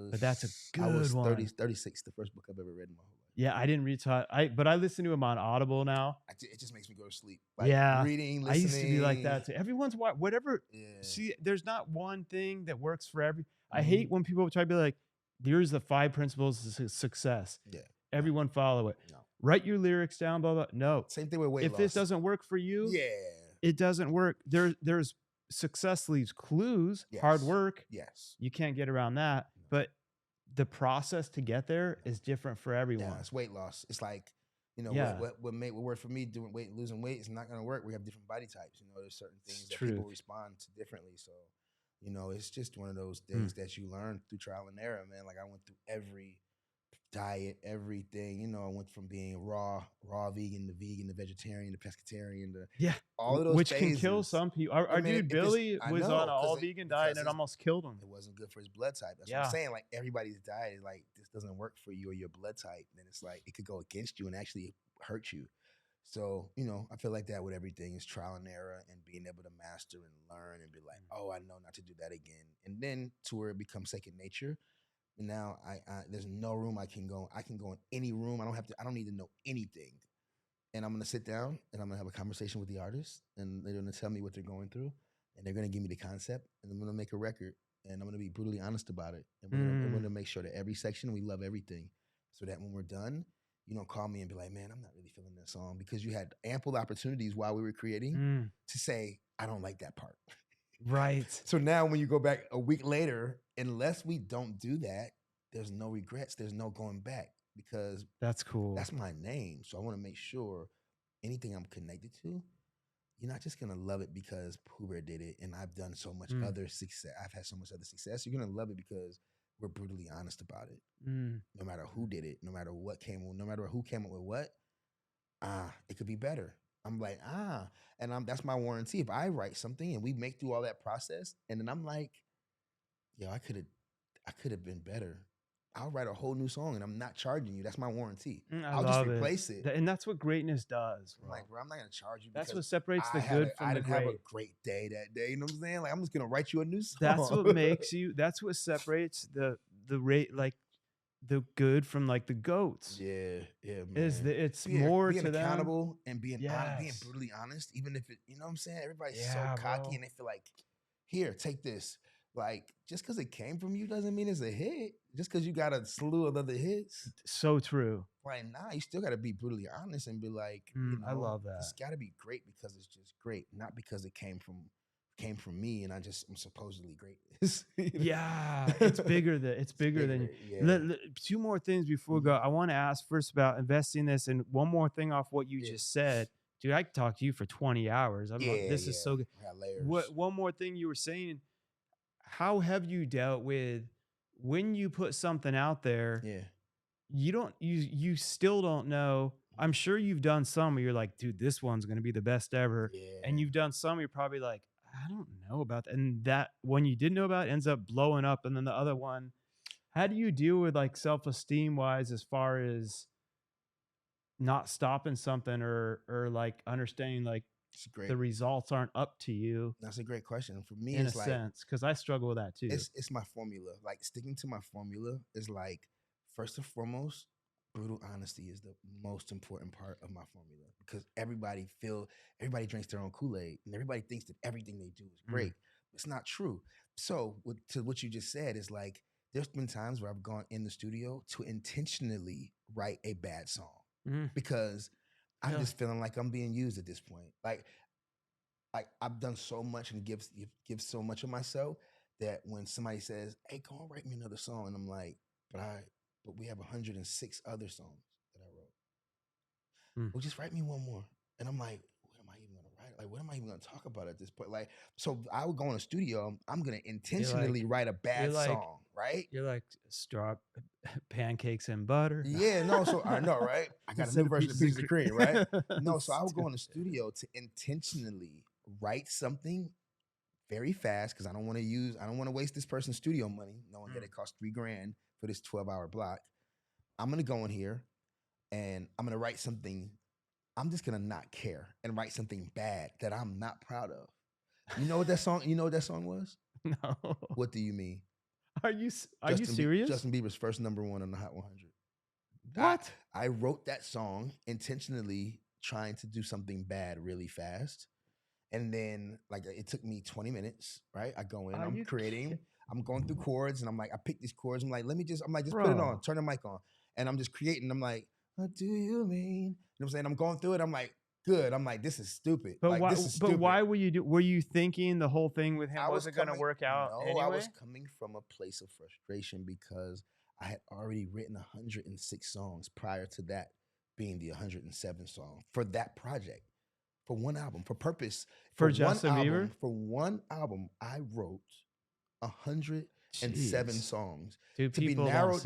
But that's a good one. 36, the first book I've ever read in my whole life. Yeah, I didn't read but I listen to him on Audible now. It just makes me go to sleep. Reading, listening. I used to be like that too. Everyone's whatever. Yeah. See, there's not one thing that works for every. I hate when people try to be like, "Here's the 5 principles of success." Yeah. Everyone follow it. No. Write your lyrics down. Blah blah. No. Same thing with weight loss. If this doesn't work for you, it doesn't work. There's success leaves clues. Yes. Hard work. Yes. You can't get around that. No. But the process to get there is different for everyone. Yeah, it's weight loss. It's like, what worked for me losing weight is not going to work. We have different body types. There's certain things that people respond to differently. So, it's just one of those things that you learn through trial and error, man. Like I went through every diet, everything. I went from being raw vegan, the vegetarian, the pescatarian, all of those which phases. Can kill some people. Our dude Billy was on an all vegan diet and it almost killed him. It wasn't good for his blood type. That's what I'm saying. Like everybody's diet is like, this doesn't work for you or your blood type. Then it's like it could go against you and actually hurt you. So, I feel like that with everything is trial and error and being able to master and learn and be like, oh, I know not to do that again. And then to where it becomes second nature. Now there's no room I can go. I can go in any room. I don't need to know anything. And I'm going to sit down and I'm going to have a conversation with the artist and they're going to tell me what they're going through and they're going to give me the concept and I'm going to make a record and I'm going to be brutally honest about it. And we're going to make sure that every section, we love everything so that when we're done, you don't call me and be like, man, I'm not really feeling that song because you had ample opportunities while we were creating to say, I don't like that part. Right. So now when you go back a week later, unless we don't do that, there's no regrets. There's no going back because that's cool. That's my name. So I want to make sure anything I'm connected to, you're not just going to love it because Poo Bear did it and I've done so much other success. I've had so much other success. You're going to love it because we're brutally honest about it. No matter who did it, no matter who came up with what, it could be better. I'm like, and that's my warranty. If I write something and we make through all that process, and then I'm like, yo, I could have been better. I'll write a whole new song and I'm not charging you. That's my warranty. I'll just replace it. And that's what greatness does. I'm like, bro, I'm not gonna charge you. That's what separates the good from the great. I didn't have a great day that day. You know what I'm saying? Like, I'm just gonna write you a new song. That's what makes you. That's what separates the rate. Like, the good from like the goats. Yeah, yeah, Is man. that it's more Being to them. accountable and being Yes. brutally honest, even if it, you know what I'm saying? Everybody's so Yeah, cocky bro. and they feel like, here, take this. Like, just because it came from you doesn't mean it's a hit. Just because you got a slew of other hits. So true. Like, nah, you still got to be brutally honest and be like, I love that. it's got to be great because it's just great, not because it came from me and I'm supposedly great. Yeah, it's bigger than you. Yeah. Two more things before we go. I want to ask first about investing this, and one more thing off what you Yeah. just said. Dude, I could talk to you for 20 hours. This is so good. Got layers. One more thing you were saying, how have you dealt with when you put something out there? Yeah. You still don't know. I'm sure you've done some where you're like, dude, this one's gonna be the best ever. Yeah. And you've done some, you're probably like, I don't know about that. And that one you did know about ends up blowing up. And then the other one, how do you deal with like self-esteem wise as far as not stopping something or like understanding like the results aren't up to you? That's a great question. For me, in it's a like, sense, because I struggle with that too. it's my formula. Like sticking to my formula is like, first and foremost, brutal honesty is the most important part of my formula because everybody drinks their own Kool-Aid and everybody thinks that everything they do is great. It's not true. So to what you just said is like, there's been times where I've gone in the studio to intentionally write a bad song because I'm just feeling like I'm being used at this point. Like I've done so much and give so much of myself that when somebody says, "Hey, go and write me another song," and I'm like, but we have 106 other songs that I wrote. Well, just write me one more. And I'm like, what am I even gonna write? Like, what am I even gonna talk about at this point? Like, so I would go in the studio, I'm gonna intentionally write a bad song, right? You're like pancakes and butter. Yeah, no, so I know, right? I got a new version of pieces of cream, right? No, so I would go in the studio to intentionally write something very fast because I don't want to waste this person's studio money, knowing that it costs $3,000 for this 12-hour block. I'm gonna go in here and I'm gonna write something. I'm just gonna not care and write something bad that I'm not proud of. You know what that song? You know what that song was? No. What do you mean? Are you serious? Justin Bieber's first #1 on the Hot 100. What? I wrote that song intentionally trying to do something bad really fast. And then like it took me 20 minutes, right? I go in, I'm creating, I'm going through chords and I'm like, I pick these chords. I'm like, just put it on, turn the mic on. And I'm just creating. I'm like, what do you mean? You know what I'm saying? I'm going through it. I'm like, good. I'm like, this is stupid. But like, why were you thinking the whole thing with him wasn't going to work out? No, anyway? I was coming from a place of frustration because I had already written 106 songs prior to that being the 107th song for that project. For one album, for Purpose. For Justin Bieber? For one album, I wrote 107 songs. Dude, to be narrowed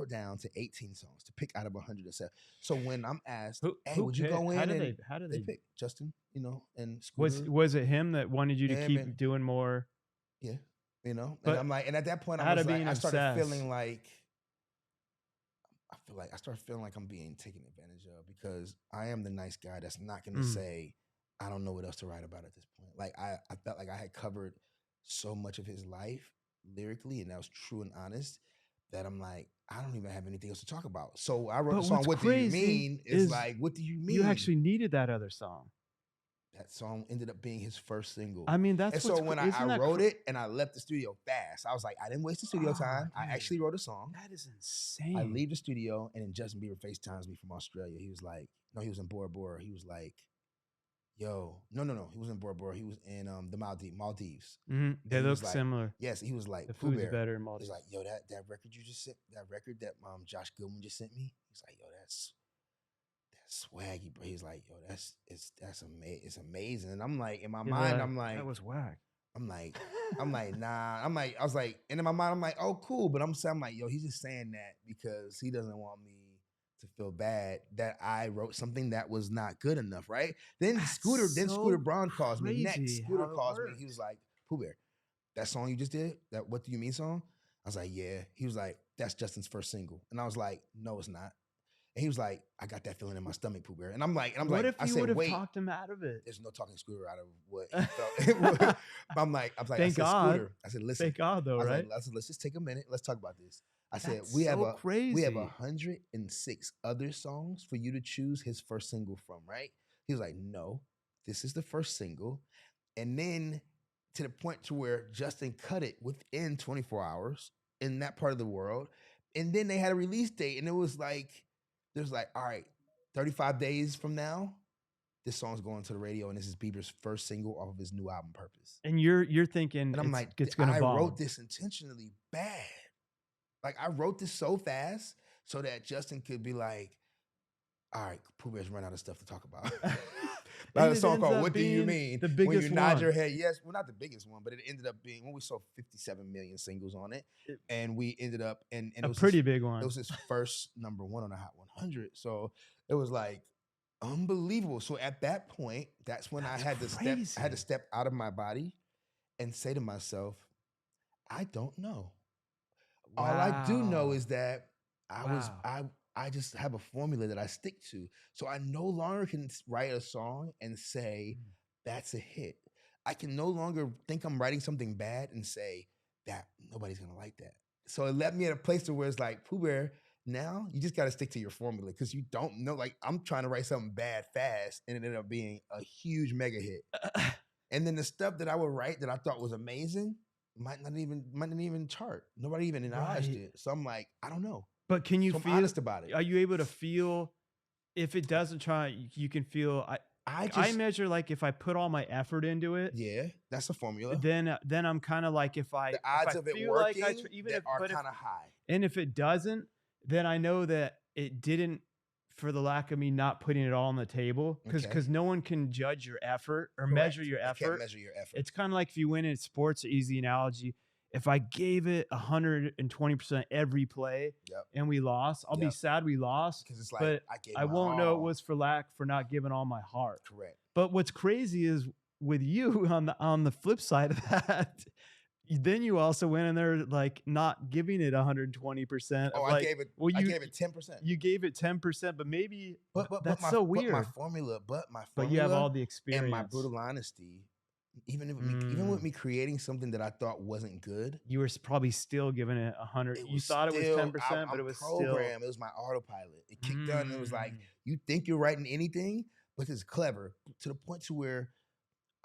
down to 18 songs to pick out of 107. So when I'm asked, hey, would you go in? How did they pick Justin? You know, and Scooter. Was it him that wanted you to keep doing more? Yeah, you know. And I'm like, and at that point, I started feeling like. I start feeling like I'm being taken advantage of because I am the nice guy that's not going to say, I don't know what else to write about at this point. Like I felt like I had covered so much of his life lyrically and that was true and honest that I'm like, I don't even have anything else to talk about. So I wrote the song, What Do You Mean? Is like, what do you mean? You actually needed that other song. That song ended up being his first single. I mean, that's so when I wrote it and I left the studio fast, I was like, I didn't waste the studio time. Dude, I actually wrote a song. That is insane. I leave the studio and then Justin Bieber FaceTimes me from Australia. He was like, no, he was in Bora Bora. He was like, yo, no. He was in Bora Bora. He was in the Maldives. They look similar. Yes, he was like, the food's better in Maldives. He's like, yo, that record you just sent, that record that Josh Goodman just sent me. He's like, yo, that's swaggy, bro. He's like, yo, it's amazing. And I'm like, in my mind, I'm like, that was whack. I'm like, nah. I was like, and in my mind, I'm like, oh, cool. But I'm like, yo, he's just saying that because he doesn't want me to feel bad that I wrote something that was not good enough, right? Then Scooter Braun calls me next. Scooter calls me. He was like, Pooh Bear, that song you just did, that What Do You Mean song? I was like, yeah. He was like, that's Justin's first single. And I was like, no, it's not. And he was like, I got that feeling in my stomach, Pooh Bear. And I'm like, what if you would have talked him out of it? There's no talking Scooter out of what he felt. I'm like, thank God. Scooter. I said, listen. Thank God though, right? I said, let's just take a minute. Let's talk about this. I said, That's we have so crazy. 106 other songs for you to choose his first single from, right? He was like, no, this is the first single. And then to the point to where Justin cut it within 24 hours in that part of the world. And then they had a release date, and it was like, there's like, all right, 35 days from now, this song's going to the radio, and this is Bieber's first single off of his new album, Purpose. And you're thinking And I'm like, it's gonna I bomb. wrote this intentionally bad. Like, I wrote this so fast so that Justin could be like, all right, Pooh Bear's run out of stuff to talk about. That song called "What Do You Mean?" The biggest when you nod one. your head, yes. Well, not the biggest one, but it ended up being when we sold 57 million singles on it, and we ended up and it a was pretty big one. It was his first number one on the Hot 100, so it was like unbelievable. So at that point, that's when I had to step out of my body and say to myself, I don't know. Wow. All I do know is that I just have a formula that I stick to. So I no longer can write a song and say, that's a hit. I can no longer think I'm writing something bad and say that nobody's going to like that. So it left me at a place to where it's like, Pooh Bear, now you just got to stick to your formula because you don't know. Like, I'm trying to write something bad fast, and it ended up being a huge mega hit. And then the stuff that I would write that I thought was amazing might not even chart. Nobody even acknowledged it. So I'm like, I don't know. But can you feel honest about it? Are you able to feel if it doesn't try? You can feel. I measure like if I put all my effort into it. Yeah, that's a formula. Then I'm kind of like if I the odds of it working like even if, are kind of high. And if it doesn't, then I know that it didn't for the lack of me not putting it all on the table because no one can judge your effort or measure your effort. Can't measure your effort. It's kind of like if you win in sports, easy analogy. If I gave it 120% every play and we lost, I'll be sad we lost because it's like but I won't know it was for not giving all my heart. Correct. But what's crazy is with you on the flip side of that, then you also went in there like not giving it 120%. Oh, like, I gave it 10%. You gave it 10%, but maybe that's so weird. But you have all the experience and my brutal honesty. Even with me creating something that I thought wasn't good, you were probably still giving it 100. You thought it was 10%, but it was programmed. Still. It was my autopilot. It kicked on. And it was like, you think you're writing anything, but it's clever to the point to where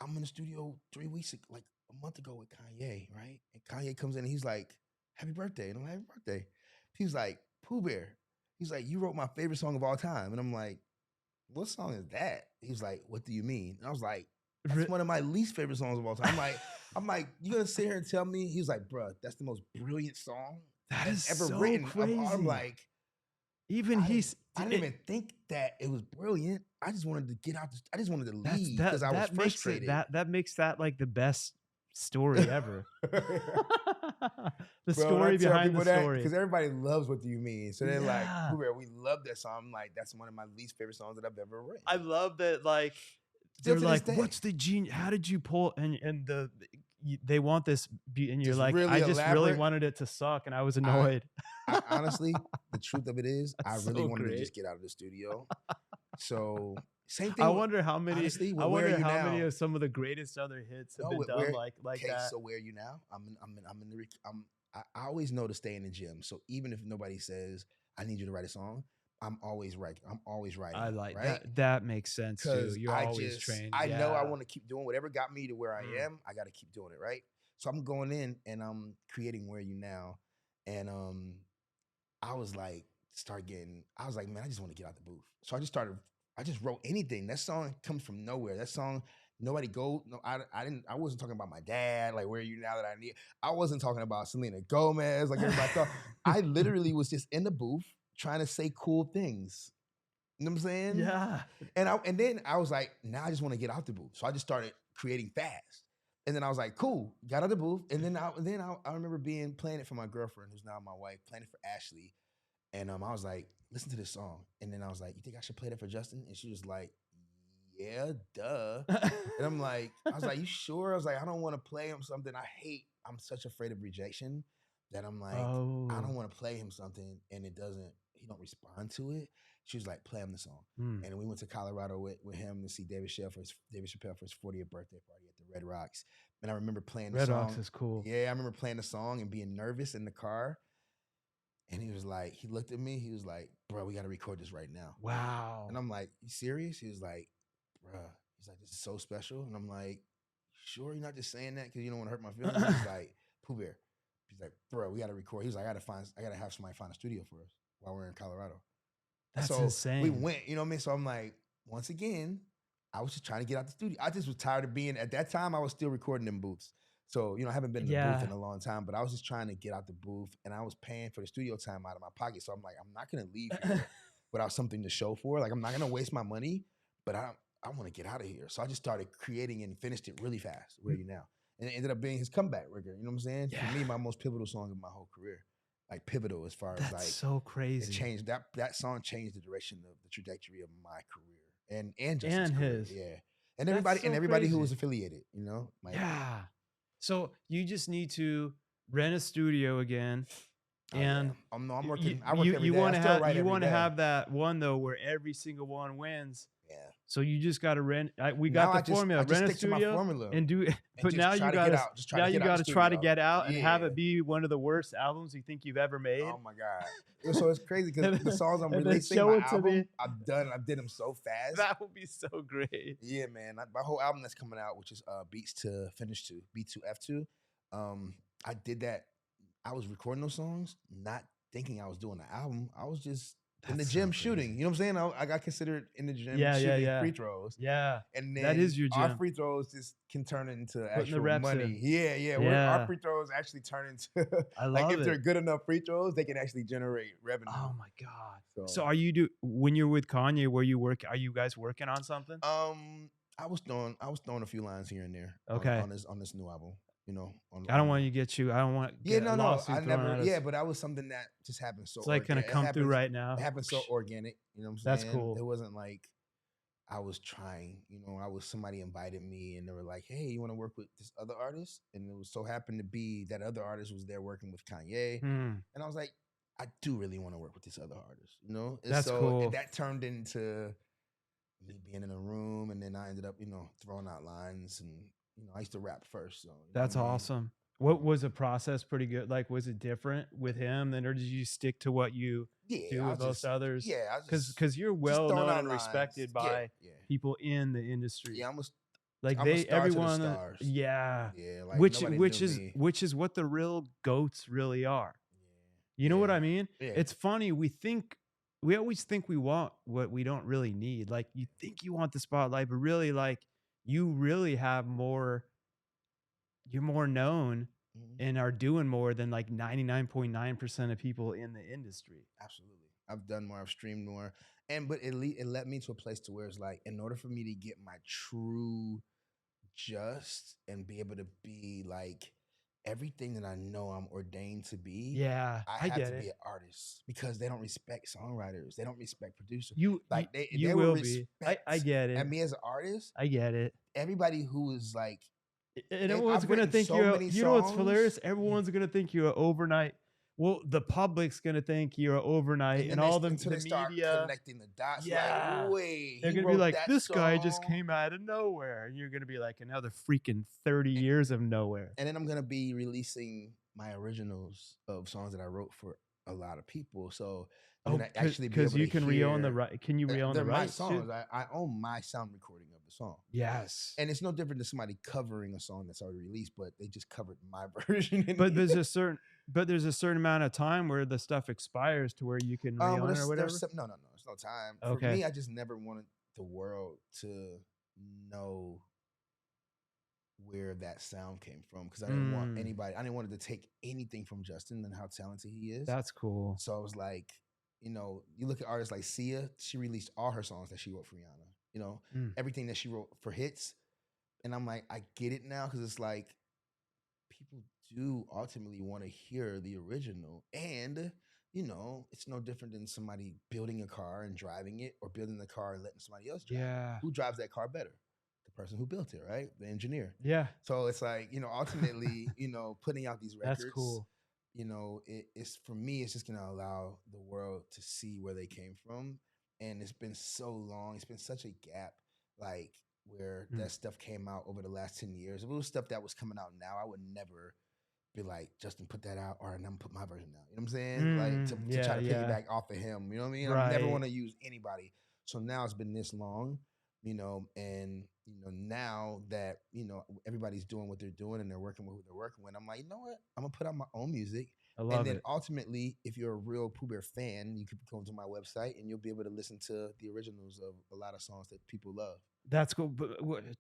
I'm in the studio 3 weeks, like a month ago with Kanye, right? And Kanye comes in and he's like, "Happy birthday!" And I'm like, "Happy birthday." He's like, "Pooh Bear." He's like, "You wrote my favorite song of all time," and I'm like, "What song is that?" He's like, "What do you mean?" And I was like, that's one of my least favorite songs of all time. I'm like, you gonna sit here and tell me? He's like, bruh, that's the most brilliant song that is ever so written. Crazy. I'm like, I didn't even think that it was brilliant. I just wanted to get out. I just wanted to leave because I was frustrated. That makes that like the best story ever. Story behind the story. Because everybody loves What Do You Mean? So they're like, Pooh Bear, we love that song. I'm like, that's one of my least favorite songs that I've ever written. I love that, like, they're like, what's the genius? How did you pull? And they want this, and you're like, really I just really wanted it to suck, and I was annoyed. I honestly, the truth of it is, I really wanted to just get out of the studio. So same thing. I wonder how many. Honestly, I wonder how many of some of the greatest other hits have been done like that. So where are you now? I always know to stay in the gym. So even if nobody says I need you to write a song, I'm always writing. I like that. That makes sense too. You're always trained. I know I want to keep doing whatever got me to where I am. I got to keep doing it, right? So I'm going in and I'm creating Where Are You Now, and I was like, man, I just want to get out the booth. So I just wrote anything. That song comes from nowhere. That song, I wasn't talking about my dad, like Where Are You Now that I need. I wasn't talking about Selena Gomez, like everybody thought. I literally was just in the booth trying to say cool things. You know what I'm saying? Yeah. And then I was like, now I just want to get out the booth. So I just started creating fast. And then I was like, cool, got out of the booth. And then I remember playing it for my girlfriend, who's now my wife, playing it for Ashley. And I was like, listen to this song. And then I was like, you think I should play that for Justin? And she was like, yeah, duh. And I was like, you sure? I was like, I don't want to play him something I'm such afraid of rejection that I'm like, I don't want to play him something and he don't respond to it. She was like, play him the song. And we went to Colorado with him to see David Chappelle for his 40th birthday party at the Red Rocks. And I remember playing the song. Red Rocks is cool. Yeah, I remember playing the song and being nervous in the car. And he was like, he looked at me. He was like, bro, we got to record this right now. Wow. And I'm like, you serious? He was like, bro, he's like, this is so special. And I'm like, sure, you're not just saying that because you don't want to hurt my feelings. He's like, Pooh Bear. He's like, bro, we got to record. He was like, I got to have somebody find a studio for us while we're in Colorado. That's so insane. We went, you know what I mean? So I'm like, once again, I was just trying to get out the studio. I just was tired of being, at that time, I was still recording in booths. So, I haven't been in the booth in a long time, but I was just trying to get out the booth and I was paying for the studio time out of my pocket. So I'm like, I'm not going to leave here without something to show for. Like, I'm not going to waste my money, but I want to get out of here. So I just started creating and finished it really fast. Where are you now? And it ended up being his comeback record. You know what I'm saying? Yeah. For me, my most pivotal song of my whole career. Like pivotal as far as like so crazy. It changed that song changed the direction of the trajectory of my career and Justin's career. his. Yeah. And everybody who was affiliated, like, yeah. So you just need to rent a studio again. And I'm working. I work every you day. want to have that one though where every single one wins. Yeah. So you just got to rent. We got the formula. Rent a studio and do. But now you got to try to get out and have it be one of the worst albums you think you've ever made. Oh my god! So it's crazy because the songs I'm releasing, my album, I did them so fast. That would be so great. Yeah, man. My whole album that's coming out, which is Beats to Finish 2, B2F2. I did that. I was recording those songs, not thinking I was doing the album. I was just in the gym shooting. You know what I'm saying? I got considered in the gym shooting free throws. Yeah. And then that is your gym. Our free throws just can turn into actual money. In. Yeah. Our free throws actually turn into if they're good enough free throws, they can actually generate revenue. Oh my God. So are you when you're with Kanye, are you guys working on something? I was throwing a few lines here and there on this new album. I don't want you to get you. I don't want. I never. Yeah, but that was something that just happened. So it's like gonna come through right now. It happened so organic. You know what I'm saying? That's cool. It wasn't like I was trying. Somebody invited me and they were like, "Hey, you want to work with this other artist?" And it was so happened to be that other artist was there working with Kanye, and I was like, "I do really want to work with this other artist." And that's cool. And that turned into me being in a room, and then I ended up, throwing out lines and. I used to rap first, so that's awesome. What was the process pretty good? Like, was it different with him or did you stick to what you do with most others? Yeah, because you're well known and respected by people in the industry. Yeah, everyone. Stars. Yeah, like which is what the real goats really are. Yeah. You know what I mean? Yeah. It's funny. We always think we want what we don't really need. Like you think you want the spotlight, but really you really have more, you're more known and are doing more than 99.9% of people in the industry. Absolutely. I've done more, I've streamed more. But it led me to a place to where it's like, in order for me to get my true just and be able to be everything that I know I'm ordained to be, I have to be an artist because they don't respect songwriters. They don't respect producers. They will respect. I get it. And me as an artist, I get it. Everybody who is and everyone's gonna think you know what's hilarious? Everyone's gonna think you're an overnight. Well, the public's gonna think you're an overnight, and all the media connecting the dots. Yeah, wait, they're gonna be like, this guy just came out of nowhere, and you're gonna be like another freaking 30 years of nowhere. And then I'm gonna be releasing my originals of songs that I wrote for a lot of people. So actually, because you can re-own the right. Can you re-own the rights? My songs. I own my sound recording of the song. Yes, and it's no different than somebody covering a song that's already released, but they just covered my version. But there's a certain amount of time where the stuff expires to where you can re-own it or whatever. No, it's no time. Okay. For me, I just never wanted the world to know where that sound came from because I didn't want anybody. I didn't want it to take anything from Justin and how talented he is. That's cool. So I was like, you look at artists like Sia. She released all her songs that she wrote for Rihanna. Everything that she wrote for hits, and I'm like, I get it now because it's like people do ultimately want to hear the original, and it's no different than somebody building a car and driving it, or building the car and letting somebody else drive. Yeah, who drives that car better? The person who built it, right? The engineer. Yeah. So it's like, ultimately, putting out these records. That's cool. It's for me, it's just gonna allow the world to see where they came from. And it's been so long, it's been such a gap, where that stuff came out over the last 10 years. If it was stuff that was coming out now, I would never be like, Justin, put that out, or and I'm gonna put my version out. You know what I'm saying? Like to try to piggyback off of him. You know what I mean? I never want to use anybody. So now it's been this long, you know, and you know, now that, you know, everybody's doing what they're doing and they're working with who they're working with, I'm like, you know what? I'm gonna put out my own music. I love and then it. ultimately, if you're a real Pooh Bear fan, you could go to my website and you'll be able to listen to the originals of a lot of songs that people love. That's cool. But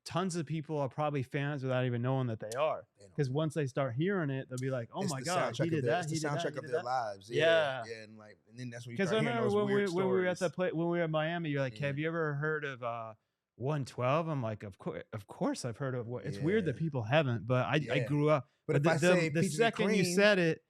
tons of people are probably fans without even knowing that they are. Because once they start hearing it, they'll be like, "Oh my God, he did that! It's the soundtrack of their lives." Yeah, and like, and then that's when you because I start hearing remember those weird when we were at stories. that when we were in Miami, you're like, "Have you ever heard of 112?" I'm like, of course I've heard of what. It's weird that people haven't, but I grew up. But if I say the second you said it,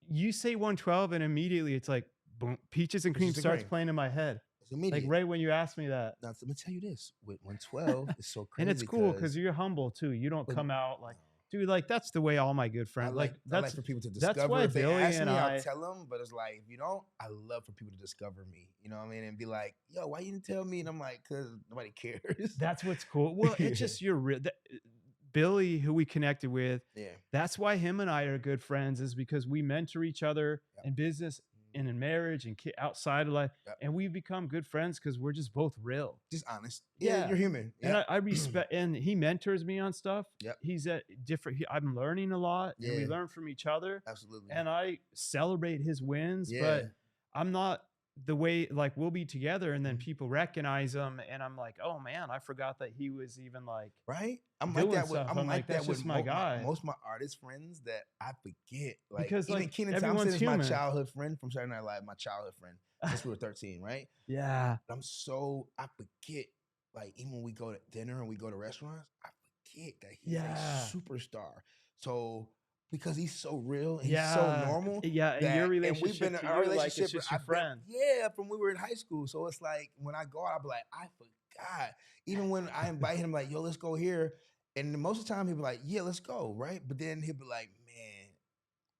you say 112, and immediately it's like, boom, Peaches and Cream starts playing in my head. Like right when you asked me that. Now, let me tell you this: with 112, it's so crazy, and it's cool because you're humble too. You don't come out like, dude, like that's the way all my good friends. I like for people to discover. That's why if they ask me, I'll tell them. But it's like, if you don't, I love for people to discover me. You know what I mean? And be like, yo, why you didn't tell me? And I'm like, because nobody cares. That's what's cool. Well, it's just you're real. Billy, who we connected with, that's why him and I are good friends, is because we mentor each other in business and in marriage and outside of life. And we've become good friends because we're just both real. Just honest. Yeah, you're human. And I respect, and he mentors me on stuff. He's at different, I'm learning a lot, and we learn from each other. Absolutely. And I celebrate his wins, but I'm not the way, like, we'll be together and then people recognize him and I'm like, oh man, I forgot that he was even like, I'm like that with, I'm like that with my guy. Most of my artist friends that I forget, like, because even like Kenan Thompson is my childhood friend from Saturday Night Live, my childhood friend since we were 13, right? Yeah. I forget, like, even when we go to dinner and we go to restaurants, I forget that he's a superstar. So because he's so real and he's so normal. Yeah, and your relationship, and we've been in our relationship, like it's your friend. From when we were in high school. So it's like when I go out, I'll be like, I forgot. Even when I invite him, like, yo, let's go here. And most of the time he'll be like, yeah, let's go, right? But then he'll be like, man,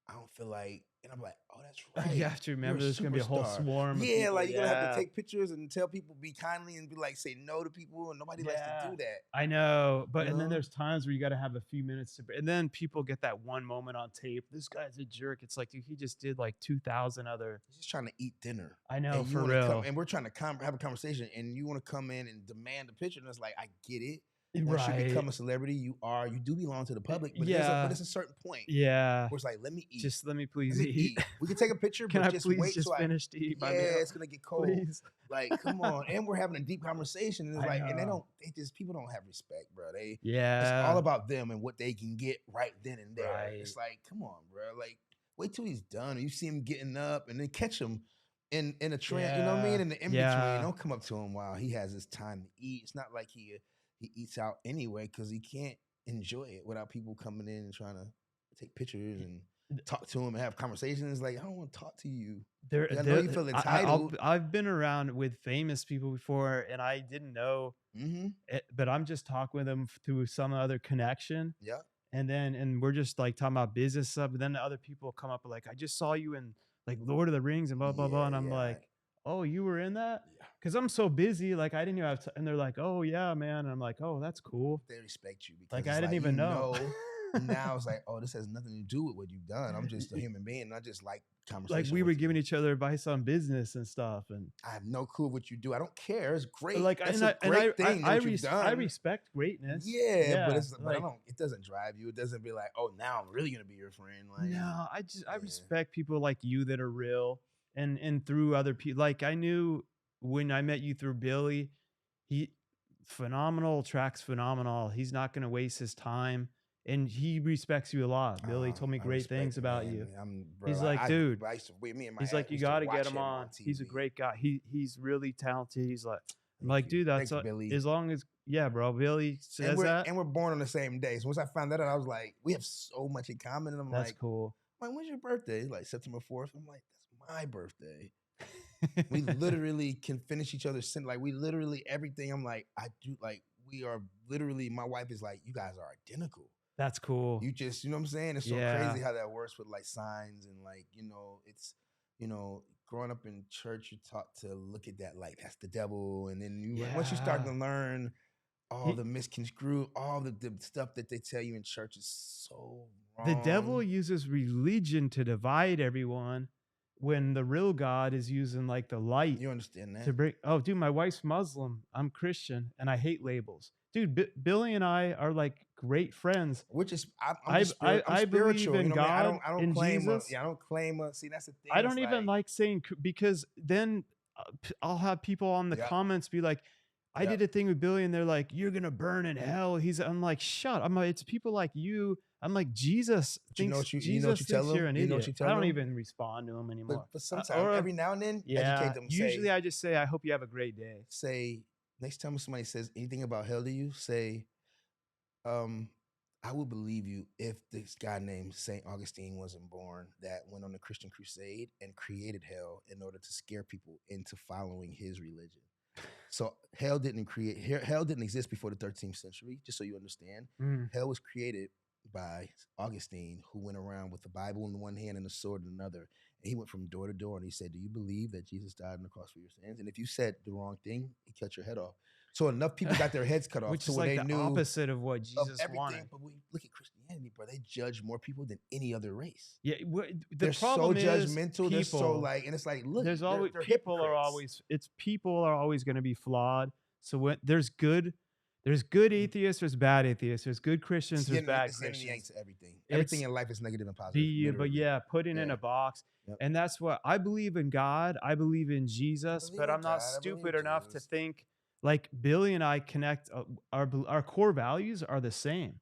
I don't feel like, and I'm like, oh, that's right. You have to remember there's gonna be a whole swarm. Yeah, like you're gonna have to take pictures and tell people, be kindly, and be like, say no to people, and nobody likes to do that. I know, but and then there's times where you got to have a few minutes to, and then people get that one moment on tape. This guy's a jerk. It's like, dude, he just did like 2,000 other. He's just trying to eat dinner. I know, for real. And we're trying to have a conversation, and you want to come in and demand a picture, and it's like, I get it. Once you become a celebrity, you do belong to the public, but it's a certain point. Yeah, where it's like, let me eat. Just let me please eat. We can take a picture, Can but I just please wait just finish to eat my meal? It's gonna get cold. Please. Like, come on. And we're having a deep conversation. And it's like, and people don't have respect, bro. It's all about them and what they can get right then and there. Right. It's like, come on, bro. Like, wait till he's done, or you see him getting up, and then catch him in a trend. You know what I mean? In the in between, don't come up to him while he has his time to eat. It's not like he eats out anyway, because he can't enjoy it without people coming in and trying to take pictures and talk to him and have conversations. Like, I don't want to talk to you. I know you feel entitled. I've been around with famous people before, and I didn't know, but I'm just talking with them through some other connection. Yeah. And we're just like talking about business stuff. But then the other people come up like, I just saw you in like Lord of the Rings and blah, blah, blah. And I'm like, oh, you were in that? Because I'm so busy, like I didn't even have and they're like, oh yeah, man. And I'm like, oh, that's cool. They respect you because like I didn't even know. Now it's like, oh, this has nothing to do with what you've done. I'm just a human being. And I just like conversation. Like we were giving each other advice on business and stuff. And I have no clue what you do. I don't care. It's great. Like it's a great thing. I respect greatness. Yeah, but it doesn't drive you. It doesn't be like, oh, now I'm really gonna be your friend. Like, no, I respect people like you that are real. And through other people, like I knew when I met you through Billy, he phenomenal, tracks phenomenal. He's not going to waste his time, and he respects you a lot. Billy told me great things about you. He's like, dude, he's like, you got to get him on. He's a great guy. He's really talented. He's like, I'm like, dude, that's as long as bro. Billy says that, and we're born on the same day. So once I found that out, I was like, we have so much in common. And I'm that's cool. I'm like, when's your birthday? He's like September 4th. I'm like, my birthday. We literally can finish each other's sin. Like we literally everything. I'm like, we are literally, my wife is like, you guys are identical. That's cool. You just, you know what I'm saying? It's so crazy how that works with like signs and like, it's, growing up in church, you're taught to look at that like that's the devil. And then once you start to learn all the misconstrued, all the stuff that they tell you in church is so wrong. The devil uses religion to divide everyone when the real God is using like the light. You understand that? To bring, oh, dude, my wife's Muslim. I'm Christian and I hate labels. Dude, Billy and I are like great friends. Which is, I'm I spiritual. believe in you know what I God, mean? I don't in claim Jesus. I don't claim see, that's the thing. I don't even like saying, because then I'll have people on the comments be like, I did a thing with Billy and they're like, you're going to burn in hell. I'm like, shut. I'm like, it's people like you. I'm like, Jesus thinks you're an idiot. I don't even respond to him anymore. But sometimes, every now and then, educate them. Usually I just say, I hope you have a great day. Say, next time somebody says anything about hell to you, say, I would believe you if this guy named St. Augustine wasn't born, that went on a Christian crusade and created hell in order to scare people into following his religion. So hell didn't exist before the 13th century, just so you understand. Hell was created by Augustine, who went around with the Bible in one hand and a sword in another. And he went from door to door and he said, do you believe that Jesus died on the cross for your sins? And if you said the wrong thing, he cut your head off. So enough people got their heads cut off. Which is like the opposite of what Jesus wanted. But we look at Christianity, bro. They judge more people than any other race. Yeah, they're so judgmental. They're so and it's like, look, there's always people are always going to be flawed. So when there's good atheists, there's bad atheists, there's good Christians, there's bad Christians. Everything in life is negative and positive. But putting in a box. And that's what I believe in God. I believe in Jesus, but I'm not stupid enough to think like Billy and I connect. Our core values are the same.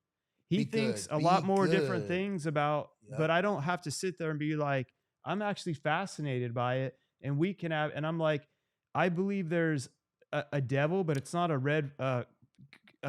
He thinks a lot more different things about, but I don't have to sit there and be like, I'm actually fascinated by it. And we can have, and I'm like, I believe there's a devil, but it's not a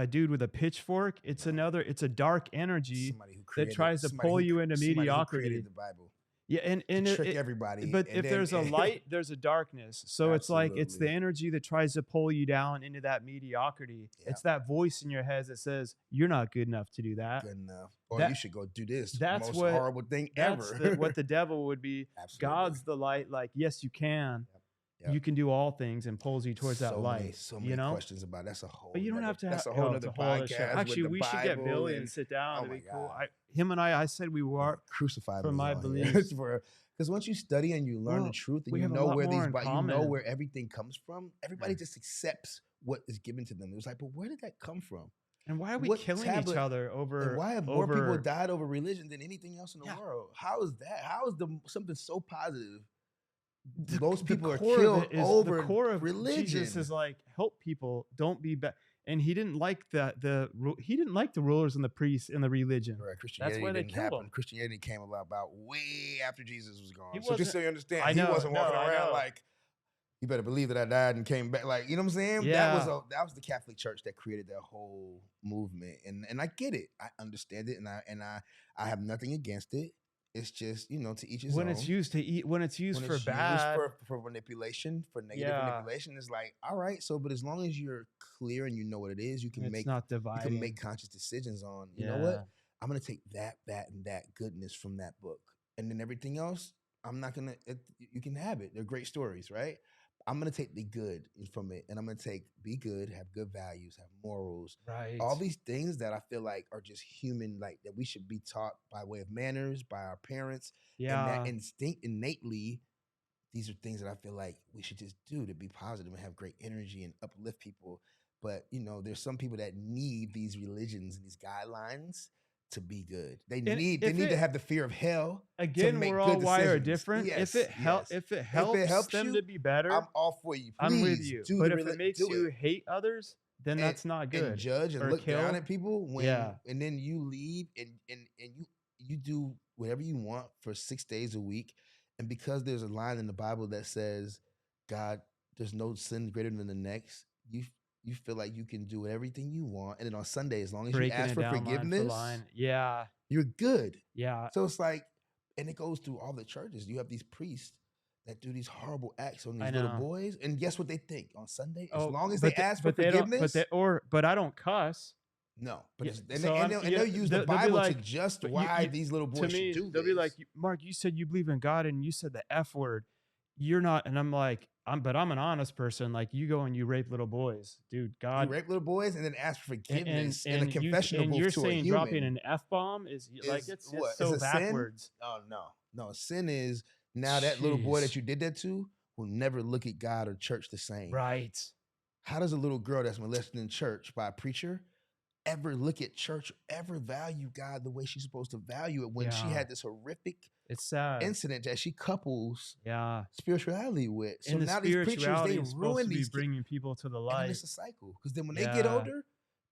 dude with a pitchfork. It's a dark energy that tries to pull you into mediocrity. The Bible. Yeah, and trick everybody. But if there's a light, there's a darkness. So it's like it's the energy that tries to pull you down into that mediocrity. Yeah. It's that voice in your head that says you're not good enough to do that. Good enough, or you should go do this. That's most horrible thing ever. What the devil would be. Absolutely. God's the light. Like, yes, you can. Yep. You can do all things, and pulls you towards that light. So many questions about that's a whole. But you don't have to. That's a whole other podcast. Actually, we should get Billy and sit down. It'd be cool. Him and I said we were crucified for my beliefs. Because once you study and you learn the truth and you know where where everything comes from, everybody just accepts what is given to them. It was like, but where did that come from? And why are we killing each other over? And why have more people died over religion than anything else in the world? How is that? How is something so positive? Most people are killed over the core of religion. Jesus is like, help people, don't be bad. And he didn't like the rulers and the priests and the religion. Right, Christianity. That's why they killed him. Christianity came about way after Jesus was gone. So just so you understand, he wasn't walking around like, you better believe that I died and came back. Like, you know what I'm saying? Yeah. That was the Catholic Church that created that whole movement. And I get it. I understand it, and I have nothing against it. It's just, to each his own. When it's used for bad, for manipulation, for negative manipulation, it's like, all right. So, but as long as you're clear and you know what it is, you can make conscious decisions on. You know what? I'm gonna take that, and that goodness from that book, and then everything else, I'm not gonna. You can have it. They're great stories, right? I'm going to take the good from it, and I'm going to be good, have good values, have morals. Right. All these things that I feel like are just human, like that we should be taught by way of manners, by our parents. Yeah. And that instinct innately, these are things that I feel like we should just do to be positive and have great energy and uplift people. But, there's some people that need these religions and these guidelines to be good. They need to have the fear of hell. Again, we're all wired different. Yes, if it helps them to be better, I'm all for you. Please, I'm with you. But if it makes you hate others, then that's not good. And judge and look down at people and then you leave and you do whatever you want for 6 days a week. And because there's a line in the Bible that says, God, there's no sin greater than the next, you feel like you can do everything you want. And then on Sunday, as long as you ask for forgiveness, you're good. Yeah. So it's like, and it goes through all the churches. You have these priests that do these horrible acts on these little boys. And guess what they think on Sunday? As long as they ask for forgiveness. But I don't cuss. No. But they'll use the Bible to justify why these little boys should do this. They'll be like, Mark, you said you believe in God and you said the F word. you're not, and I'm like, but I'm an honest person. Like, you go and you rape little boys, dude. You God, rape little boys and then ask for forgiveness in a you confessional and booth you're to a saying dropping human an F-bomb is like, is it's what? It's so a sin? backwards. Oh no. Sin is now that little boy that Jeez. you did that to will never look at God or church the same. Right. How does a little girl that's molested in church by a preacher ever look at church, ever value God the way she's supposed to value it when she Yeah. had this horrific It's sad. incident that she couples Yeah. spirituality with? So And the now these preachers, spirituality they is supposed ruin to be these kids. bringing people to the And light. it's a cycle. Because then when they get Yeah. older,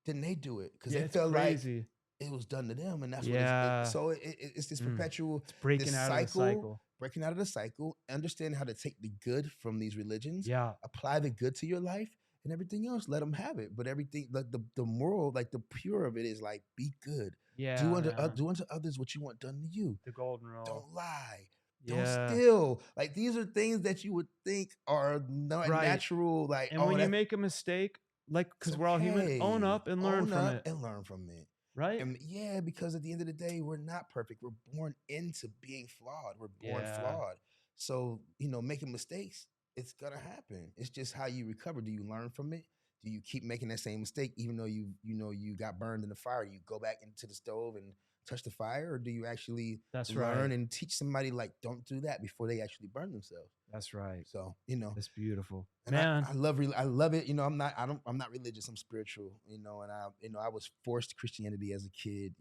then they do it. Because Yeah, they it's feel like crazy. it was done to them. And that's Yeah. what so it's this perpetual It's breaking this out of the cycle. breaking out of the cycle, understanding how to take the good from these religions, Yeah. apply the good to your life, and everything else, let them have it. But everything, like the moral, like the pure of it is like, be good. Yeah. Do unto man. others what you want done to you. The golden rule. Don't lie. Yeah. Don't steal. Like, these are things that you would think are not Right. natural. Like, And when you make a mistake, like, because we're all human, own up and learn from it. And learn from it. Right? And yeah, because at the end of the day, we're not perfect. We're born into being flawed. We're born flawed. So, making mistakes, it's gonna happen. It's just how you recover. Do you learn from it? Do you keep making that same mistake even though you got burned in the fire? You go back into the stove and touch the fire, or do you actually learn and teach somebody, like, don't do that before they actually burn themselves? That's right. So, it's beautiful, man. I love it. I'm not religious. I'm spiritual. And I was forced to Christianity as a kid.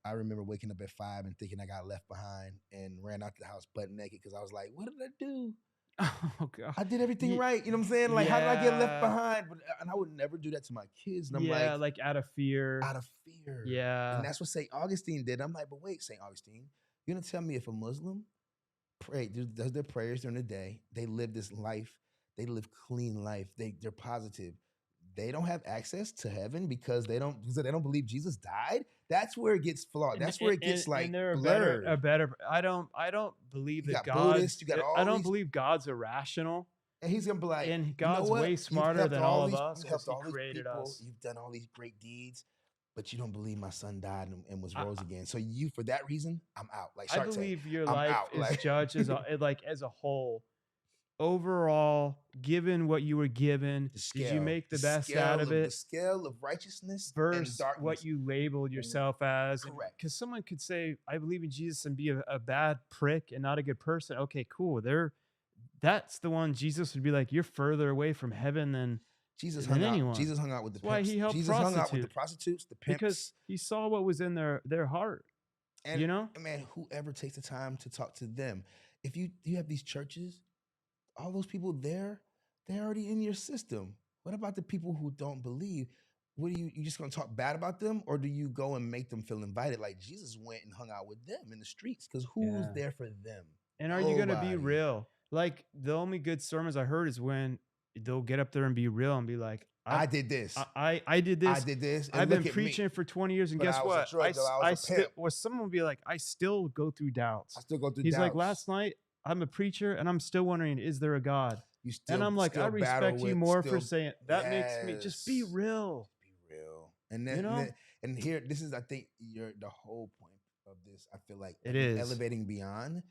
I remember waking up at 5 and thinking I got left behind and ran out the house butt naked because I was like, what did I do? Oh God! I did everything right. You know what I'm saying? Like, how did I get left behind? And I would never do that to my kids. And I'm like out of fear. Out of fear. Yeah. And that's what St. Augustine did. I'm like, but wait, St. Augustine, you're gonna tell me if a Muslim does their prayers during the day, they live this life, they live clean life, they're positive, they don't have access to heaven because they don't believe Jesus died? That's where it gets flawed. That's where it gets blurred. A better. I don't believe that I don't believe God's irrational. And he's gonna be like, and God's way smarter than all of us. You helped all these created people. us. You've done all these great deeds, but you don't believe my son died and was rose again. So for that reason, I'm out. Like Shark Tank, I believe your life is judged as a whole. Overall, given what you were given, did you make the best out of it? The scale of righteousness versus what you labeled yourself as. Correct. Because someone could say, I believe in Jesus and be a bad prick and not a good person. Okay, cool. That's the one Jesus would be like, you're further away from heaven than anyone. Jesus hung out with the pimps. Why he helped Jesus hung out with the prostitutes, the pimps. Because he saw what was in their heart. And man, whoever takes the time to talk to them. If you have these churches, all those people there, they're already in your system. What about the people who don't believe? What are you just gonna talk bad about them, or do you go and make them feel invited? Like Jesus went and hung out with them in the streets, because who's there for them? And are you gonna be real? Like, the only good sermons I heard is when they'll get up there and be real and be like, I did this. I did this. I did this. I've been preaching for 20 years, and guess what? Someone will be like, I still go through doubts. I still go through doubts. He's like, last night, I'm a preacher, and I'm still wondering, is there a God? And I'm like, I respect you more for saying that. Makes me just be real. Be real. And then, and here, this is, I think, the whole point of this. I feel like it is elevating beyond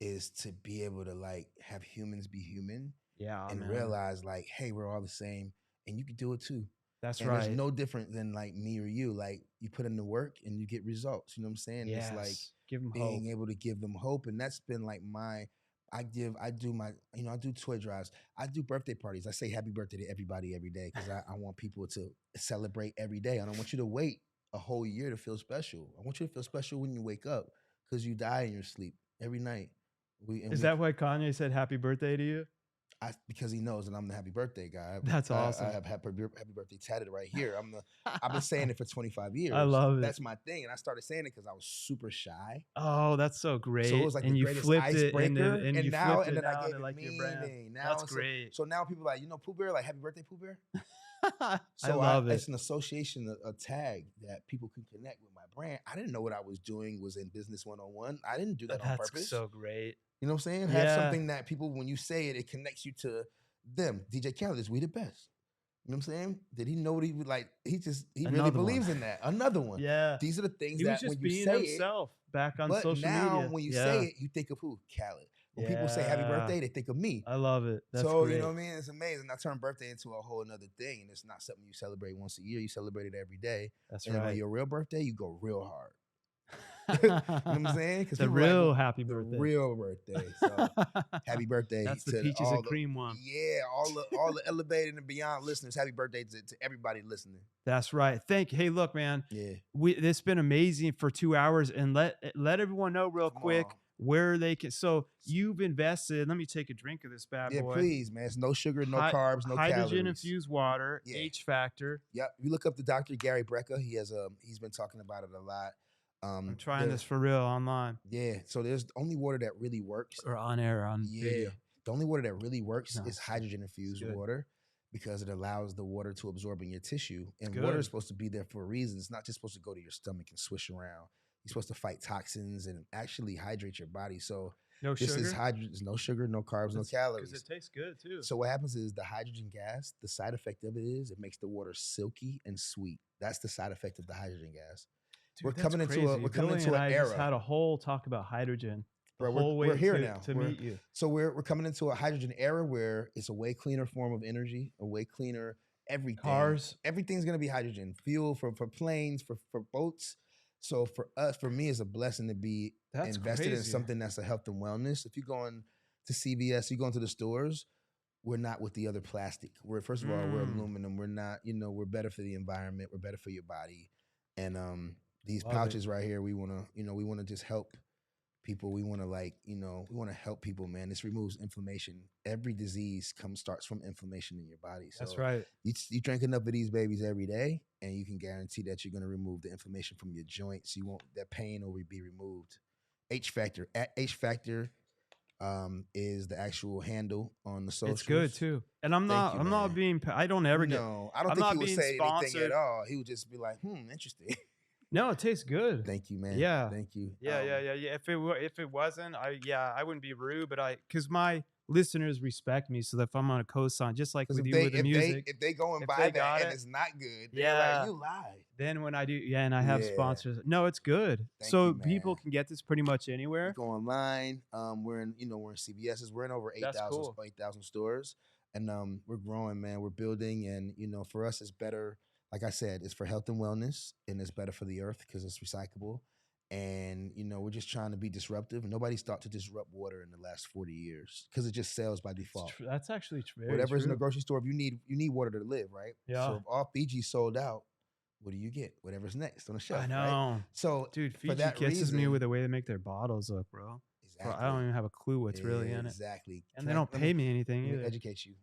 is to be able to, like, have humans be human. Yeah, and realize, like, hey, we're all the same, and you can do it too. That's right. There's no different than, like, me or you. Like, you put in the work and you get results. You know what I'm saying? Yes. It's like give them being hope. able to give them hope, and that's been like I do toy drives. I do birthday parties. I say happy birthday to everybody every day because I want people to celebrate every day. I don't want you to wait a whole year to feel special. I want you to feel special when you wake up, because you die in your sleep every night. Is that why Kanye said happy birthday to you? Because he knows that I'm the happy birthday guy. That's awesome. I have happy birthday tatted right here. I've been saying it for 25 years. I love it. That's my thing. And I started saying it because I was super shy. Oh, that's so great. So it was like the greatest icebreaker. And then I gave it like meaning. That's great. So now people are like, Pooh Bear, like, happy birthday, Pooh Bear. So I love it. It's an association, a tag that people can connect with my brand. I didn't know what I was doing was in business 101. I didn't do that on purpose. That's so great. You know what I'm saying? Have something that people, when you say it, it connects you to them. DJ Khaled is We the Best. You know what I'm saying? Did he know what he would like? He really believes in that. Another one. Yeah. These are the things he that was just when you being say himself back on but social now media. When you say it, you think of who? Khaled. When people say happy birthday, they think of me. I love it. That's so, great. you know what I mean? It's amazing. I turned birthday into a whole another thing. And it's not something you celebrate once a year. You celebrate it every day. That's and right. on your real birthday, you go real hard. You know what I'm saying? The real like, happy the birthday. real birthday. So happy birthday. That's the to peaches all and cream one. Yeah, all the elevated and beyond listeners. Happy birthday to everybody listening. That's right. Thank you. Hey, look, man. Yeah. It's been amazing for 2 hours, and let everyone know real quick where they can. So you've invested. Let me take a drink of this bad boy. Yeah, please, man. It's no sugar, no carbs, no hydrogen calories. infused water, H factor. Yep. You look up the Dr. Gary Brecka. He's been talking about it a lot. I'm trying this for real online. Yeah. So there's the only water that really works. Or on air, on video. The only water that really works is hydrogen infused water, because it allows the water to absorb in your tissue. And water is supposed to be there for a reason. It's not just supposed to go to your stomach and swish around. You're supposed to fight toxins and actually hydrate your body. So no this sugar? is hydrogen, no sugar, no carbs, no calories. Because it tastes good too. So what happens is the hydrogen gas, the side effect of it is it makes the water silky and sweet. That's the side effect of the hydrogen gas. Dude, we're coming into an era. Just had a whole talk about hydrogen. Bro, we're here now to meet you. So we're coming into a hydrogen era where it's a way cleaner form of energy, a way cleaner everything. Cars, everything's gonna be hydrogen. Fuel for planes, for boats. So for me, it's a blessing to be invested in something that's a health and wellness. If you're going to CVS, you go into the stores, we're not with the other plastic. First of all, we're aluminum. We're not, we're better for the environment. We're better for your body. And these pouches right here, we wanna just help people. We want to we want to help people, man. This removes inflammation. Every disease starts from inflammation in your body. So that's right. You drink enough of these babies every day, and you can guarantee that you're going to remove the inflammation from your joints. That pain will be removed. H factor. H factor is the actual handle on the socials. It's good too. And I'm not being. I don't ever get. No, I don't think he would say anything at all. He would just be like, interesting. No, it tastes good. Thank you, man. Yeah. Thank you. Yeah. If it wasn't, I wouldn't be rude, but because my listeners respect me, so that if I'm on a cosign, just like with you with the music, if they go and buy that and it's not good, they're like, you lied. Then when I do, and I have sponsors. No, it's good. Thank you, people can get this pretty much anywhere. You go online. We're in CVS's. We're in over 8,000 stores, and we're growing, man. We're building, and for us, it's better. Like I said, it's for health and wellness, and it's better for the earth because it's recyclable. And, we're just trying to be disruptive. Nobody's thought to disrupt water in the last 40 years because it just sells by default. That's actually true. Whatever's in the grocery store, if you need water to live, right? Yeah. So if all Fiji sold out, what do you get? Whatever's next on the shelf. I know. Right? So, dude, Fiji kisses me with the way they make their bottles look, bro. Exactly. Bro, I don't even have a clue what's really in it. Exactly. And they don't pay me anything either. Educate you.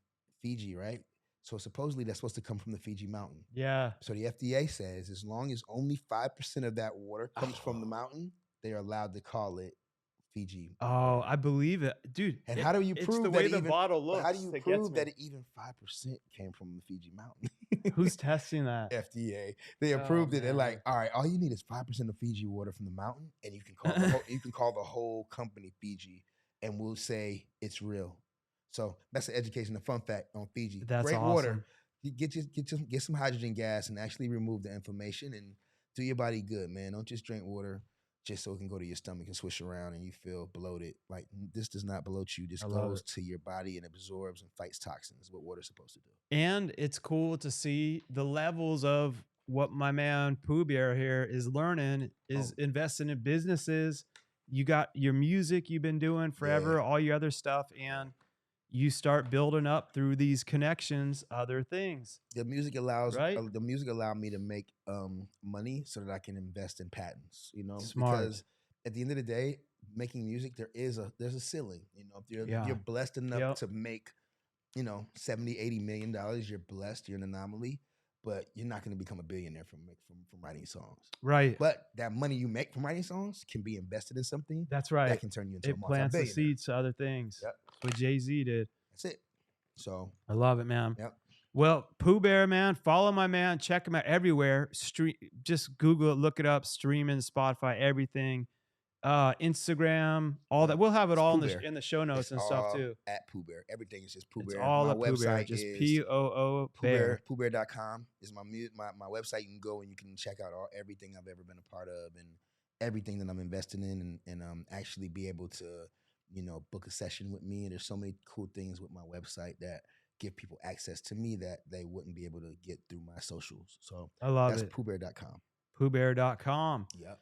Fiji, right? So supposedly that's supposed to come from the Fiji mountain. Yeah. So the FDA says as long as only 5% of that water comes from the mountain, they are allowed to call it Fiji. Oh, I believe it, dude. And how do you prove the way the bottle looks? How do you prove that even 5% came from the Fiji mountain? Who's testing that? FDA. They approved it. They're like, all right, all you need is 5% of Fiji water from the mountain, and you can call the whole company Fiji, and we'll say it's real. So that's an education, a fun fact on Fiji. That's great awesome. Water. You get some hydrogen gas and actually remove the inflammation and do your body good, man. Don't just drink water just so it can go to your stomach and swish around and you feel bloated. Like this does not bloat you. This goes to your body and absorbs and fights toxins. What water's supposed to do. And it's cool to see the levels of what my man Poo Bear here is learning is investing in businesses. You got your music you've been doing forever, all your other stuff, and you start building up through these connections, other things. The music allowed me to make money so that I can invest in patents. Smart. Because at the end of the day, making music, there's a ceiling. If you're blessed enough to make, $70, $80 million, you're blessed. You're an anomaly, but you're not going to become a billionaire from writing songs. Right. But that money you make from writing songs can be invested in something. That's right. That can turn you into a multi-billionaire. It plants the seeds to other things. Yep. That's what Jay-Z did. That's it. So I love it, man. Yep. Well, Poo Bear, man, follow my man. Check him out everywhere. Just Google it, look it up, streaming, Spotify, everything. Instagram, all that. We'll have it all in the show notes and stuff too. At Poo Bear. Everything is just Poo Bear. It's all at Poo Bear. Just P-O-O Bear. PooBear.com is my website. You can go and you can check out everything I've ever been a part of and everything that I'm investing in and actually be able to book a session with me. And there's so many cool things with my website that give people access to me that they wouldn't be able to get through my socials. So I love that's it. PooBear.com. PooBear.com. Yep.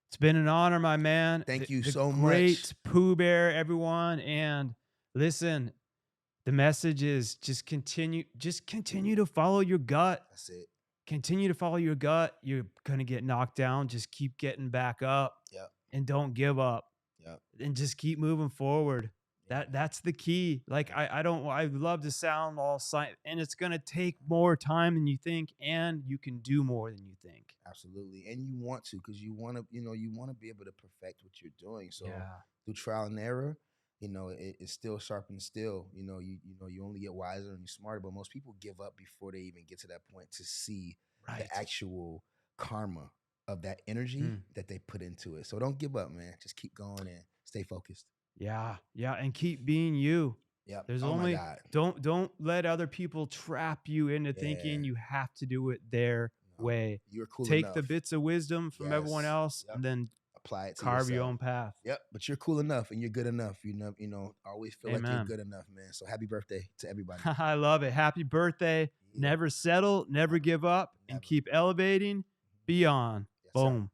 It's been an honor, my man. Thank you so great much. Pooh Bear, everyone. And listen, the message is just continue to follow your gut. That's it. Continue to follow your gut. You're gonna get knocked down. Just keep getting back up. Yep. And don't give up. Yep. And just keep moving forward. That's the key. Like I love to sound all science, and it's gonna take more time than you think, and you can do more than you think. Absolutely. And you want to, because you want to be able to perfect what you're doing. So through trial and error, it's still sharpens steel. You only get wiser and you're smarter, but most people give up before they even get to that point to see the actual karma of that energy that they put into it. So don't give up, man. Just keep going and stay focused. Yeah. And keep being you. Yeah. There's oh only my God. don't let other people trap you into thinking you have to do it their way. You're cool Take enough. the bits of wisdom from everyone else and then apply it to carve yourself. your own path. Yep. But you're cool enough and you're good enough. Always feel like you're good enough, man. So happy birthday to everybody. I love it. Happy birthday. Never settle, never give up, and keep elevating beyond. Yes, Boom.